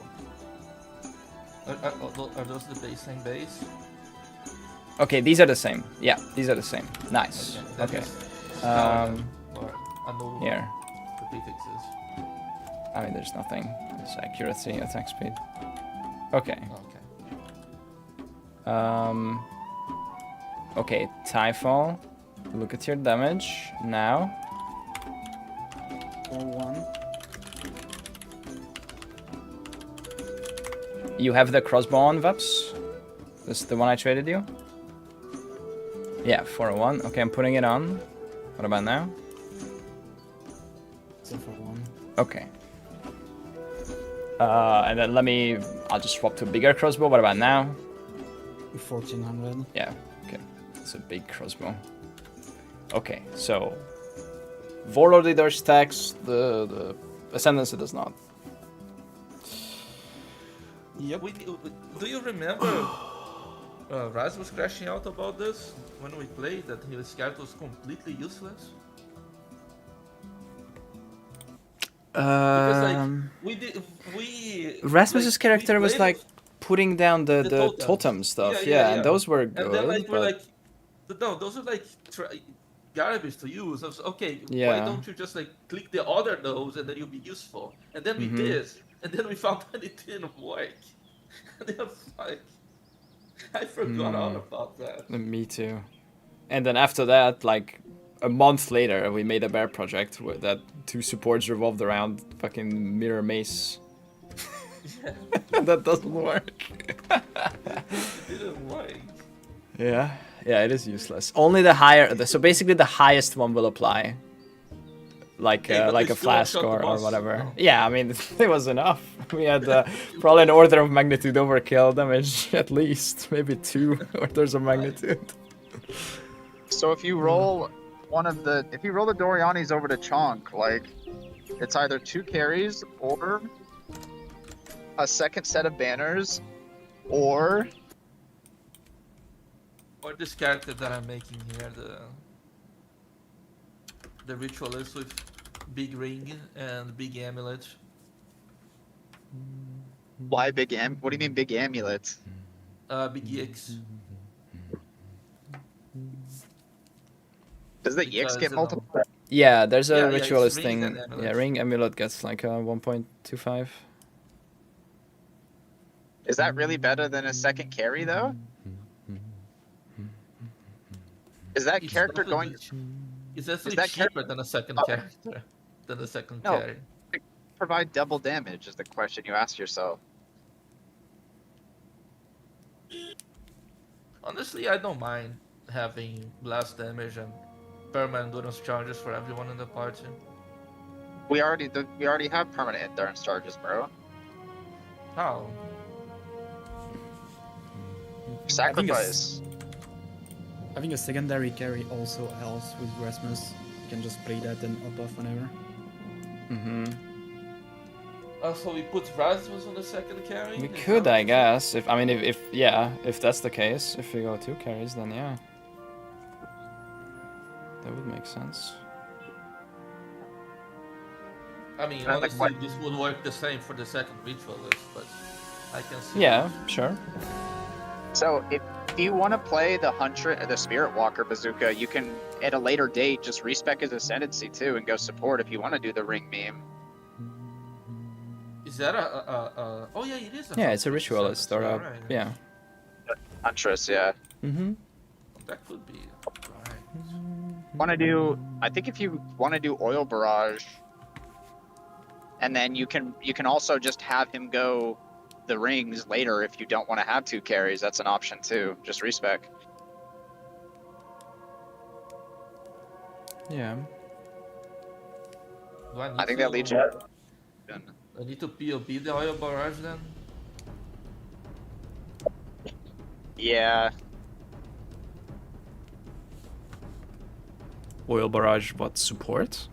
Are those the same base? Okay, these are the same. Yeah, these are the same. Nice. then Okay. just scour them, or annul Here. the prefixes. I mean, there's nothing. It's accuracy, attack speed. Okay. Okay. Okay, Typhal. Look at your damage now. 4-1. You have the crossbow on, Vaps? This is the one I traded you? Yeah, 401. Okay, I'm putting it on. What about now? So 4-1. Okay. And then I'll just swap to a bigger crossbow. What about now? 1400. Yeah, okay. It's a big crossbow. Okay, so Warlord leader stacks, the ascendancy does not. Yep. Do you remember Raz was crashing out about this when we played, that his character was completely useless? Because Rasmus's character was played like putting down the totems. totem stuff, yeah, and those were good. And then like we're but... like, no, those are like garbage to use. I was, okay, Yeah. why don't you just like click the other nose and then you'll be useful? And then we did, and then we found that it didn't work. And I was like, I forgot all about that. Me too. And then after that, like a month later, we made a bear project where that 2 supports revolved around fucking mirror mace. That doesn't work. It didn't work. Yeah, it is useless. Only the higher, so basically the highest one will apply. Like Hey, but like they a still flask shot the or boss. whatever. Oh. Yeah, I mean it was enough. We had probably an order of magnitude overkill damage at least, maybe 2 orders of magnitude. So if you roll if you roll the Dorianis over to Chonk, like it's either 2 carries or a second set of banners, or this character that I'm making here, the ritualist with big ring and big amulet. why big what do you mean big amulets? Big X. Does the EX Because, get multiple? Yeah, there's a Yeah, it's ritualist rings thing. and amulet. Yeah, ring amulet gets like a 1.25. Is that really better than a second carry though? Is that It's character definitely- going? It's actually that cheaper than a second character. than the second No. carry. Provide double damage is the question you ask yourself. Honestly, I don't mind having blast damage and permanent endurance charges for everyone in the party. We already have permanent endurance charges, bro. How? Sacrifice. Having a secondary carry also helps with Rasmus. You can just play that and up off whenever. Mm-hmm. So we put Rasmus on the second carry? We Is could, that I what guess. If that's the case, if we go 2 carries, then yeah. That would make sense. I mean, And the honestly, this would work the same for the second ritualist, but I can see. Yeah, sure. So if you want to play the Hunter, the Spirit Walker bazooka, you can at a later date just respec his ascendancy too and go support if you want to do the ring meme. Is that a oh yeah, it is. Yeah, it's a Huntress ritualist or a right. yeah. Huntress, yeah. Mm-hmm. That could be. Right. Want to do? I think if you want to do oil barrage, and then you can also just have him go the rings later if you don't want to have 2 carries. That's an option too. Just respec. Yeah. I think that leads you. I need to POB the oil barrage then. Yeah. Oil barrage, what, support?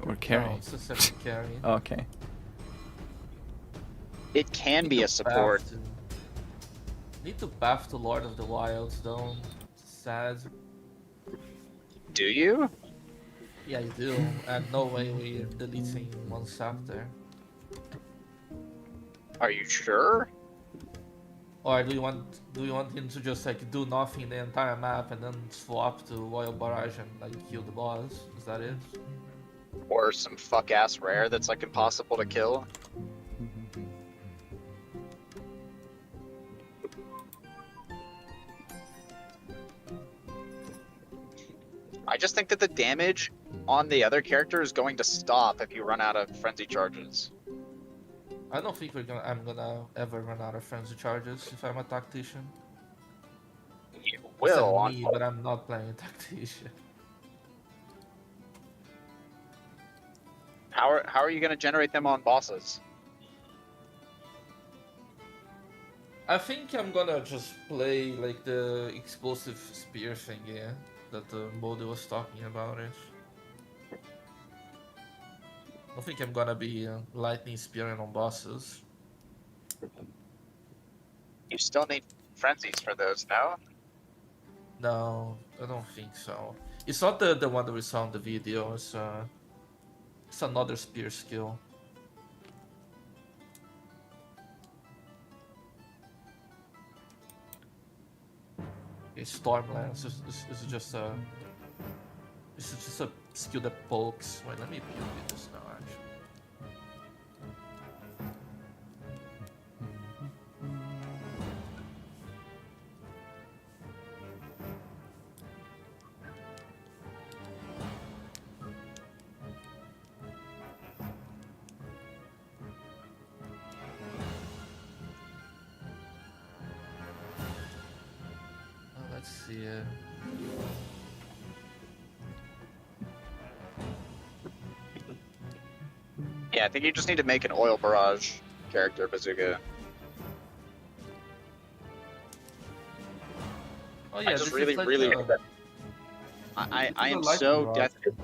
Or carry? No, it's a second carry. Okay. It can be a support. Need to buff the Lord of the Wilds though. Sad. Do you? Yeah, you do. And no way we're deleting once after. Are you sure? Or do you want him to just like do nothing the entire map and then swap to Royal Barrage and like kill the boss? Is that it? Or some fuck ass rare that's like impossible to kill? I just think that the damage on the other character is going to stop if you run out of frenzy charges. I don't think I'm gonna ever run out of frenzy charges if I'm a tactician. You I will said on me, but I'm not playing a tactician. How are you going to generate them on bosses? I think I'm gonna just play like the explosive spear thing, yeah, that Modi was talking about it. I think I'm gonna be lightning spearing on bosses. You still need frenzies for those, no? No, I don't think so. It's not the one that we saw in the video. It's another spear skill. It's Stormlance. It's just a skill that pokes. Wait, let me POV this now. Actually. Let's see. Yeah, I think you just need to make an oil barrage character bazooka. Oh yeah, I just this really, is like really. a- I am lightning so rod. desperate.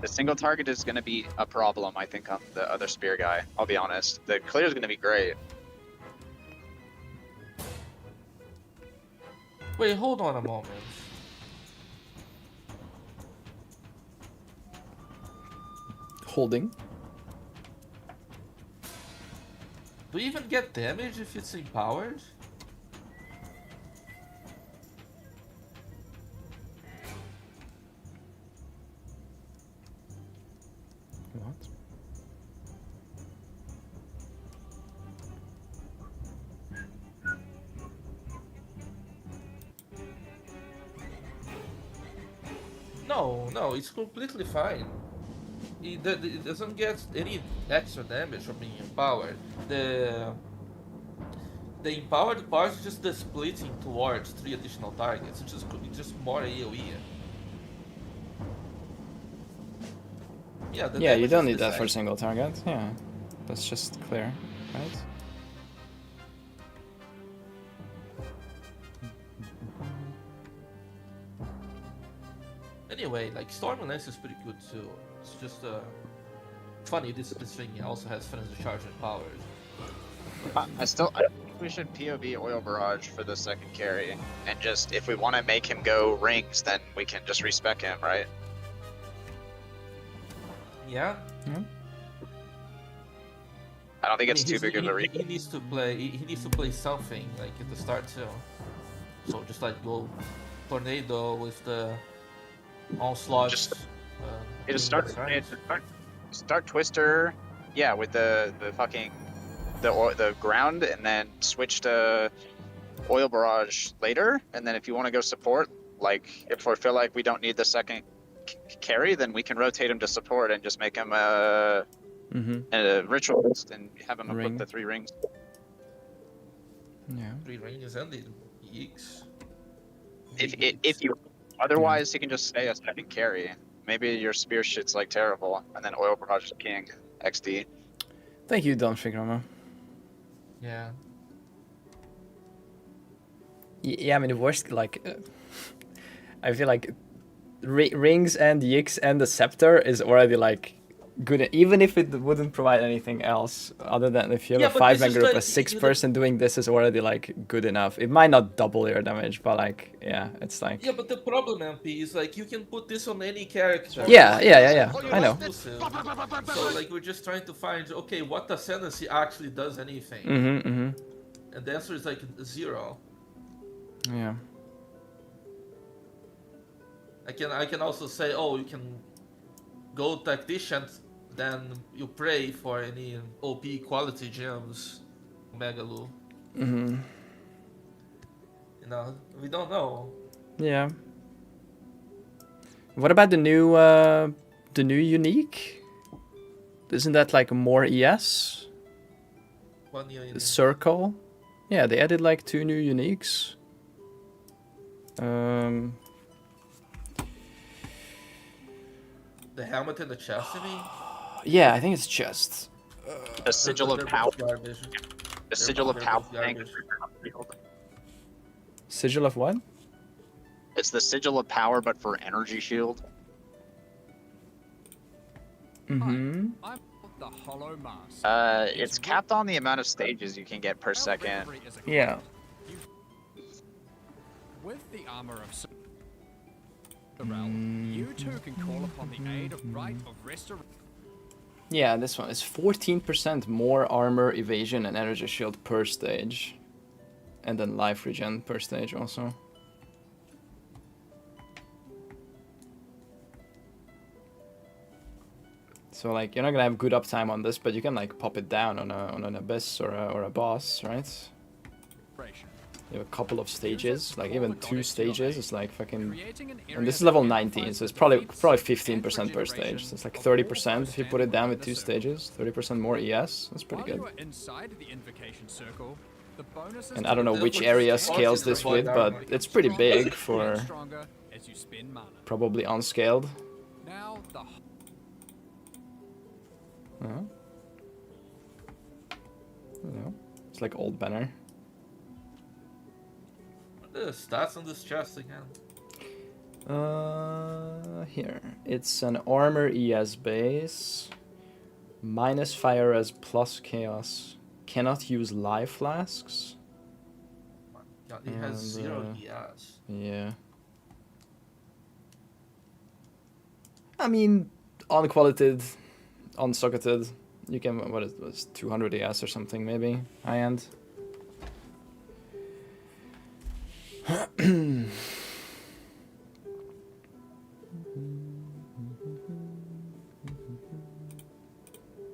The single target is going to be a problem, I think, on the other spear guy. I'll be honest. The clear is going to be great. Wait, hold on a moment. Holding. Do you even get damage if it's empowered? What? No, it's completely fine. it doesn't get any extra damage from being empowered. The empowered part is just the splitting towards 3 additional targets. It's just more AoE. Yeah, Yeah, you don't need that for a single target. Yeah, that's just clear, right? Anyway, like Storm and Lance is pretty good too. It's just funny this thing also has frenzy charge and powers. I think we should POB Oil Barrage for the second carry, and just if we want to make him go rings, then we can just respec him, right? Yeah. Yeah. I don't think it's too big of a he needs to play. He needs to play something like at the start too. So just like go tornado with the onslaught. Just start Twister, yeah, with the fucking the ground, and then switch to Oil Barrage later. And then if you want to go support, like if we feel like we don't need the second carry, then we can rotate him to support and just make him a ritualist and have him put the 3 rings. Yeah. 3 rings and the Yeeks. If you otherwise, he can just stay a second carry. Maybe your spear shit's like terrible, and then Oil Barrage is king XD. Thank you, Don Figrama. Yeah. Yeah, I mean the worst, like, I feel like rings and Yix and the scepter is already like good, even if it wouldn't provide anything else other than if you have a 5-man group, a 6-person doing this is already like good enough. It might not double your damage, but like, yeah, it's like. Yeah, but the problem, MP, is like you can put this on any character. Yeah. I know. So like we're just trying to find, okay, what ascendancy actually does anything? And the answer is like 0. Yeah. I can also say, oh, you can go tactician, then you pray for any OP quality gems, Megalu. You know, we don't know. Yeah. What about the new unique? Isn't that like more ES? One new unique. The circle? Yeah, they added like 2 new uniques. The helmet and the chest, you mean? Yeah, I think it's chest. The Sigil of Power. The Sigil of Power. Sigil of what? It's the Sigil of Power, but for energy shield. I'm the hollow mask. It's capped on the amount of stages you can get per second. Yeah. With the armor of the realm, you too can call upon the aid of Rite of Restoration. Yeah, this one is 14% more armor, evasion, and energy shield per stage. And then life regen per stage also. So like, you're not gonna have good uptime on this, but you can like pop it down on an abyss or a boss, right? You have a couple of stages, like even 2 stages. It's like fucking, and this is level 19, so it's probably 15% per stage. So it's like 30% if you put it down with 2 stages. 30% more ES. That's pretty good. And I don't know which area scales this with, but it's pretty big for probably unscaled. It's like old banner. The stats on this chest again. Here. It's an armor ES base. Minus fire as plus chaos. Cannot use life flasks. God, it has 0 ES. Yeah. I mean, unqualified, unsocketed. You can, what is this, 200 ES or something maybe, high end.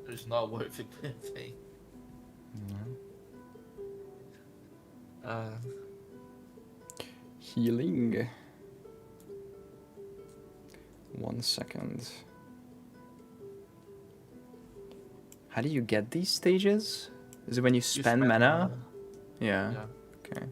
It's not worth it, anything. Healing. 1 second. How do you get these stages? Is it when you spend mana? Yeah. Okay.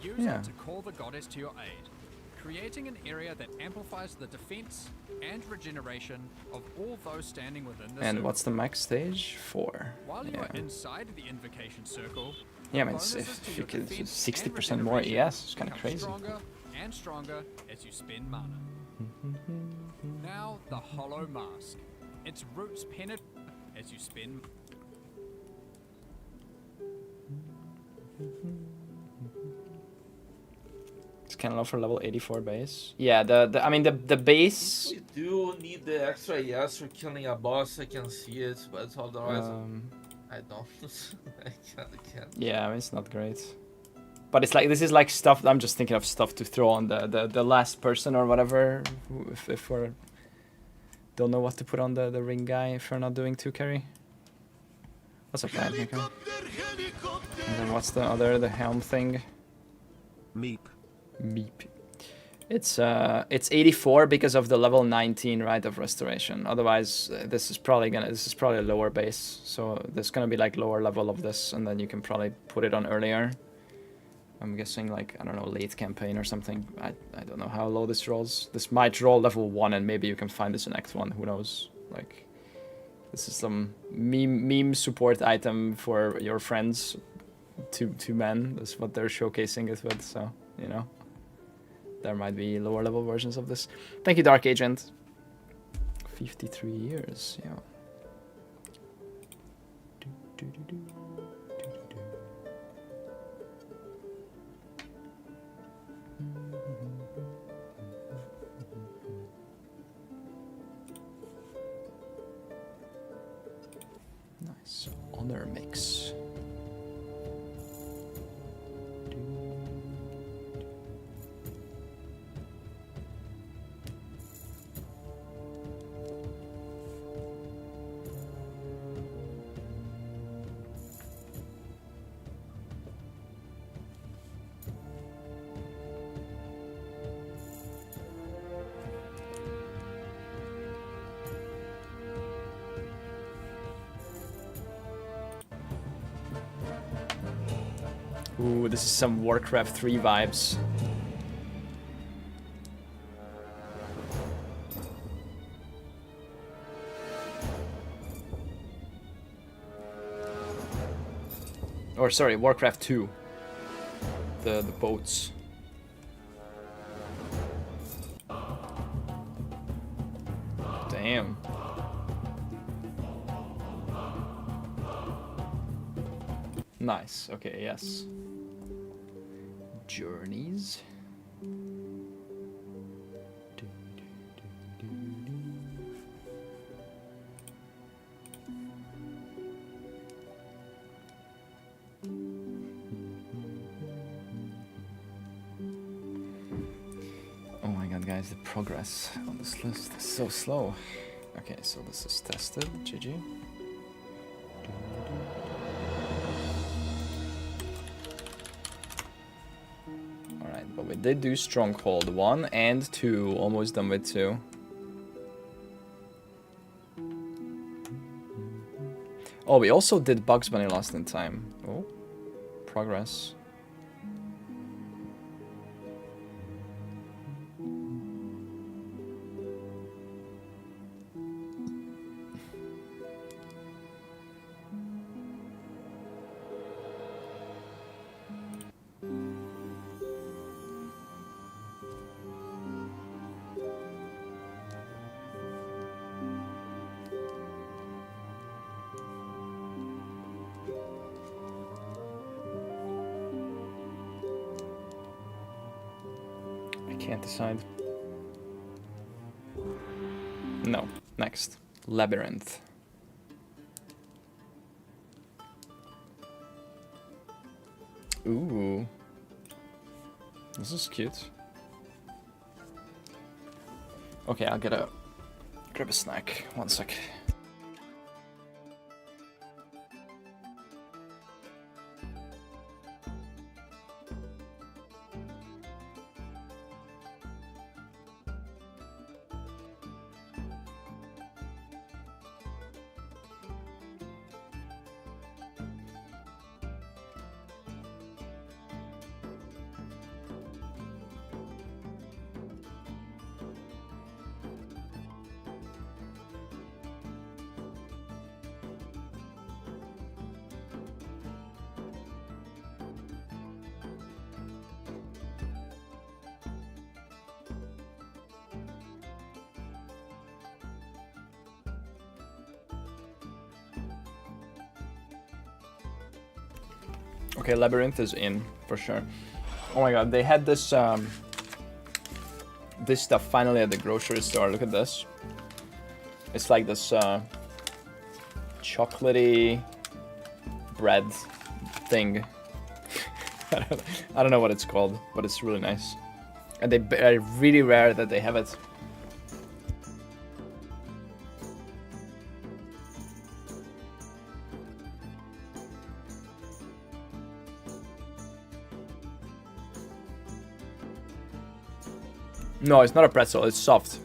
Use Yeah. it to call the goddess to your aid, creating an area that amplifies the defense and regeneration of all those standing within the And circle. what's the max stage? 4. While you Yeah. are inside the invocation circle, Yeah, I mean, bonuses if to you your could defense 60% and more regeneration ES, it's kind of become crazy. Stronger and stronger as you spend mana. Now the hollow mask. Its roots penetrate as you spend. It's kind of low for level 84 base. Yeah, I mean the base. We do need the extra ES for killing a boss. I can see it, but otherwise, I don't. I can't. Yeah, I mean, it's not great. But it's like this is like stuff. I'm just thinking of stuff to throw on the last person or whatever. If we're don't know what to put on the ring guy if we're not doing 2 carry. What's up, man? Okay. And then what's the helm thing? Meep. Meep. It's 84 because of the level 19 right of restoration. Otherwise, this is probably a lower base. So there's gonna be like lower level of this, and then you can probably put it on earlier. I'm guessing like, I don't know, late campaign or something. I don't know how low this rolls. This might roll level 1 and maybe you can find this in Act 1, who knows. Like, this is some meme support item for your friends. Two men, that's what they're showcasing it with, so, you know. There might be lower level versions of this. Thank you, Dark Agent. 53 years, yeah. Nice honor mix. Ooh, this is some Warcraft 3 vibes. Or sorry, Warcraft 2. The boats. Damn. Nice. Okay, yes. Journeys. Oh my god, guys, the progress on this list is so slow. Okay, so this is tested. GG. Alright, but we did do Stronghold 1 and 2, almost done with 2. Oh, we also did Bugs Bunny Lost in Time. Oh, progress. Can't decide. No. Next. Labyrinth. Ooh. This is cute. Okay, I'll grab a snack. 1 sec. Okay, Labyrinth is in, for sure. Oh my god, they had this this stuff finally at the grocery store. Look at this. It's like this chocolatey bread thing. I don't know what it's called, but it's really nice. And are really rare that they have it. No, it's not a pretzel, it's soft.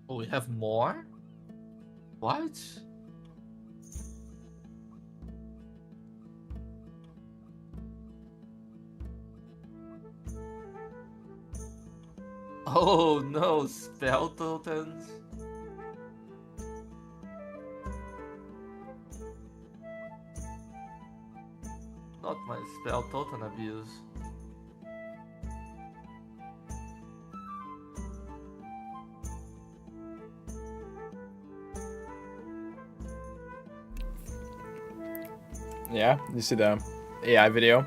Oh, we have more? What? Oh no, spell tokens. Not my spell token abuse. Yeah, you see the AI video?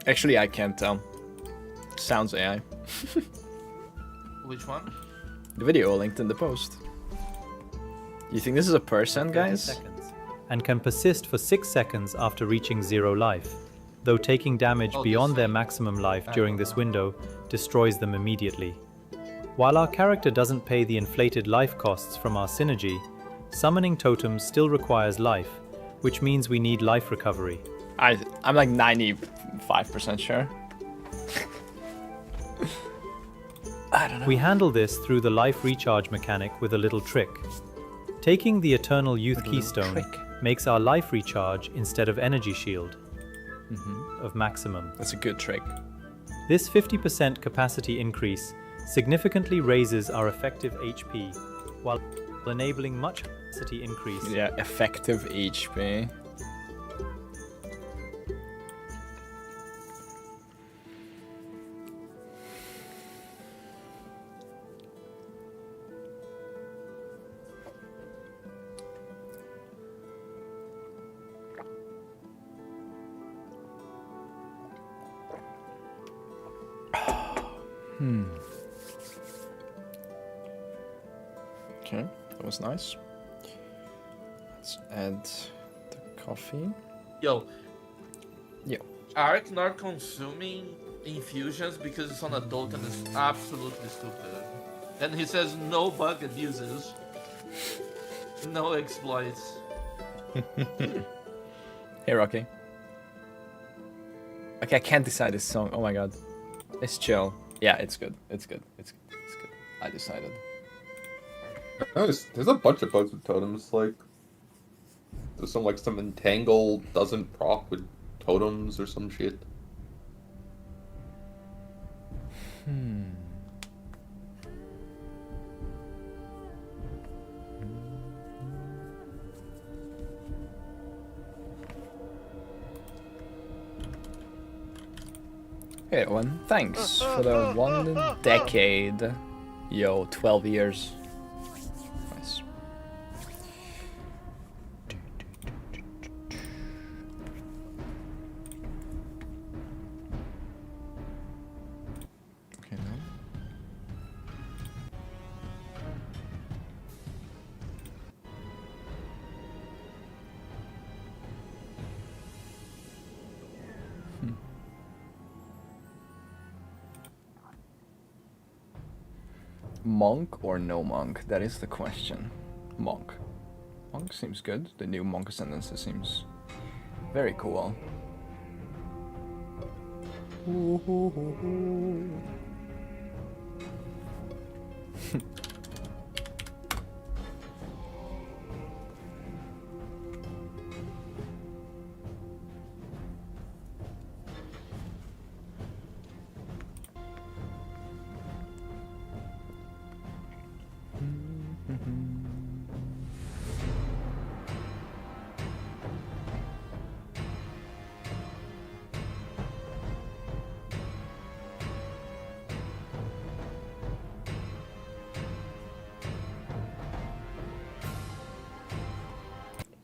Actually, I can't tell. Sounds AI. Which one? The video linked in the post. You think this is a person, guys? Seconds, and can persist for 6 seconds after reaching 0 life, though taking damage beyond their maximum life during this window destroys them immediately. While our character doesn't pay the inflated life costs from our synergy, summoning totems still requires life, which means we need life recovery. I'm like 95% sure. I don't know. We handle this through the life recharge mechanic with a little trick. Taking the Eternal Youth Keystone makes our life recharge instead of energy shield of maximum. That's a good trick. This 50% capacity increase significantly raises our effective HP while enabling much capacity increase. Yeah, effective HP. Okay, that was nice. Let's add the coffee. Yo. Yo. Ark not consuming infusions because it's on a token is absolutely stupid. And he says no bug abuses. No exploits. Hey, Rocky. Okay, I can't decide this song. Oh my god. It's chill. Yeah, it's good. It's good. It's good. It's good. I decided. There's a bunch of bugs with totems. Like, there's some entangle doesn't proc with totems or some shit. Hey, Owen. Thanks for the 1 decade. Yo, 12 years. Nice. Monk or no monk? That is the question. Monk. Monk seems good. The new monk ascendancy seems very cool.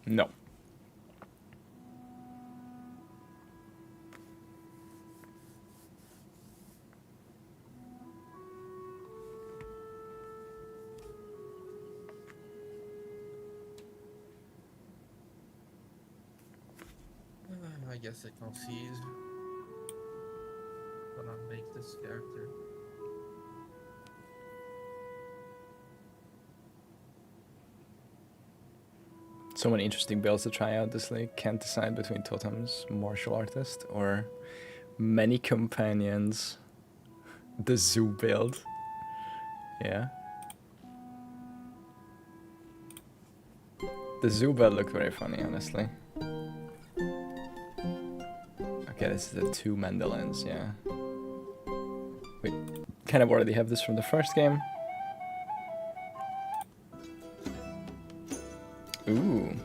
No. I guess I concede. Gonna make this character. So many interesting builds to try out this league. Can't decide between totems, martial artist, or many companions. The zoo build. Yeah. The zoo build looked very funny, honestly. Okay, this is the 2 mandolins, yeah. We kind of already have this from the first game. Ooh.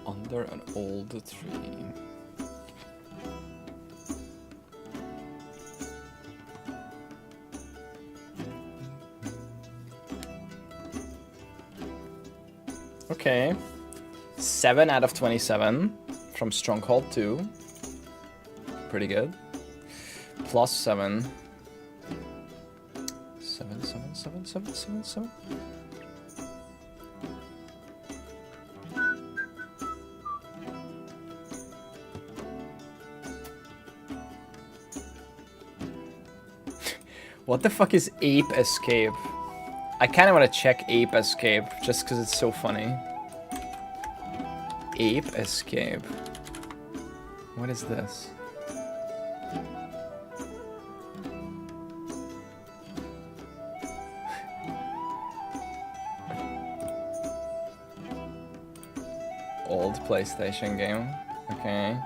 Under an old tree. Okay. 7 out of 27 from Stronghold 2. Pretty good. Plus 7. 7, 7, 7, 7, 7, 7. What the fuck is Ape Escape? I kind of want to check Ape Escape just because it's so funny. Ape Escape. What is this? Old PlayStation game. Okay.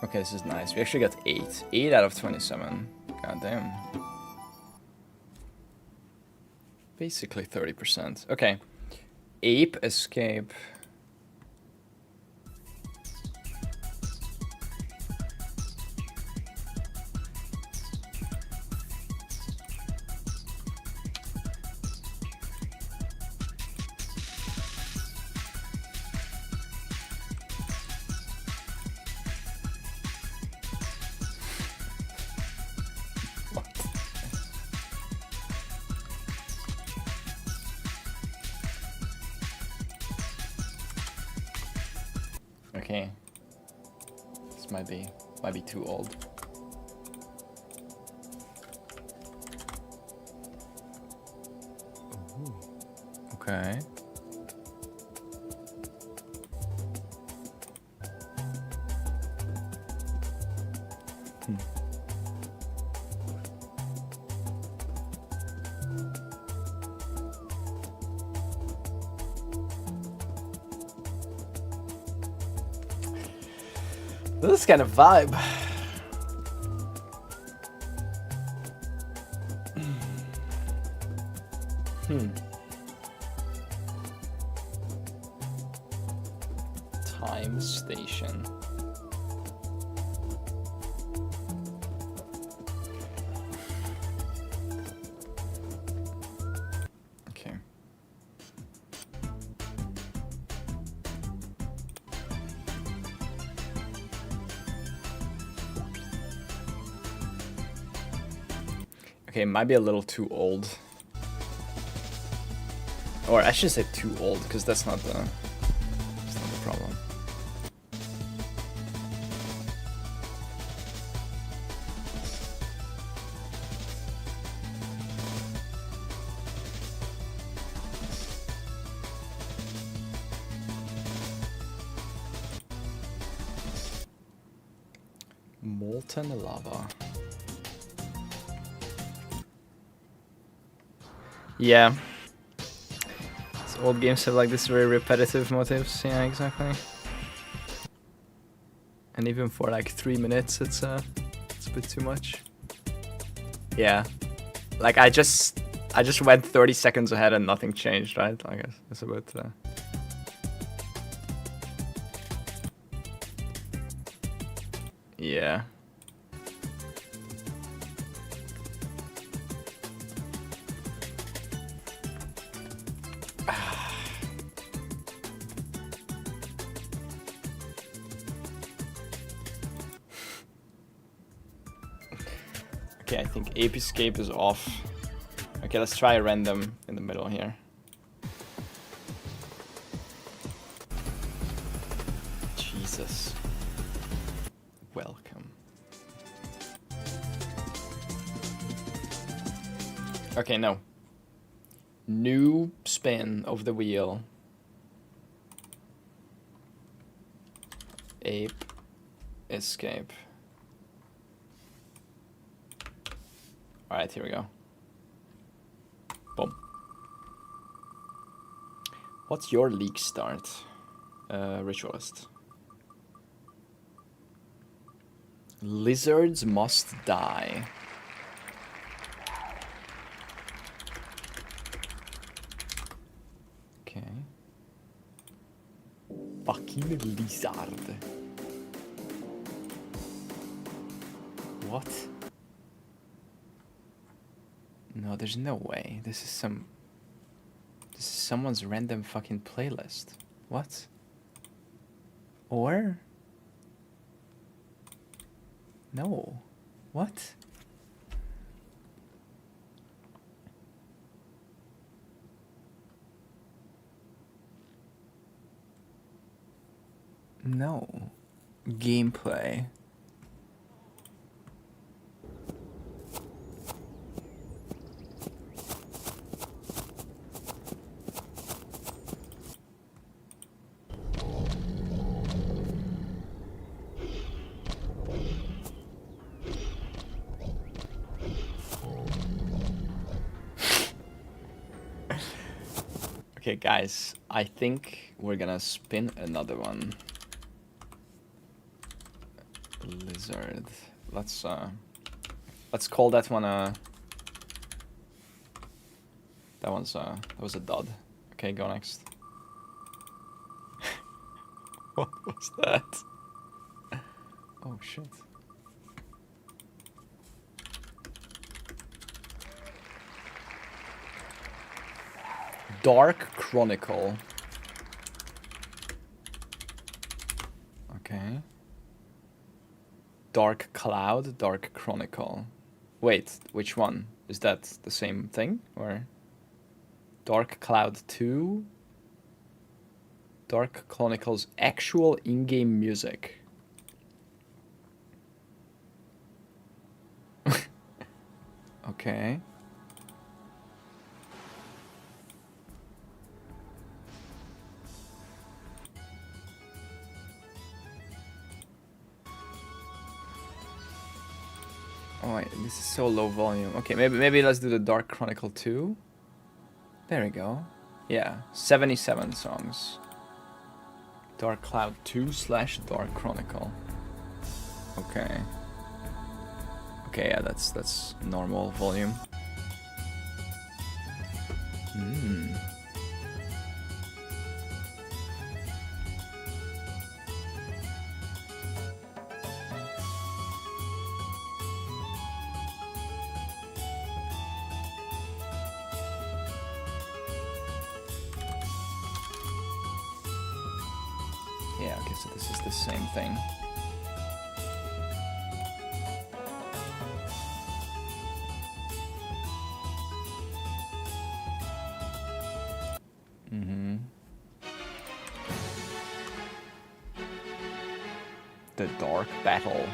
Okay, this is nice. We actually got 8. 8 out of 27. God damn. Basically 30%. Okay. Ape Escape. Okay. This might be too old. Ooh. Okay. This kind of vibe. Time station. Okay. Okay, might be a little too old. Or I should say too old, because that's not the problem. Molten lava. Yeah. So old games have like this very repetitive motifs. Yeah, exactly. And even for like 3 minutes, it's a bit too much. Yeah. Like I just went 30 seconds ahead and nothing changed, right? I guess it's a bit. Yeah. Okay, I think Ape Escape is off. Okay, let's try a random in the middle here. Jesus. Welcome. Okay, no. New spin of the wheel. Ape Escape. Alright, here we go. Boom. What's your league start? Ritualist. Lizards must die. Okay. Fucking lizard. What? No, there's no way. This is someone's random fucking playlist. What? Or? No. What? No. Gameplay. Okay, guys, I think we're gonna spin another one. Lizard. Let's call that one that was a dud. Okay, go next. What was that? Oh shit. Dark Chronicle. Okay. Dark Cloud, Dark Chronicle. Wait, which one? Is that the same thing? Or Dark Cloud 2? Dark Chronicles actual in-game music. Okay. Oh, wait, this is so low volume. Okay, maybe let's do the Dark Chronicle 2. There we go. Yeah, 77 songs. Dark Cloud 2 / Dark Chronicle. Okay. Okay, yeah, that's normal volume. Yeah, okay, so this is the same thing. Mm-hmm. The Dark Battle.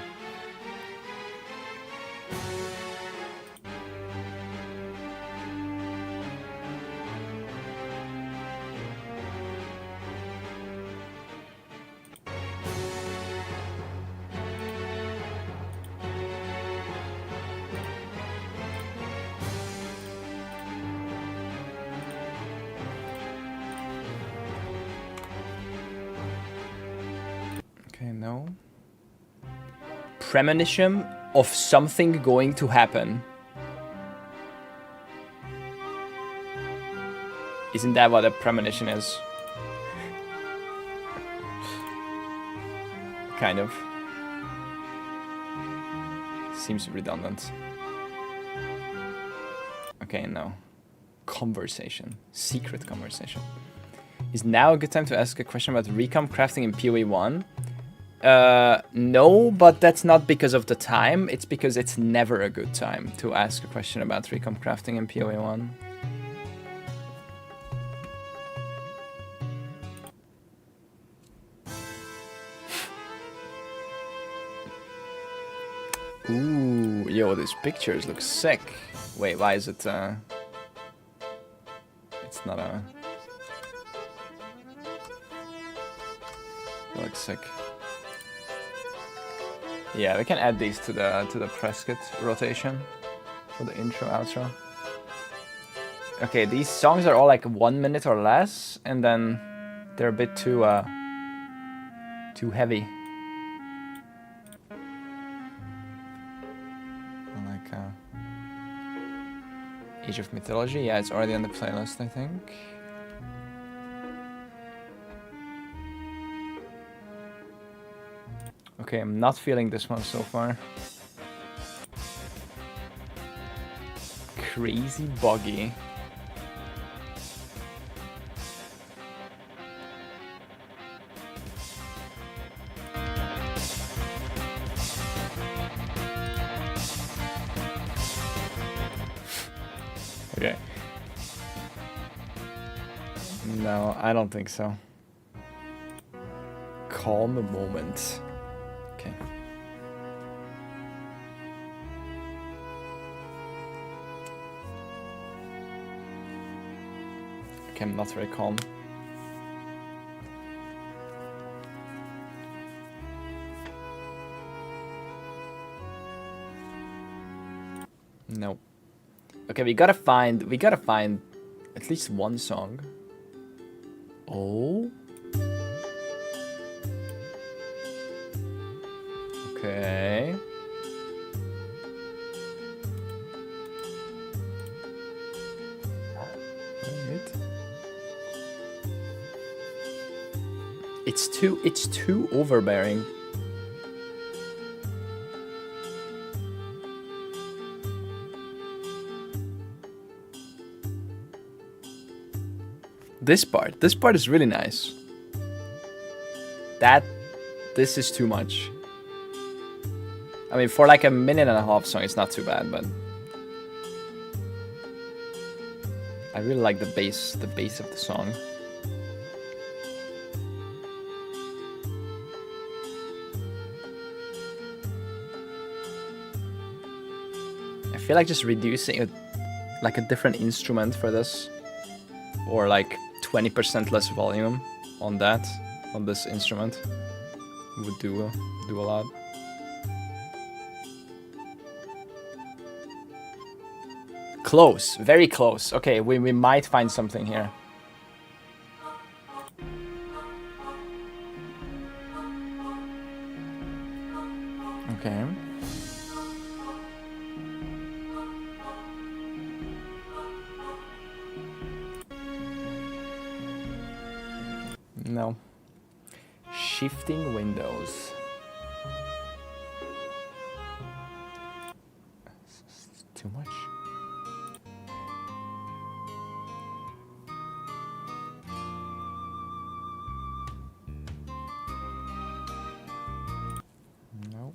Okay, no. Premonition of something going to happen. Isn't that what a premonition is? Kind of. Seems redundant. Okay, no. Conversation. Secret conversation. Is now a good time to ask a question about recomp crafting in POE 1? No, but that's not because of the time. It's because it's never a good time to ask a question about recomp crafting in POE 1. Ooh, yo, these pictures look sick. Wait, why is it, it's not a... It looks sick. Yeah, we can add these to the Prescott rotation for the intro, outro. Okay, these songs are all like 1 minute or less, and then they're a bit too heavy. Like Age of Mythology, yeah, it's already on the playlist, I think. Okay, I'm not feeling this one so far. Crazy Buggy. Okay. No, I don't think so. Calm moment. Okay. Okay, I'm not very calm. No. Okay, we gotta find at least one song. Oh. Okay. Wait. It's too overbearing. This part is really nice. This is too much. I mean, for like a minute and a half song, it's not too bad, but I really like the bass of the song. I feel like just reducing like a different instrument for this, or like 20% less volume on this instrument would do a lot. Close, very close. Okay, we might find something here. Okay. No. Shifting windows. It's too much. No.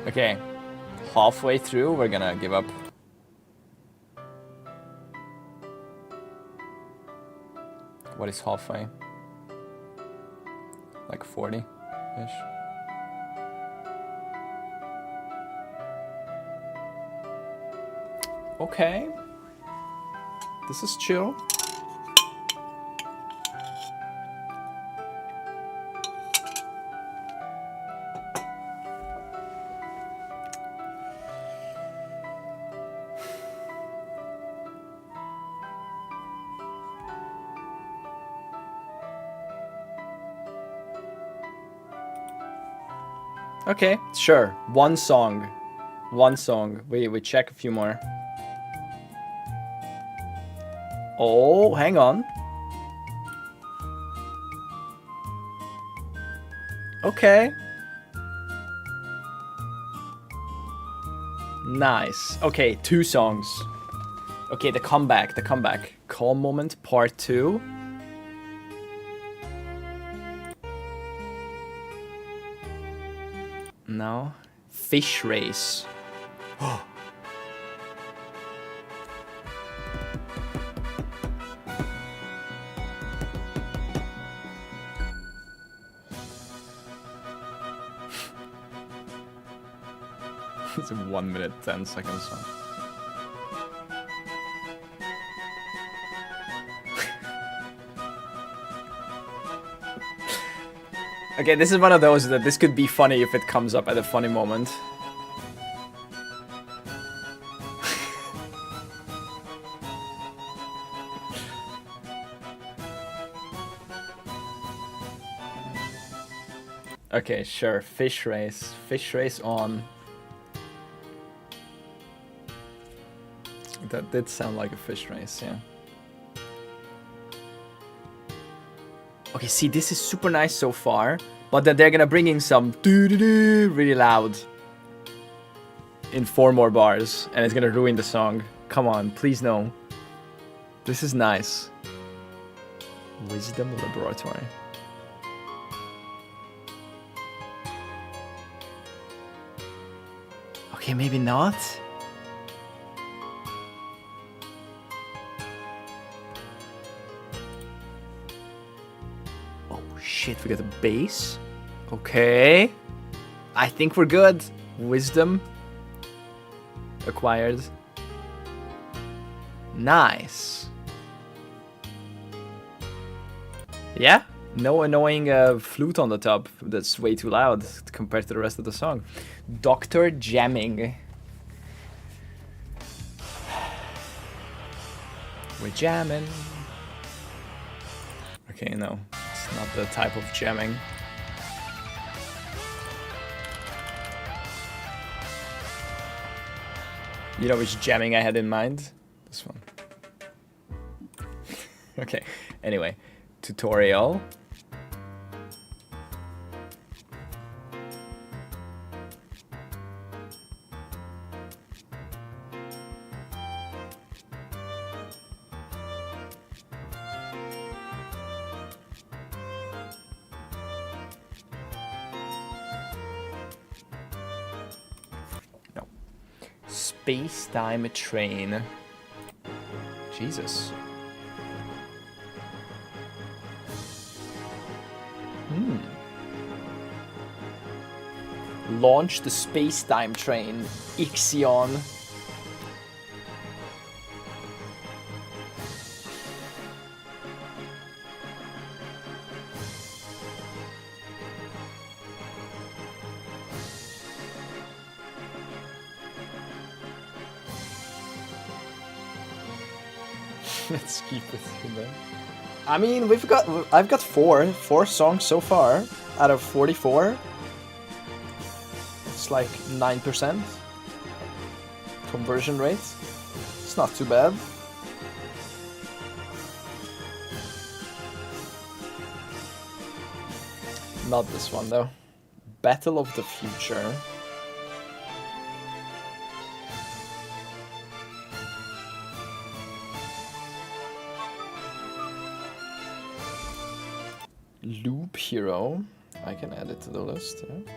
Okay. Halfway through, we're gonna give up. What is halfway? Like 40-ish? Okay. This is chill. Okay, sure. One song. One song. We check a few more. Oh, hang on. Okay. Nice. Okay, 2 songs. Okay, the comeback, the comeback. Calm Moment Part 2. No. Fish Race. It's a 1 minute 10 second song. Okay, this is one of those that this could be funny if it comes up at a funny moment. Okay, sure. Fish Race. Fish Race on. That did sound like a fish race, yeah. Okay, see, this is super nice so far, but then they're gonna bring in some doo-doo-doo really loud in 4 more bars, and it's gonna ruin the song. Come on, please no. This is nice. Wisdom Laboratory. Okay, maybe not. Shit, we got a bass. Okay. I think we're good. Wisdom. Acquired. Nice. Yeah? No annoying flute on the top. That's way too loud compared to the rest of the song. Dr. Jamming. We're jamming. Okay, no. Not the type of jamming. You know which jamming I had in mind? This one. Okay, anyway. Tutorial. Space-time train. Jesus. Launch the space-time train. Ixion. Let's keep it in there. I mean, I've got four songs so far out of 44. It's like 9% conversion rate. It's not too bad. Not this one though. Battle of the Future. Loop Hero. I can add it to the list. Yeah.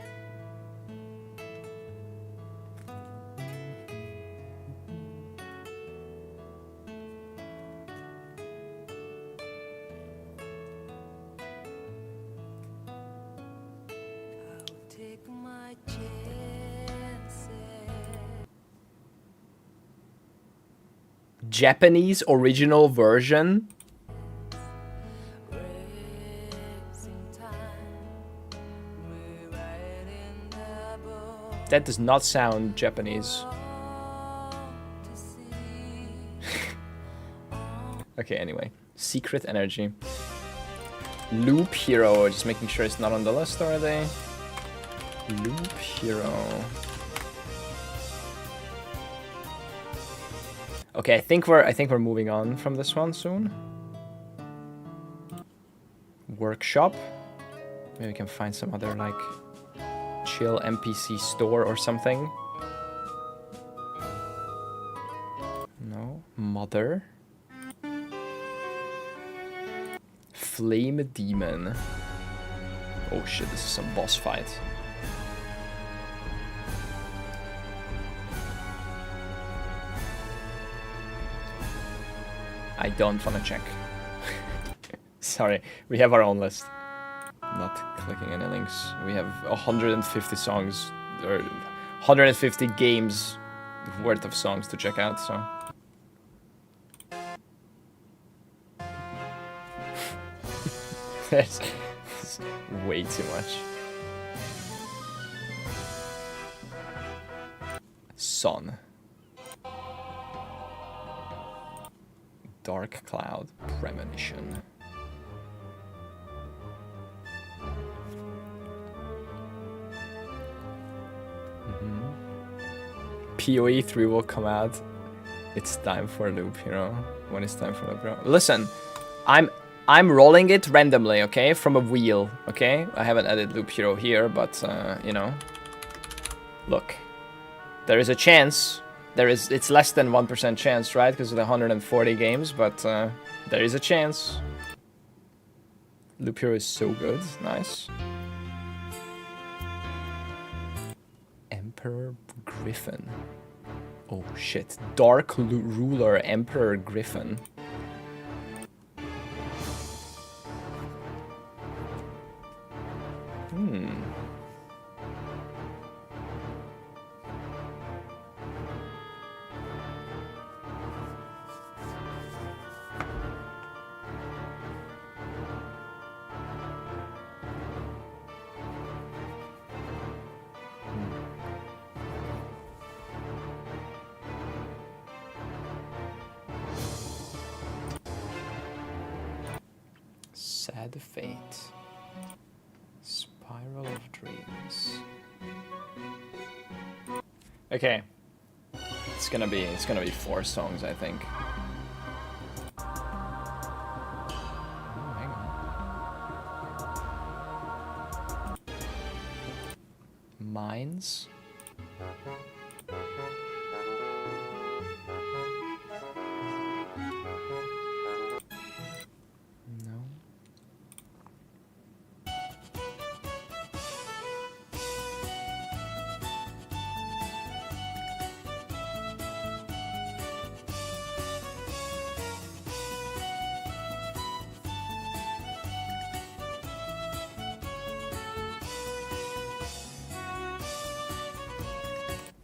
Japanese original version. That does not sound Japanese. Okay, anyway. Secret Energy. Loop Hero, just making sure it's not on the list already. Loop Hero. Okay, I think we're moving on from this one soon. Workshop. Maybe we can find some other like chill NPC store or something. No. Mother. Flame Demon. Oh shit, this is some boss fight. I don't want to check. Sorry, we have our own list. Not clicking any links. We have 150 songs, or 150 games worth of songs to check out, so. That's way too much. Sun. Dark Cloud Premonition. POE 3 will come out. It's time for Loop Hero. When it's time for Loop Hero. Listen, I'm rolling it randomly, okay? From a wheel, okay? I haven't added Loop Hero here, but you know. Look. There is a chance. It's less than 1% chance, right? Because of the 140 games, but there is a chance. Loop Hero is so good. Nice. Emperor Griffin. Oh shit. Dark Ruler Emperor Griffin. Sad Fate. Spiral of Dreams. Okay. It's gonna be 4 songs, I think. Oh, hang on. Mines. No.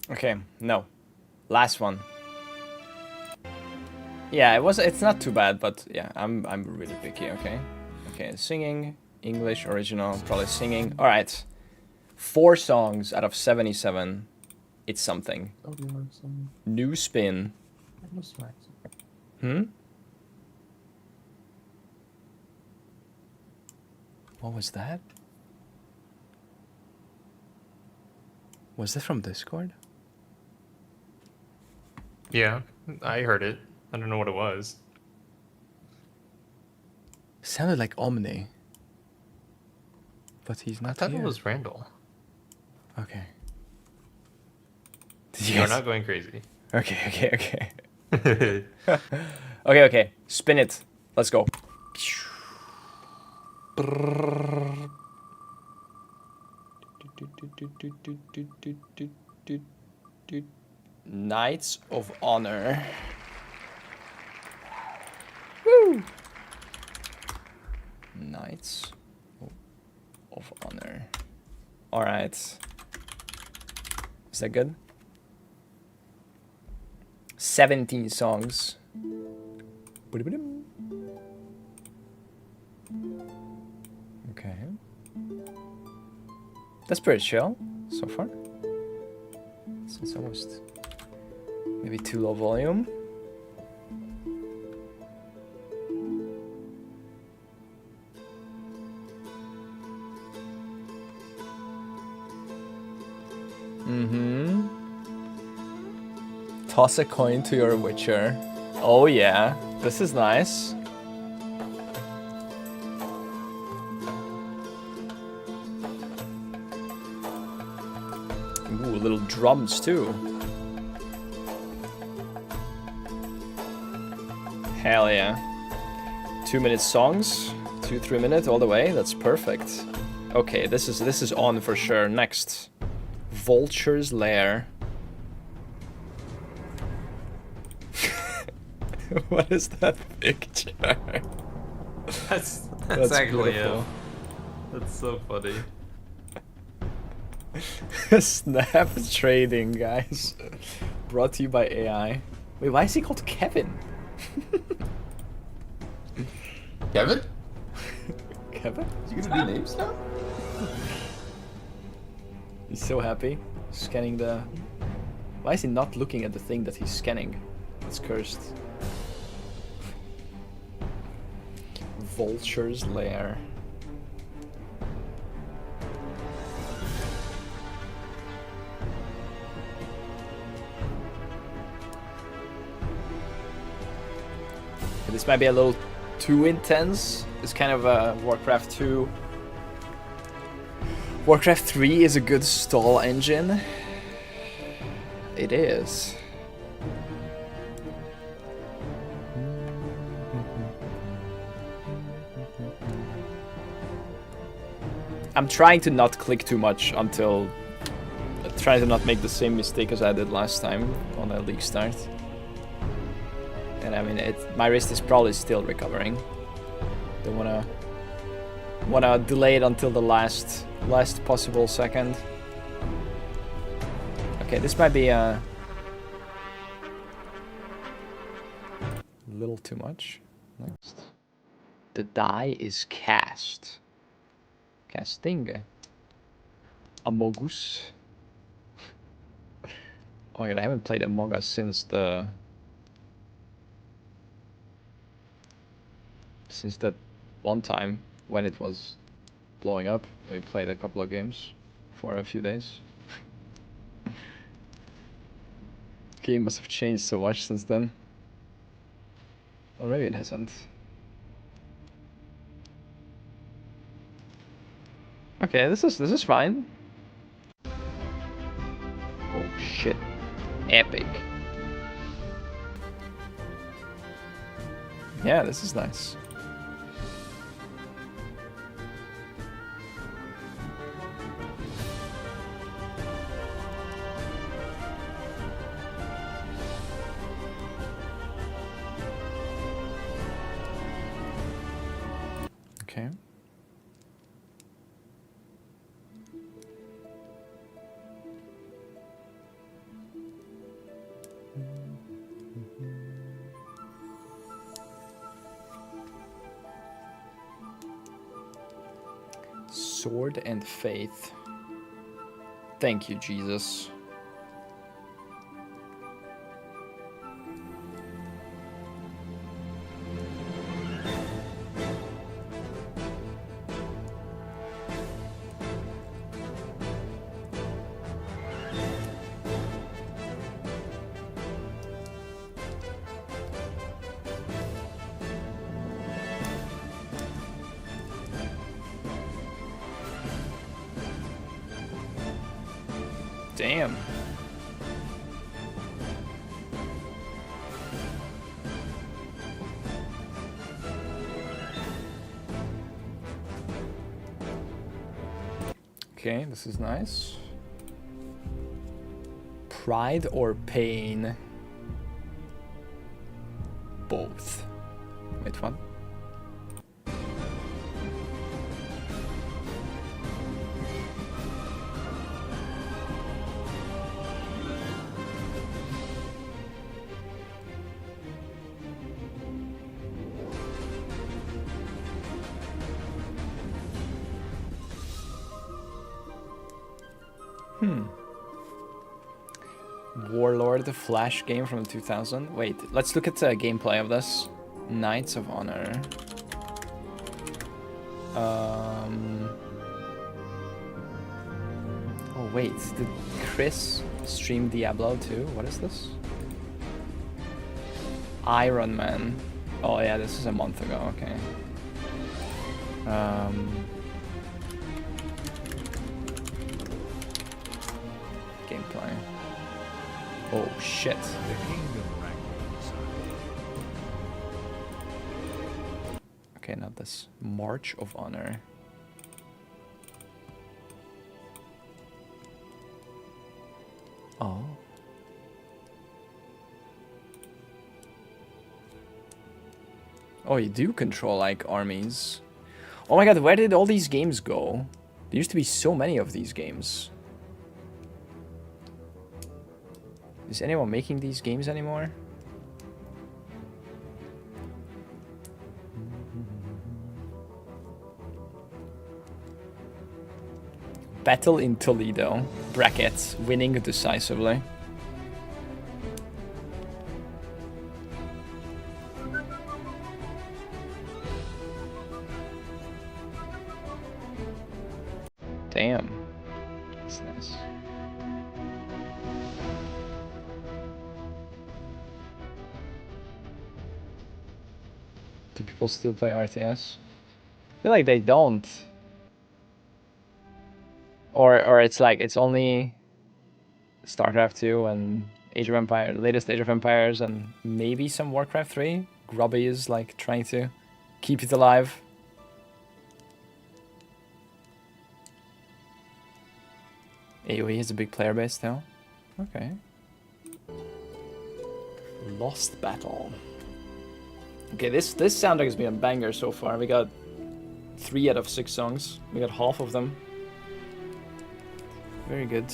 Okay, no. Last one. Yeah, it's not too bad, but yeah, I'm really picky, okay? Okay, singing, English, original, probably singing. Alright. 4 songs out of 77. It's something. New Spin. Hmm? What was that? Was that from Discord? Yeah, I heard it. I don't know what it was. Sounded like Omni. But he's not I thought here. it was Randall. Okay. You're not going crazy. Okay. Okay. Spin it. Let's go. Knights of Honor. Woo! Knights of Honor. Alright. Is that good? 17 songs. Okay. That's pretty chill so far. It's almost maybe too low volume. Toss a coin to your witcher. Oh yeah, this is nice. Ooh, little drums too. Hell yeah. 2-minute songs, 2-3 minutes all the way. That's perfect. Okay, this is on for sure. Next, Vulture's Lair. What is that picture? That's That's actually beautiful. that's so funny. Snap trading, guys. Brought to you by AI. Wait, why is he called Kevin? Kevin? Kevin? Is he gonna do names now? He's so happy. Scanning the... Why is he not looking at the thing that he's scanning? It's cursed. Vulture's Lair. This might be a little too intense. It's kind of a Warcraft 2. Warcraft 3 is a good stall engine. It is. I'm trying to not click too much until... trying to not make the same mistake as I did last time on a league start. And I mean, my wrist is probably still recovering. Don't wanna delay it until the last possible second. Okay, this might be a little too much. Next, the die is cast. Casting. Among Us. Oh my god, I haven't played Among Us since that one time when it was blowing up. We played a couple of games for a few days. Game must have changed so much since then. Or maybe it hasn't. Okay, this is fine. Oh shit. Epic. Yeah, this is nice. Okay. Sword and faith. Thank you, Jesus. Damn. Okay, this is nice. Pride or pain? Both. Wait, what? Warlord, the Flash game from 2000. Wait, let's look at the gameplay of this. Knights of Honor. Oh wait, did Chris stream Diablo too? What is this? Iron Man. Oh yeah, this is a month ago, okay. Gameplay. Oh shit. Okay, not this. March of Honor. Oh. Oh, you do control, like, armies. Oh my god, where did all these games go? There used to be so many of these games. Is anyone making these games anymore? Battle in Toledo. Brackets. Winning decisively. Damn. That's nice. Do people still play RTS? I feel like they don't. Or it's like it's only StarCraft 2 and Age of Empires, latest Age of Empires, and maybe some Warcraft 3. Grubby is like trying to keep it alive. AoE has a big player base though. Okay. Lost Battle. Okay, this soundtrack has been a banger so far. We got 3 out of 6 songs. We got half of them. Very good.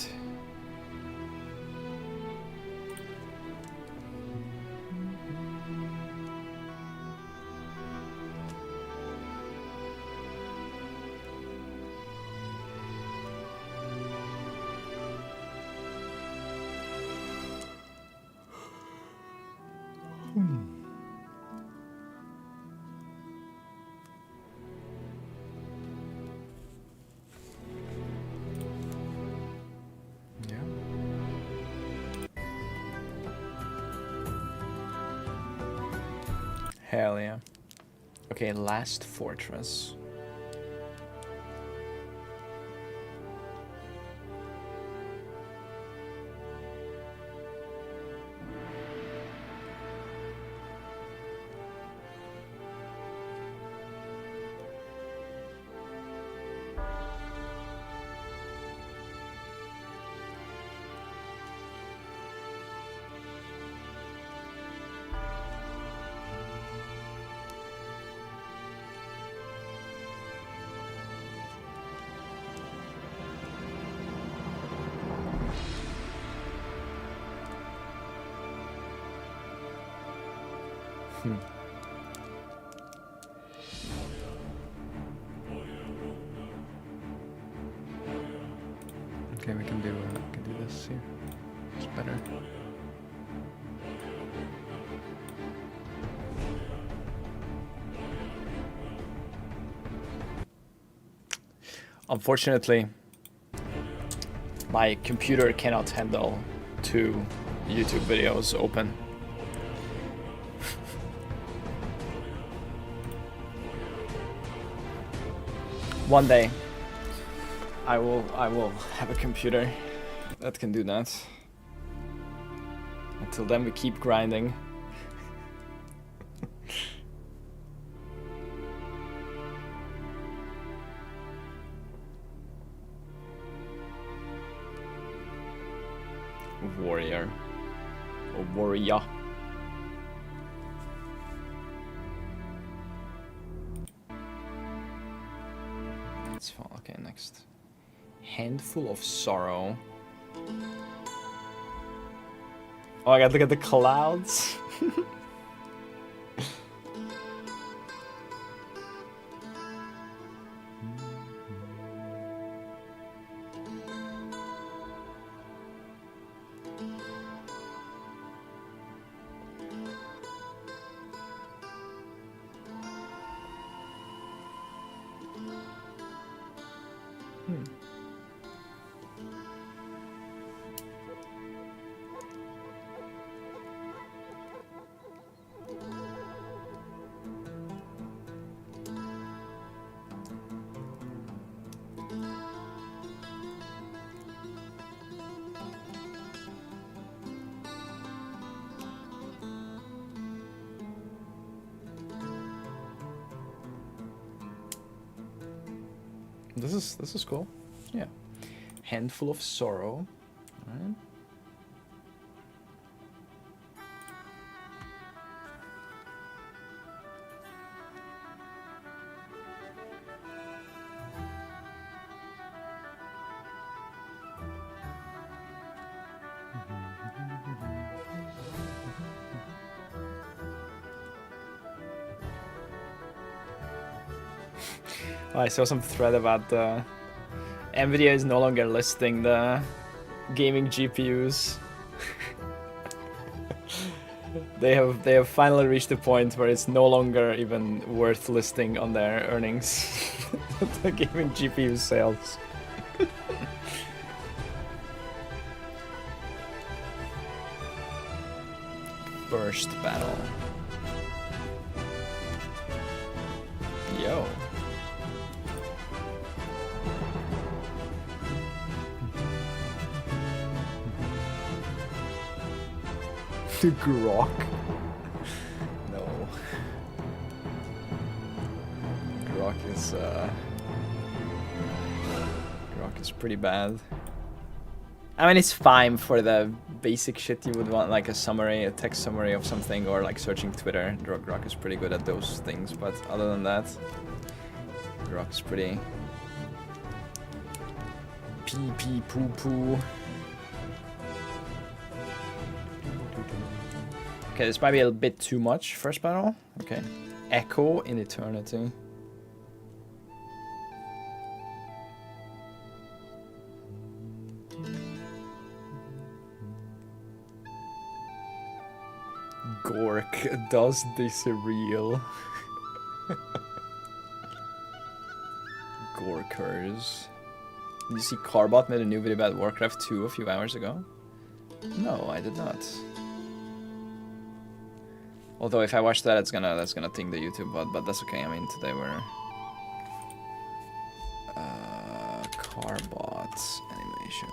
Hell yeah. Okay, Last Fortress. Okay, we can do this here. It's better. Unfortunately, my computer cannot handle 2 YouTube videos open. One day, I will have a computer that can do that. Until then, we keep grinding. Warrior. Or warrior. That's fine. Okay, next. Handful of Sorrow. Oh my god, look at the clouds. This is cool. Yeah. Handful of sorrow. Alright. I saw some thread about NVIDIA is no longer listing the gaming GPUs. They have finally reached the point where it's no longer even worth listing on their earnings. The gaming GPU sales. First battle. Yo. To Grok. No. Grok is pretty bad. I mean, it's fine for the basic shit you would want, like a summary, a text summary of something, or like searching Twitter. Grok is pretty good at those things, but other than that, Grok is pretty pee poo poo. Okay, this might be a bit too much. First battle. Okay. Echo in Eternity. Gork, does this real? Gorkers. Did you see Carbot made a new video about Warcraft 2 a few hours ago? No, I did not. Although if I watch that, that's gonna ting the YouTube bot, but that's okay. I mean, today we're Carbot animation.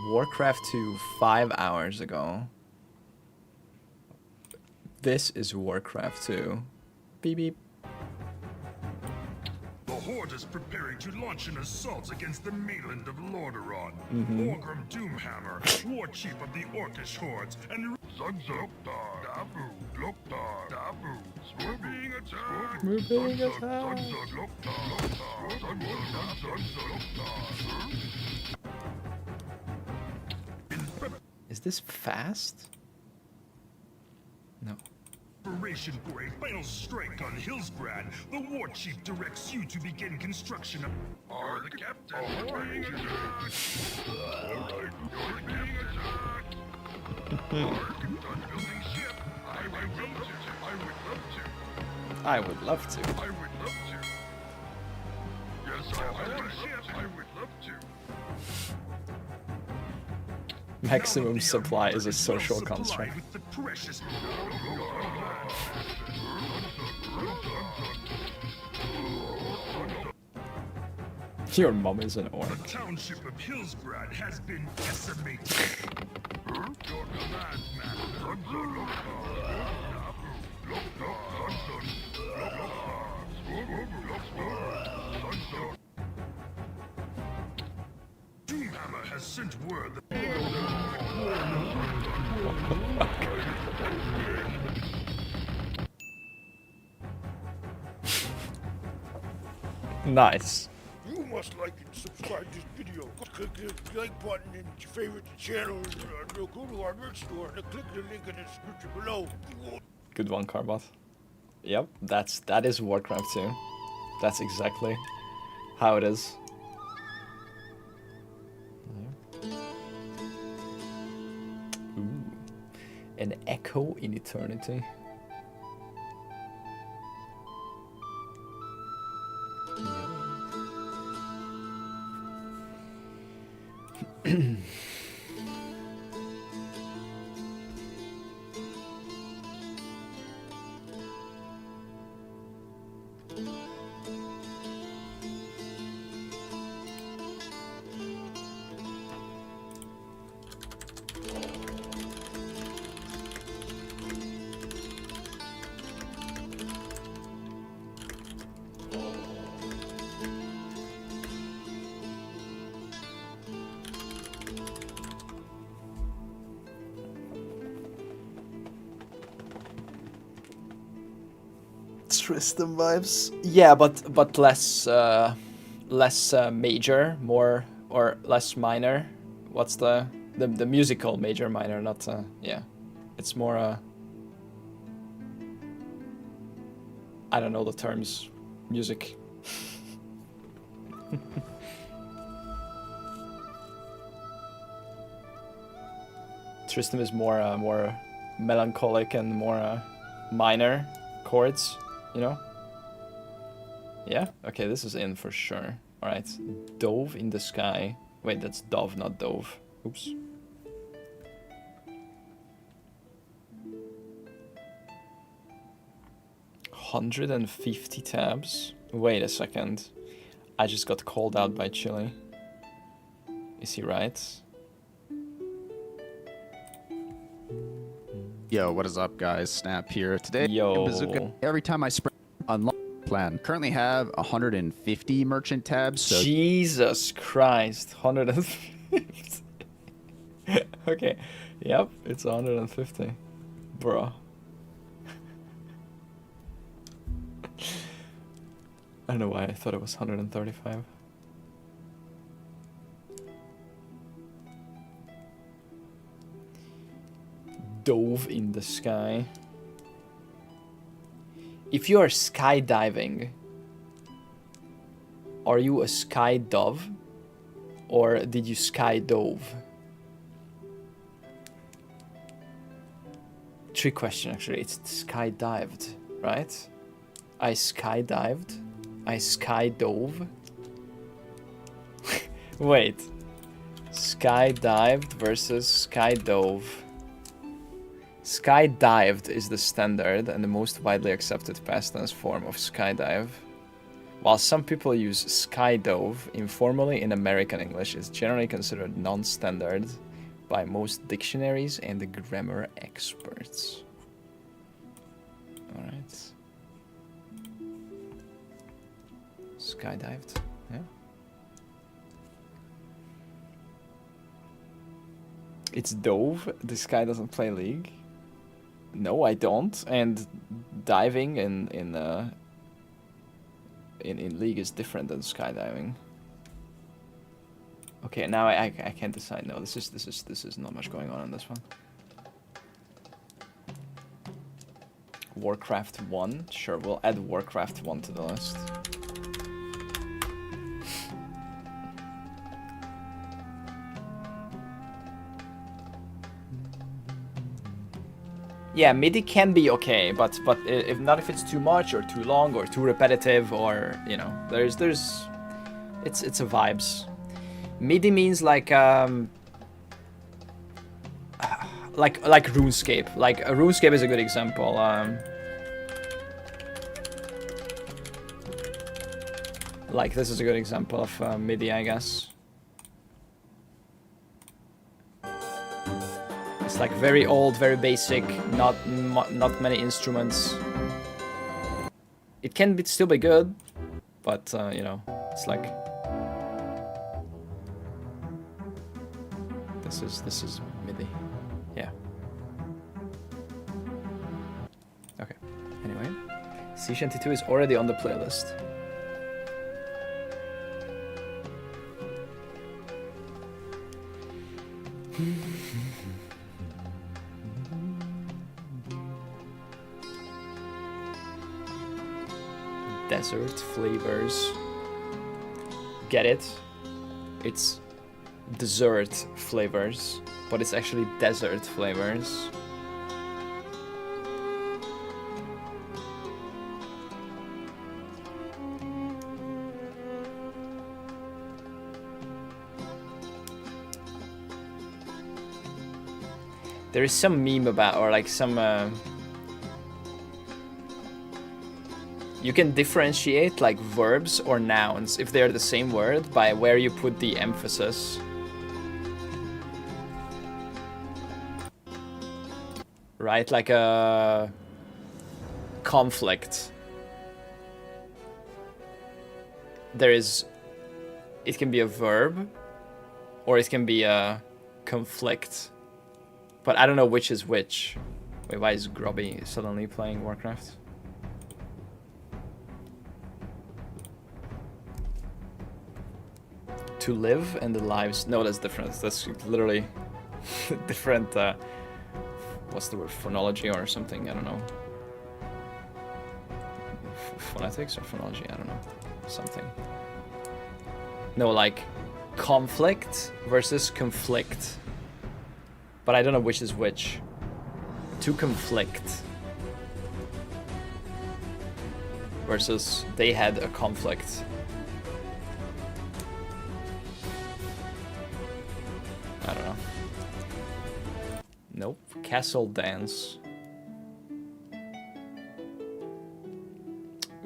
Warcraft 2 5 hours ago. This is Warcraft 2. Beep beep. The Horde is preparing to launch an assault against the mainland of Lordaeron. Orgrim Doomhammer, war chief of the Orcish hordes, and Zugzugdar, Dabu, Glokdar, Dabu, we're being attacked. We're being attacked. Is this fast? No. Preparation for a final strike on Hillsgrad, the war chief directs you to begin construction of... Are the captain being attacked? Alright, you're being attacked. Ark, done building ship. I would love to. I would love to. Yes, I have a ship. I would love to. Maximum supply is a social construct. Your mom is an orc. The township of Hillsgrad has been decimated. Your command, Master. Doomhammer has sent word that... Nice. You must like and subscribe to this video. Click the like button and favorite the channel. Go to our merch store and click the link in the description below. Good one, Carbot. Yep, that is Warcraft 2. That's exactly how it is. Ooh. An echo in eternity. Tristan vibes. Yeah, but less major, more or less minor. What's the musical major minor? Not yeah, it's more I don't know the terms. Music. Tristan is more melancholic and more minor chords, you know? Yeah? Okay, this is in for sure. Alright. Dove in the sky. Wait, that's dove, not dove. Oops. $150 tabs? Wait a second. I just got called out by Chile. Is he right? Yo, what is up, guys? Snap here. Today, Yo. Bazooka, every time I sprint, unlock plan. Currently have 150 merchant tabs. So Jesus Christ, 150. Okay, yep, it's 150, bro. I don't know why I thought it was 135. Dove in the sky. If you are skydiving, are you a sky dove? Or did you sky dove? Trick question actually, it's skydived, right? I skydived? I sky dove? Wait. Skydived versus sky dove. Skydived is the standard and the most widely accepted past tense form of skydive. While some people use skydove informally in American English, it's generally considered non-standard by most dictionaries and the grammar experts. Alright. Skydived, yeah. It's dove. This guy doesn't play League. No, I don't. And diving in League is different than skydiving. Okay, now I can't decide. No, this is not much going on this one. Warcraft 1, sure, we'll add Warcraft 1 to the list. Yeah, MIDI can be okay, but if not, if it's too much or too long or too repetitive, or you know, it's a vibes. MIDI means like RuneScape. Like RuneScape is a good example. Like this is a good example of MIDI, I guess. It's like very old, very basic, not many instruments. It can still be good, but you know, it's like this is MIDI, yeah. Okay. Anyway, Sea Shanty 2 is already on the playlist. Desert flavors. Get it? It's dessert flavors, but it's actually desert flavors. There is some meme about, or like some... you can differentiate like verbs or nouns if they're the same word by where you put the emphasis. Right, like a conflict. There is, it can be a verb or it can be a conflict. But I don't know which is which. Wait, why is Grubby suddenly playing Warcraft? To live and the lives. No, that's different. That's literally different. What's the word? Phonology or something? I don't know. Phonetics or phonology? I don't know. Something. No, like conflict versus conflict. But I don't know which is which. To conflict. Versus they had a conflict. I don't know. Nope. Castle dance.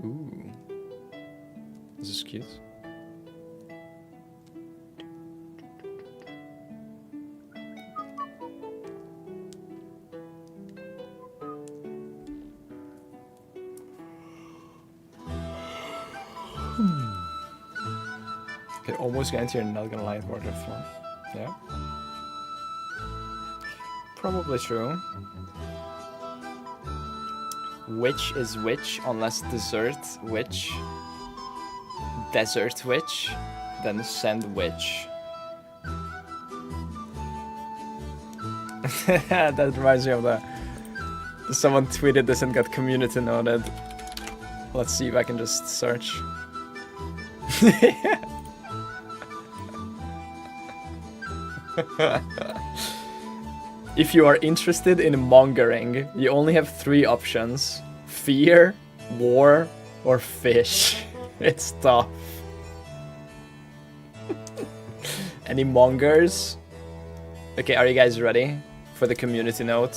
Ooh. This is cute. Okay, almost guarantee you're not gonna like Warcraft 1. Yeah. Probably true. Which is which unless desert which. Desert which. Then sandwich. That reminds me of the... Someone tweeted this and got community noted. Let's see if I can just search. If you are interested in mongering, you only have 3 options. Fear, war, or fish. It's tough. Any mongers? Okay, are you guys ready for the community note?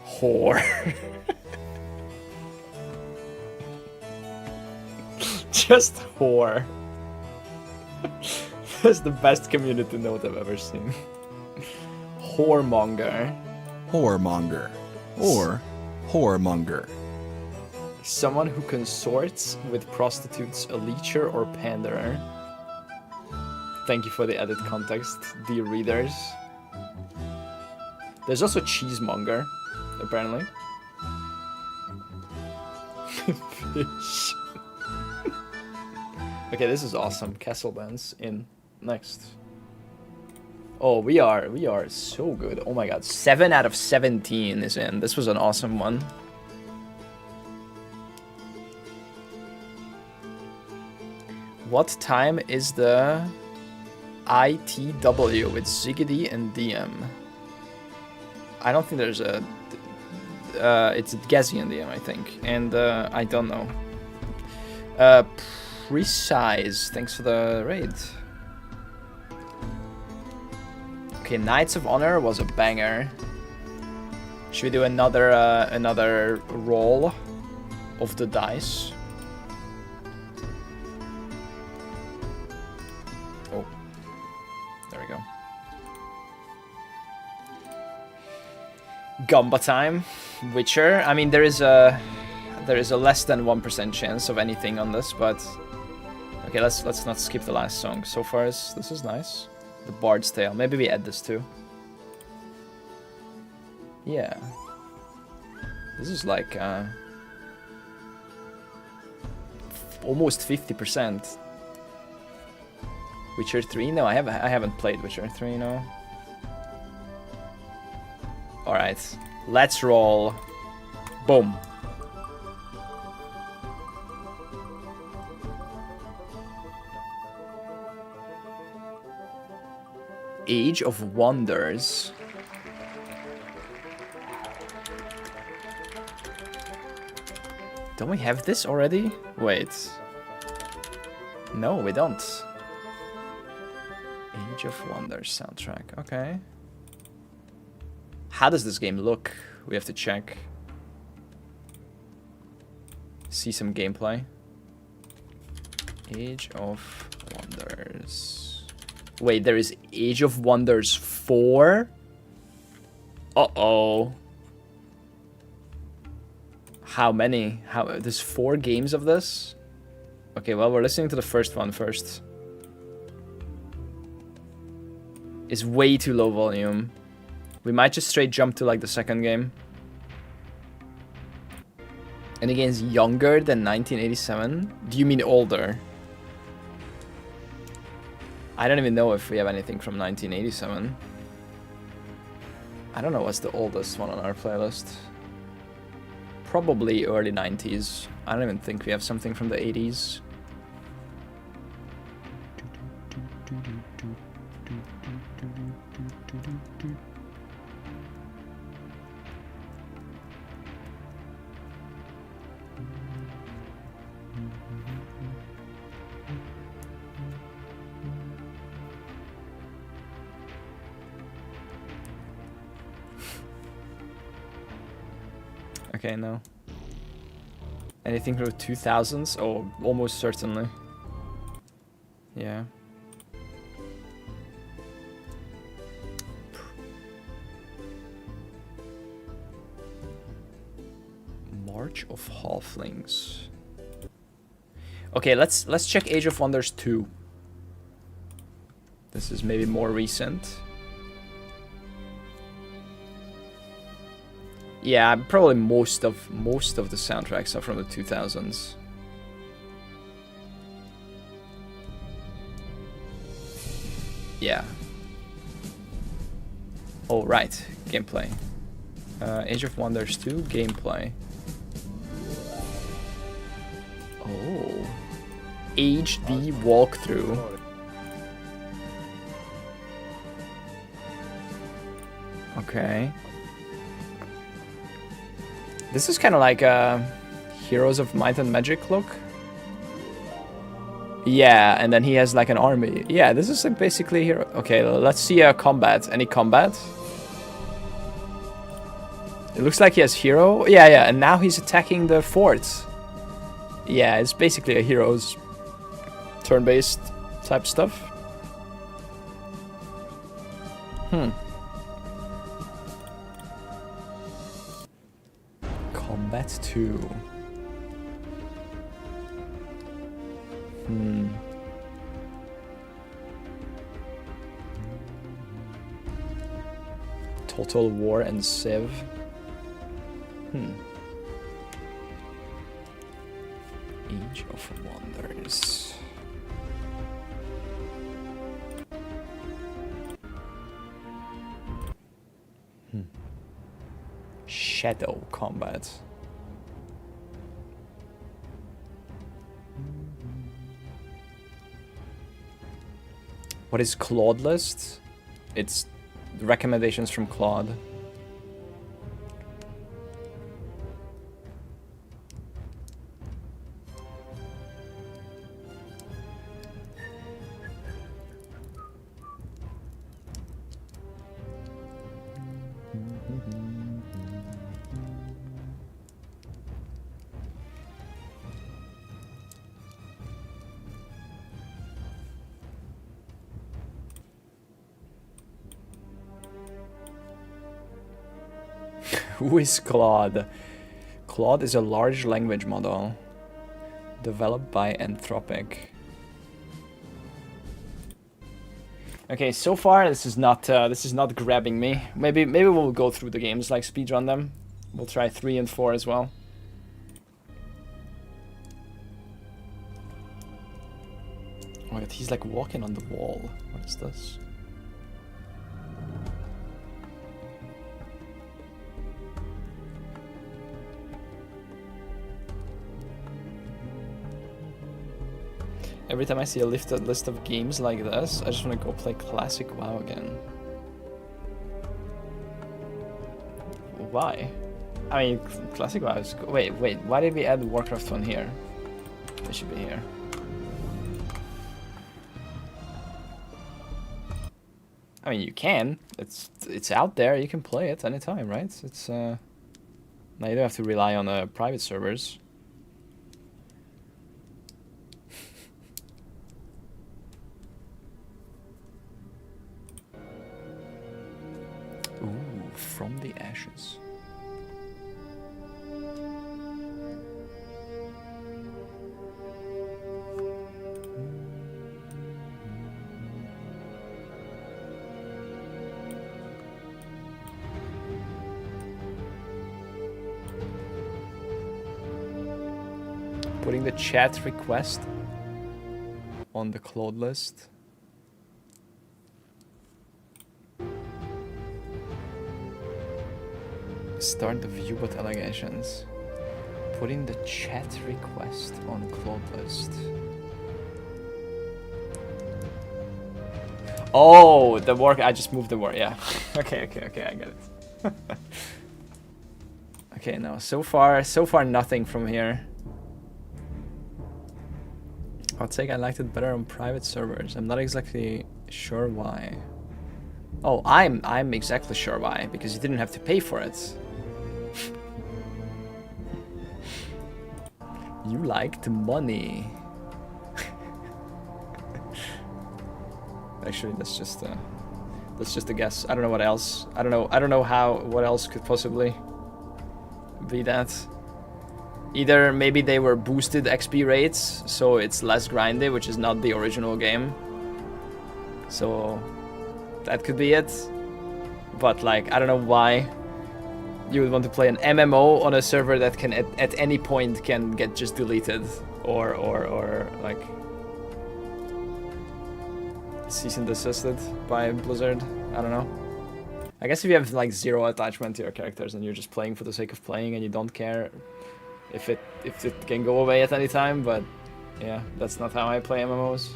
Whore. Just whore. That's the best community note I've ever seen. Whoremonger. Whoremonger. Or whoremonger. Someone who consorts with prostitutes, a leecher or panderer. Thank you for the added context, dear readers. There's also cheesemonger, apparently. Fish. Okay, this is awesome. Castle dance in next. Oh, we are so good. Oh my god, 7 out of 17 is in. This was an awesome one. What time is the ITW with Ziggity and DM? I don't think there's a... it's Gazi and DM, I think. And I don't know. Precise. Thanks for the raid. Okay, Knights of Honor was a banger. Should we do another roll of the dice? Oh, there we go. Gamba time, Witcher. I mean, there is a less than 1% chance of anything on this, but okay, let's not skip the last song. So far, this is nice. The Bard's Tale. Maybe we add this too. Yeah. This is like almost 50%. Witcher 3? No, I haven't played Witcher 3, no. Alright. Let's roll. Boom. Age of Wonders. Don't we have this already? Wait. No, we don't. Age of Wonders soundtrack. Okay. How does this game look? We have to check. See some gameplay. Age of Wonders. Wait, there is Age of Wonders 4? Uh-oh. How many? There's 4 games of this? Okay, well, we're listening to the first one first. It's way too low volume. We might just straight jump to like the second game. And again, it's younger than 1987? Do you mean older? I don't even know if we have anything from 1987. I don't know what's the oldest one on our playlist. Probably early 90s. I don't even think we have something from the 80s. Okay, no. Anything from the 2000s? Oh, almost certainly. Yeah. March of Halflings. Okay, let's check Age of Wonders 2. This is maybe more recent. Yeah, probably most of the soundtracks are from the 2000s. Yeah. Oh, right. Gameplay. Age of Wonders 2 gameplay. Oh. HD walkthrough. Okay. This is kind of like a Heroes of Might and Magic look. Yeah, and then he has like an army. Yeah, this is like basically hero. Okay, let's see combat. Any combat? It looks like he has hero. Yeah, and now he's attacking the forts. Yeah, it's basically a Heroes turn-based type stuff. Combat 2. Total War and Civ. Age of Wonders. Shadow Combat. What is Claude list? It's recommendations from Claude. Who is Claude? Claude is a large language model developed by Anthropic. Okay, so far this is not grabbing me. Maybe we'll go through the games, like speedrun them. We'll try 3 and 4 as well. Oh my god, he's like walking on the wall. What is this? Every time I see a list of games like this, I just want to go play classic WoW again. Why? I mean, classic WoW is... Wait, why did we add Warcraft 1 here? They should be here. I mean, you can. It's out there. You can play it anytime, right? It's now you don't have to rely on private servers. Ooh, from the ashes. Putting the chat request on the Claude list. Start the view bot allegations. Putting the chat request on Claude list. Oh, the work. I just moved the work. Yeah. okay, I get it. Okay, no. So far nothing from here. I'll take I liked it better on private servers. I'm not exactly sure why. Oh, I'm exactly sure why, because you didn't have to pay for it. You liked money. Actually, that's just a guess. I don't know what else. I don't know what else could possibly be that. Either maybe they were boosted XP rates, so it's less grindy, which is not the original game. So that could be it. But like, I don't know why you would want to play an MMO on a server that can at any point can get just deleted or like cease and desisted by Blizzard. I don't know. I guess if you have like zero attachment to your characters and you're just playing for the sake of playing and you don't care if it can go away at any time, but yeah, that's not how I play MMOs.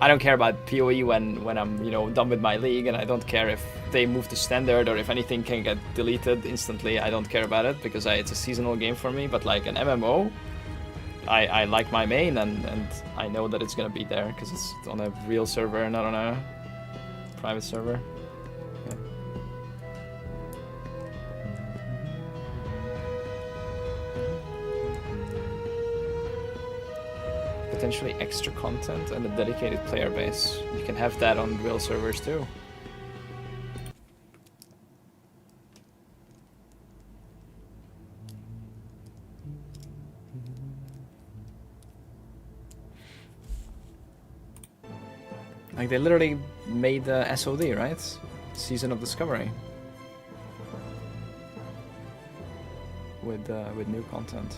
I don't care about POE when I'm, you know, done with my league, and I don't care if they move to standard or if anything can get deleted instantly. I don't care about it because it's a seasonal game for me. But like an MMO, I like my main, and I know that it's gonna be there because it's on a real server and not on a private server. Yeah. Potentially extra content and a dedicated player base. You can have that on real servers too. Like they literally made the SOD, right? Season of Discovery. With new content.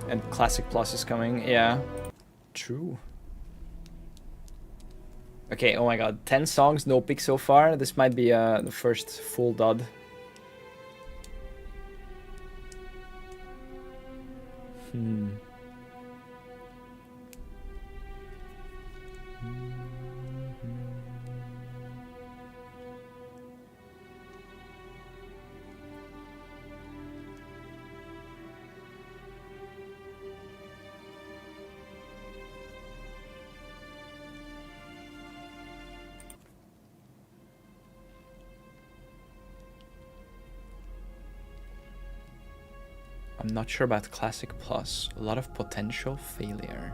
And Classic Plus is coming, yeah. True. Okay, oh my god, 10 songs, no pick so far. This might be the first full dud. I'm not sure about Classic Plus. A lot of potential failure.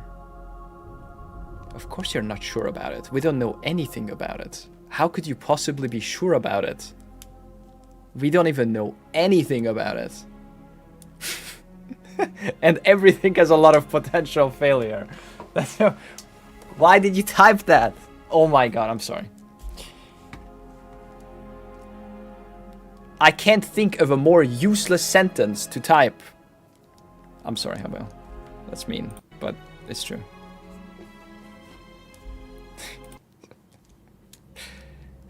Of course you're not sure about it. We don't know anything about it. How could you possibly be sure about it? We don't even know anything about it. And everything has a lot of potential failure. Why did you type that? Oh my god, I'm sorry. I can't think of a more useless sentence to type. I'm sorry, Habel. That's mean, but it's true.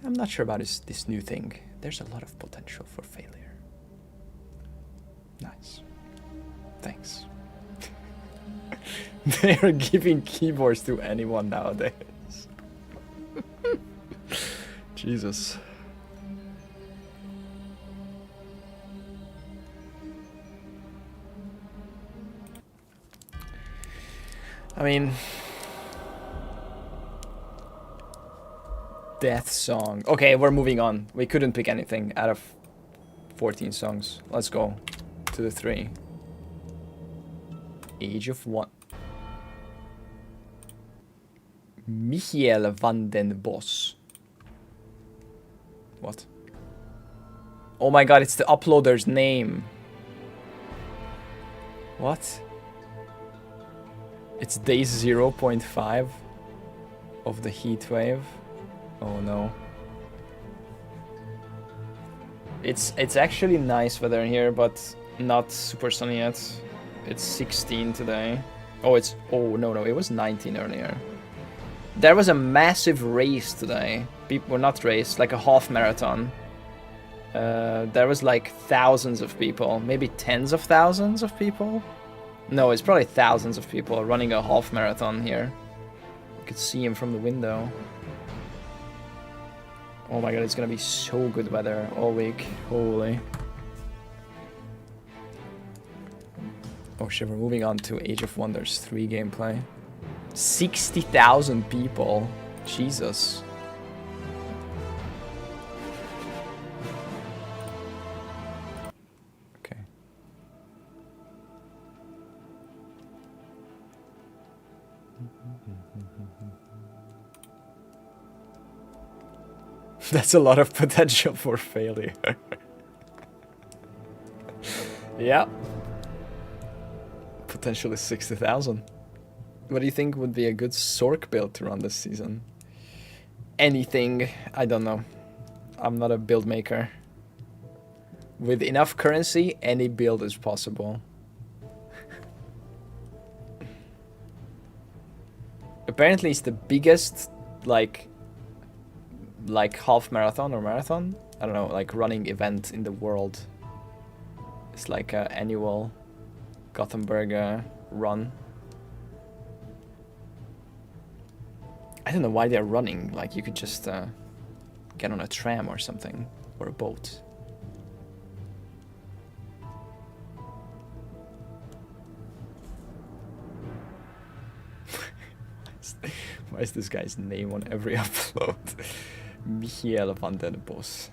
I'm not sure about this new thing. There's a lot of potential for failure. Nice. Thanks. They are giving keyboards to anyone nowadays. Jesus. I mean, death song. Okay, we're moving on. We couldn't pick anything out of 14 songs. Let's go to the 3. Age of One. Michiel van den Bos. What? Oh my god, it's the uploader's name. What? It's day 0.5 of the heat wave. Oh no. It's actually nice weather here, but not super sunny yet. It's 16 today. Oh, no, it was 19 earlier. There was a massive race today. People, not race, like a half marathon. There was like thousands of people, maybe tens of thousands of people. No, it's probably thousands of people running a half marathon here. You could see him from the window. Oh my god, it's gonna be so good weather all week. Holy. Oh shit, we're moving on to Age of Wonders 3 gameplay. 60,000 people. Jesus. Okay. That's a lot of potential for failure. Yeah. Potentially 60,000. What do you think would be a good Sork build to run this season? Anything. I don't know. I'm not a build maker. With enough currency, any build is possible. Apparently it's the biggest, like half marathon or marathon? I don't know, like running event in the world. It's like an annual Gothenburg run. I don't know why they're running. Like, you could just get on a tram or something, or a boat. Why is this guy's name on every upload? Michiel van den Bos.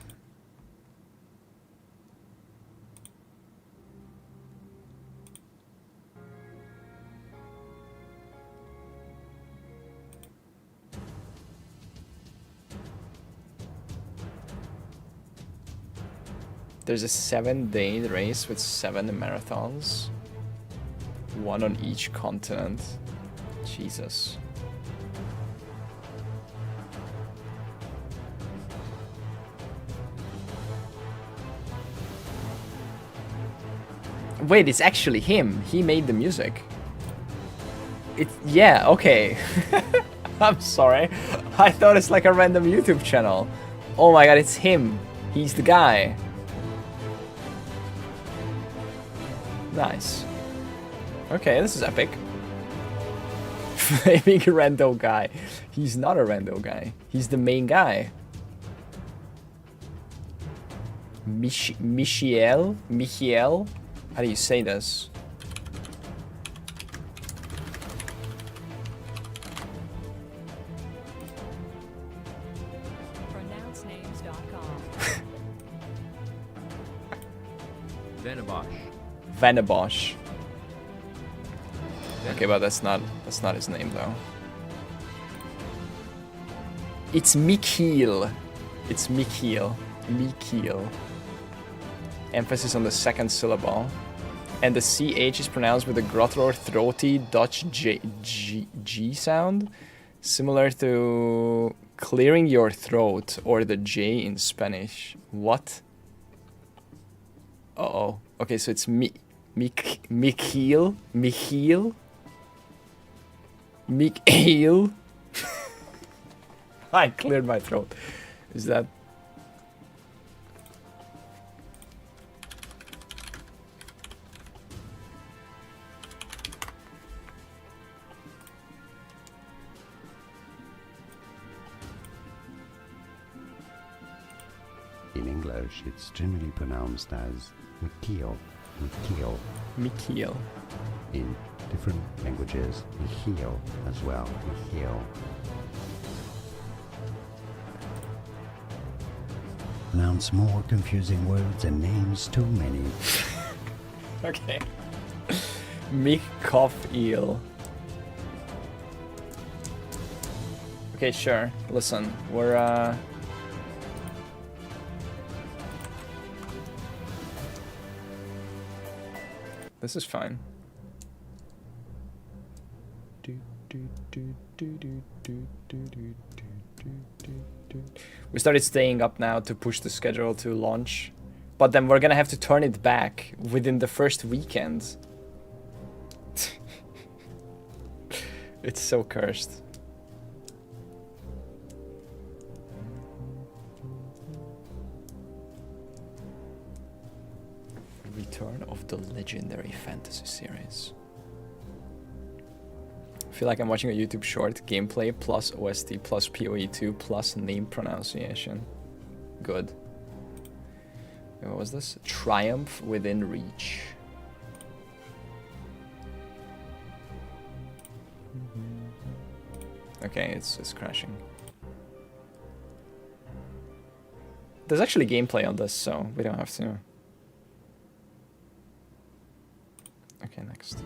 There's a 7-day race with 7 marathons. 1 on each continent. Jesus. Wait, it's actually him. He made the music. Yeah, okay. I'm sorry. I thought it's like a random YouTube channel. Oh my god, it's him. He's the guy. Nice. Okay, this is epic. Flaming rando guy. He's not a rando guy. He's the main guy. Michiel? How do you say this? Vanabosh. Okay, but that's not his name though. It's Michiel. It's Michiel. Michiel. Emphasis on the second syllable. And the CH is pronounced with a grotto throaty Dutch G sound, similar to clearing your throat or the J in Spanish. What? Uh-oh. Okay, so it's Michiel. I cleared my throat. Is that... In English, it's generally pronounced as Mikio. Mikio. Mikio. In different languages, Mikio as well. Mikio. Pronounce more confusing words and names too many. Okay. Mikov eel. Okay, sure. Listen, we're this is fine. We started staying up now to push the schedule to launch, but then we're gonna have to turn it back within the first weekend. It's so cursed. Return of the legendary fantasy series. I feel like I'm watching a YouTube short. Gameplay plus OST plus POE 2 plus name pronunciation. Good. What was this? Triumph within reach. Okay, it's crashing. There's actually gameplay on this, so we don't have to. Okay, next.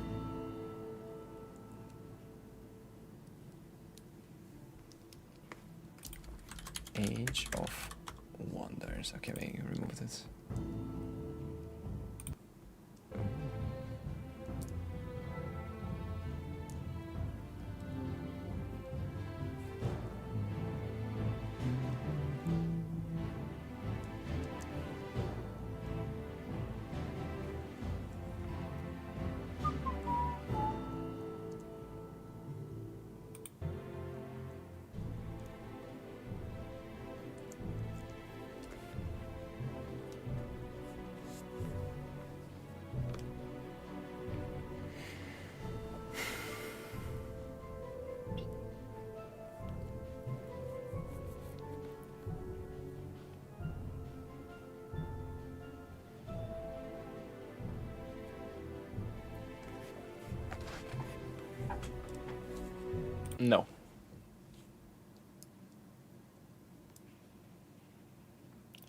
Age of Wonders. Okay, we removed it. No.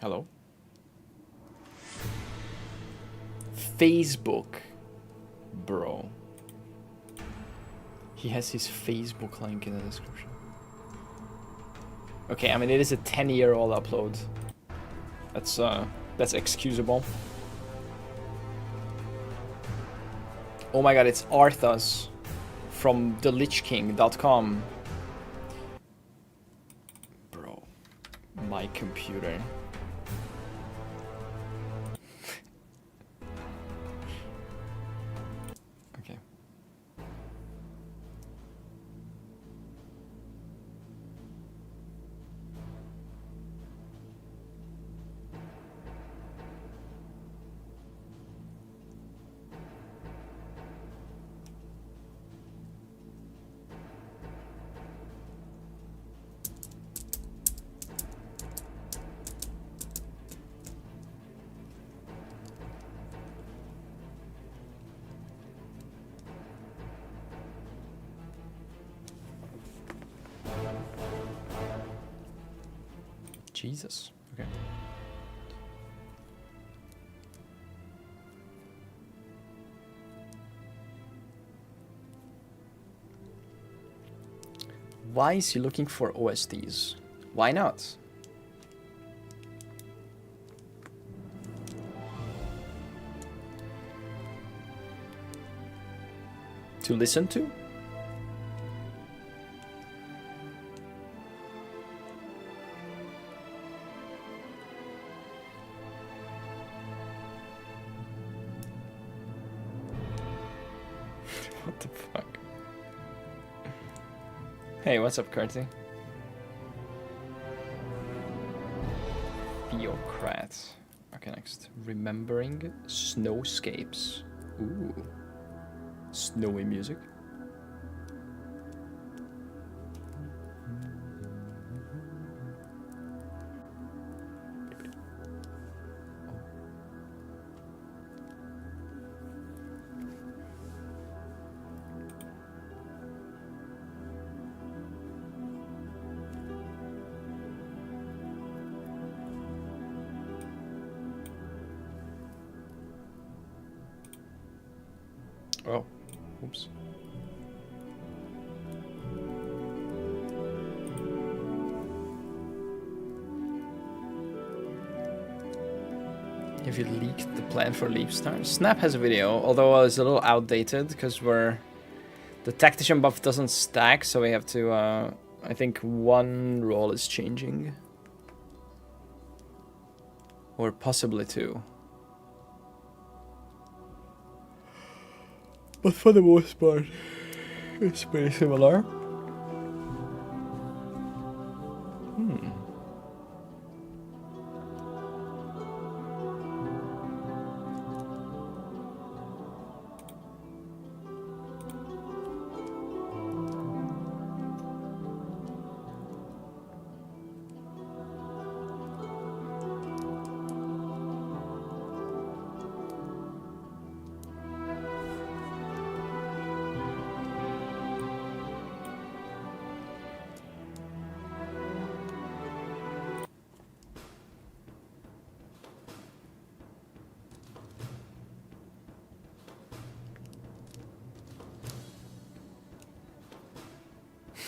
Hello? Facebook. Bro. He has his Facebook link in the description. Okay, I mean it is a 10-year-old upload. That's excusable. Oh my god, it's Arthas from thelichking.com. Bro, my computer. Okay. Jesus. Okay. Why is he looking for OSTs? Why not? To listen to? What the fuck? Hey, what's up, Curty? Theocrat. Okay, next. Remembering snowscapes. Ooh. Snowy music. Oh, oops. If you leaked the plan for Leap Star? Snap has a video, although it's a little outdated because the tactician buff doesn't stack, so we have to I think one role is changing. Or possibly two. But for the most part, it's pretty similar. Hmm.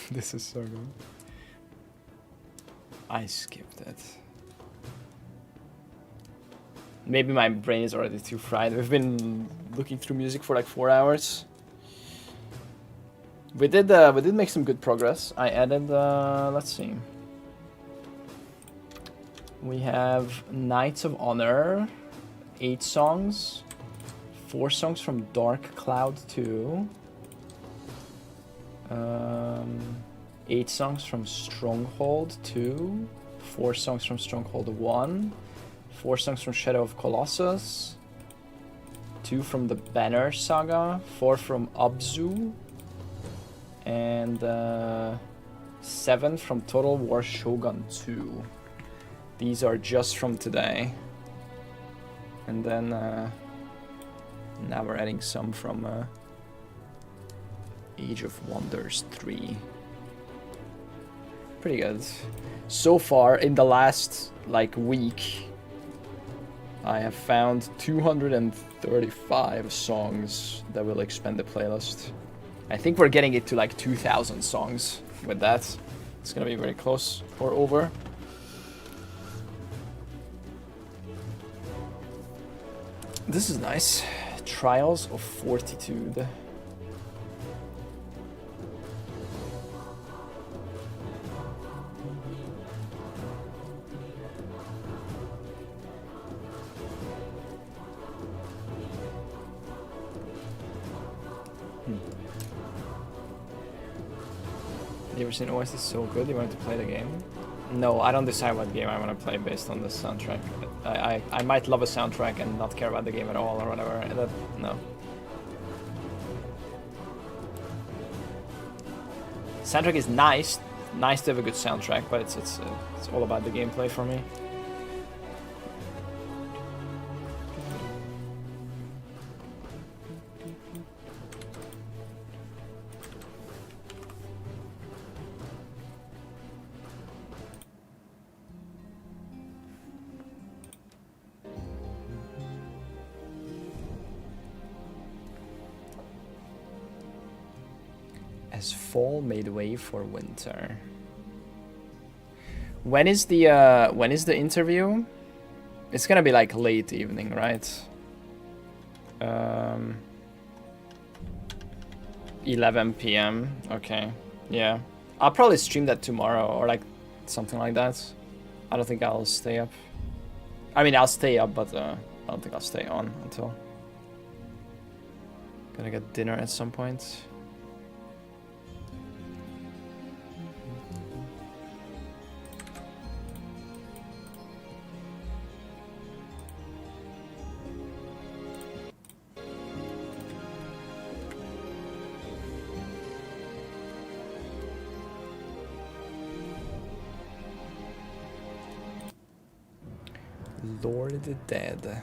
This is so good. I skipped it. Maybe my brain is already too fried. We've been looking through music for like 4 hours. We did make some good progress. I added let's see. We have Knights of Honor, 8 songs, 4 songs from Dark Cloud 2. 8 songs from Stronghold 2, 4 songs from Stronghold 1, 4 songs from Shadow of Colossus, 2 from the Banner Saga, 4 from Abzu, and 7 from Total War Shogun 2. These are just from today. And then now we're adding some from Age of Wonders 3. Pretty good. So far, in the last, like, week, I have found 235 songs that will expand the playlist. I think we're getting it to, like, 2,000 songs with that. It's gonna be very close or over. This is nice. Trials of Fortitude. You ever seen OS is so good, you want to play the game? No, I don't decide what game I want to play based on the soundtrack. I might love a soundtrack and not care about the game at all or whatever. No. Soundtrack is nice to have a good soundtrack, but it's all about the gameplay for me. As fall made way for winter. When is the interview? It's gonna be like late evening, right? 11 p.m. Okay, yeah. I'll probably stream that tomorrow or like something like that. I don't think I'll stay up. I mean, I'll stay up, but I don't think I'll stay on until. Gonna get dinner at some point. Lord of the Dead.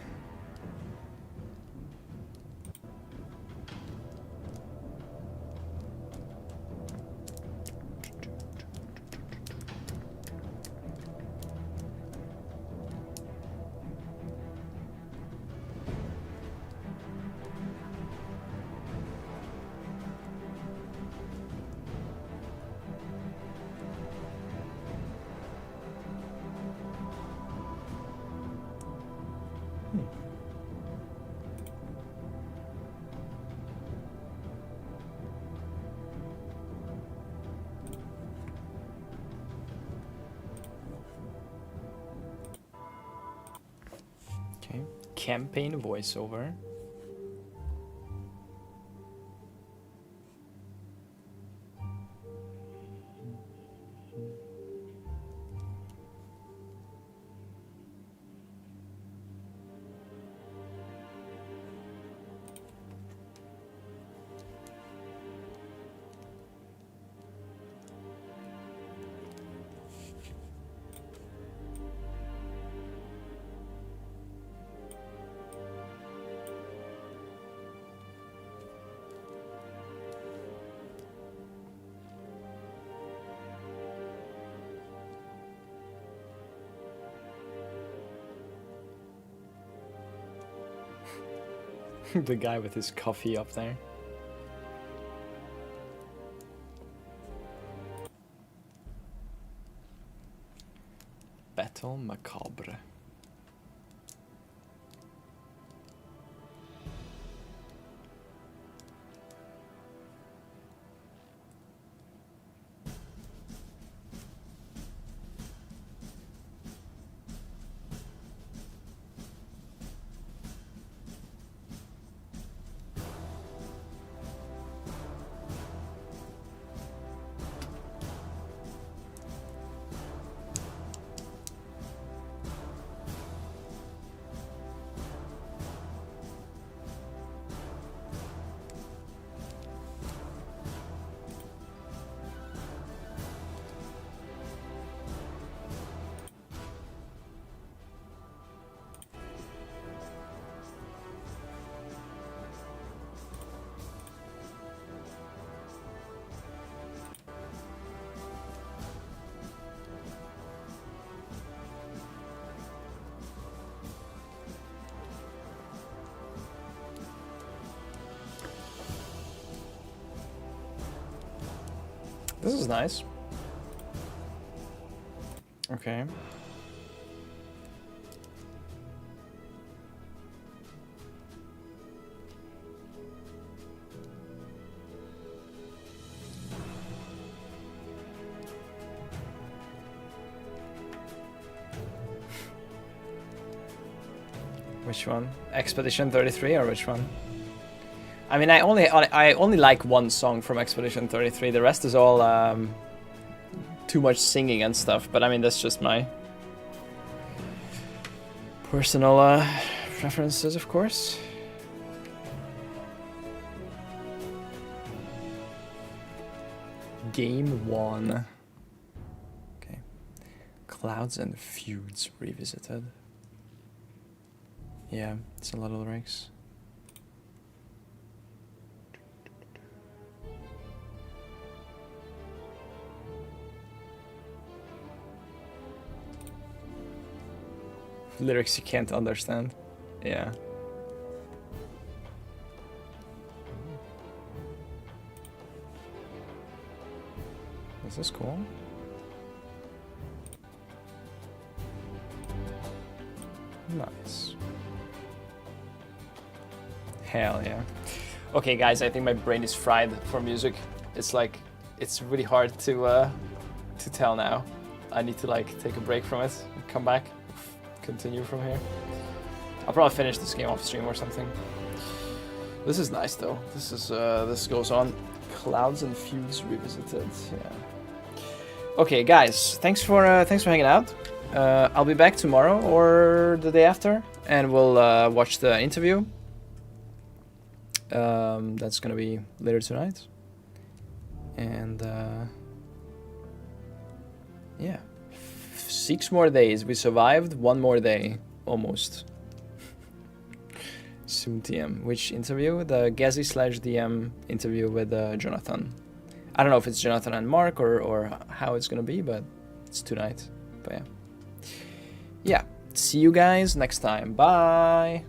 Okay, campaign voiceover. The guy with his coffee up there. Battle Macabre. This is nice. Okay. Which one? Expedition 33 or which one? I mean, I only like one song from Expedition 33. The rest is all too much singing and stuff. But I mean, that's just my personal preferences, of course. Game 1. Okay. Clouds and Feuds Revisited. Yeah, it's a lot of lyrics. Lyrics you can't understand. Yeah. This is cool. Nice. Hell yeah. Okay guys, I think my brain is fried for music. It's like, it's really hard to tell now. I need to like take a break from it, come back, continue from here. I'll probably finish this game off stream or something. This is nice though. This is this goes on. Clouds and Feuds Revisited. Yeah. Okay, guys. Thanks for hanging out. I'll be back tomorrow or the day after, and we'll watch the interview. That's gonna be later tonight. And yeah. 6 more days. We survived 1 more day. Almost. Soon TM. Which interview? The Gazi/DM interview with Jonathan. I don't know if it's Jonathan and Mark or how it's gonna be, but it's tonight. But yeah. Yeah. See you guys next time. Bye.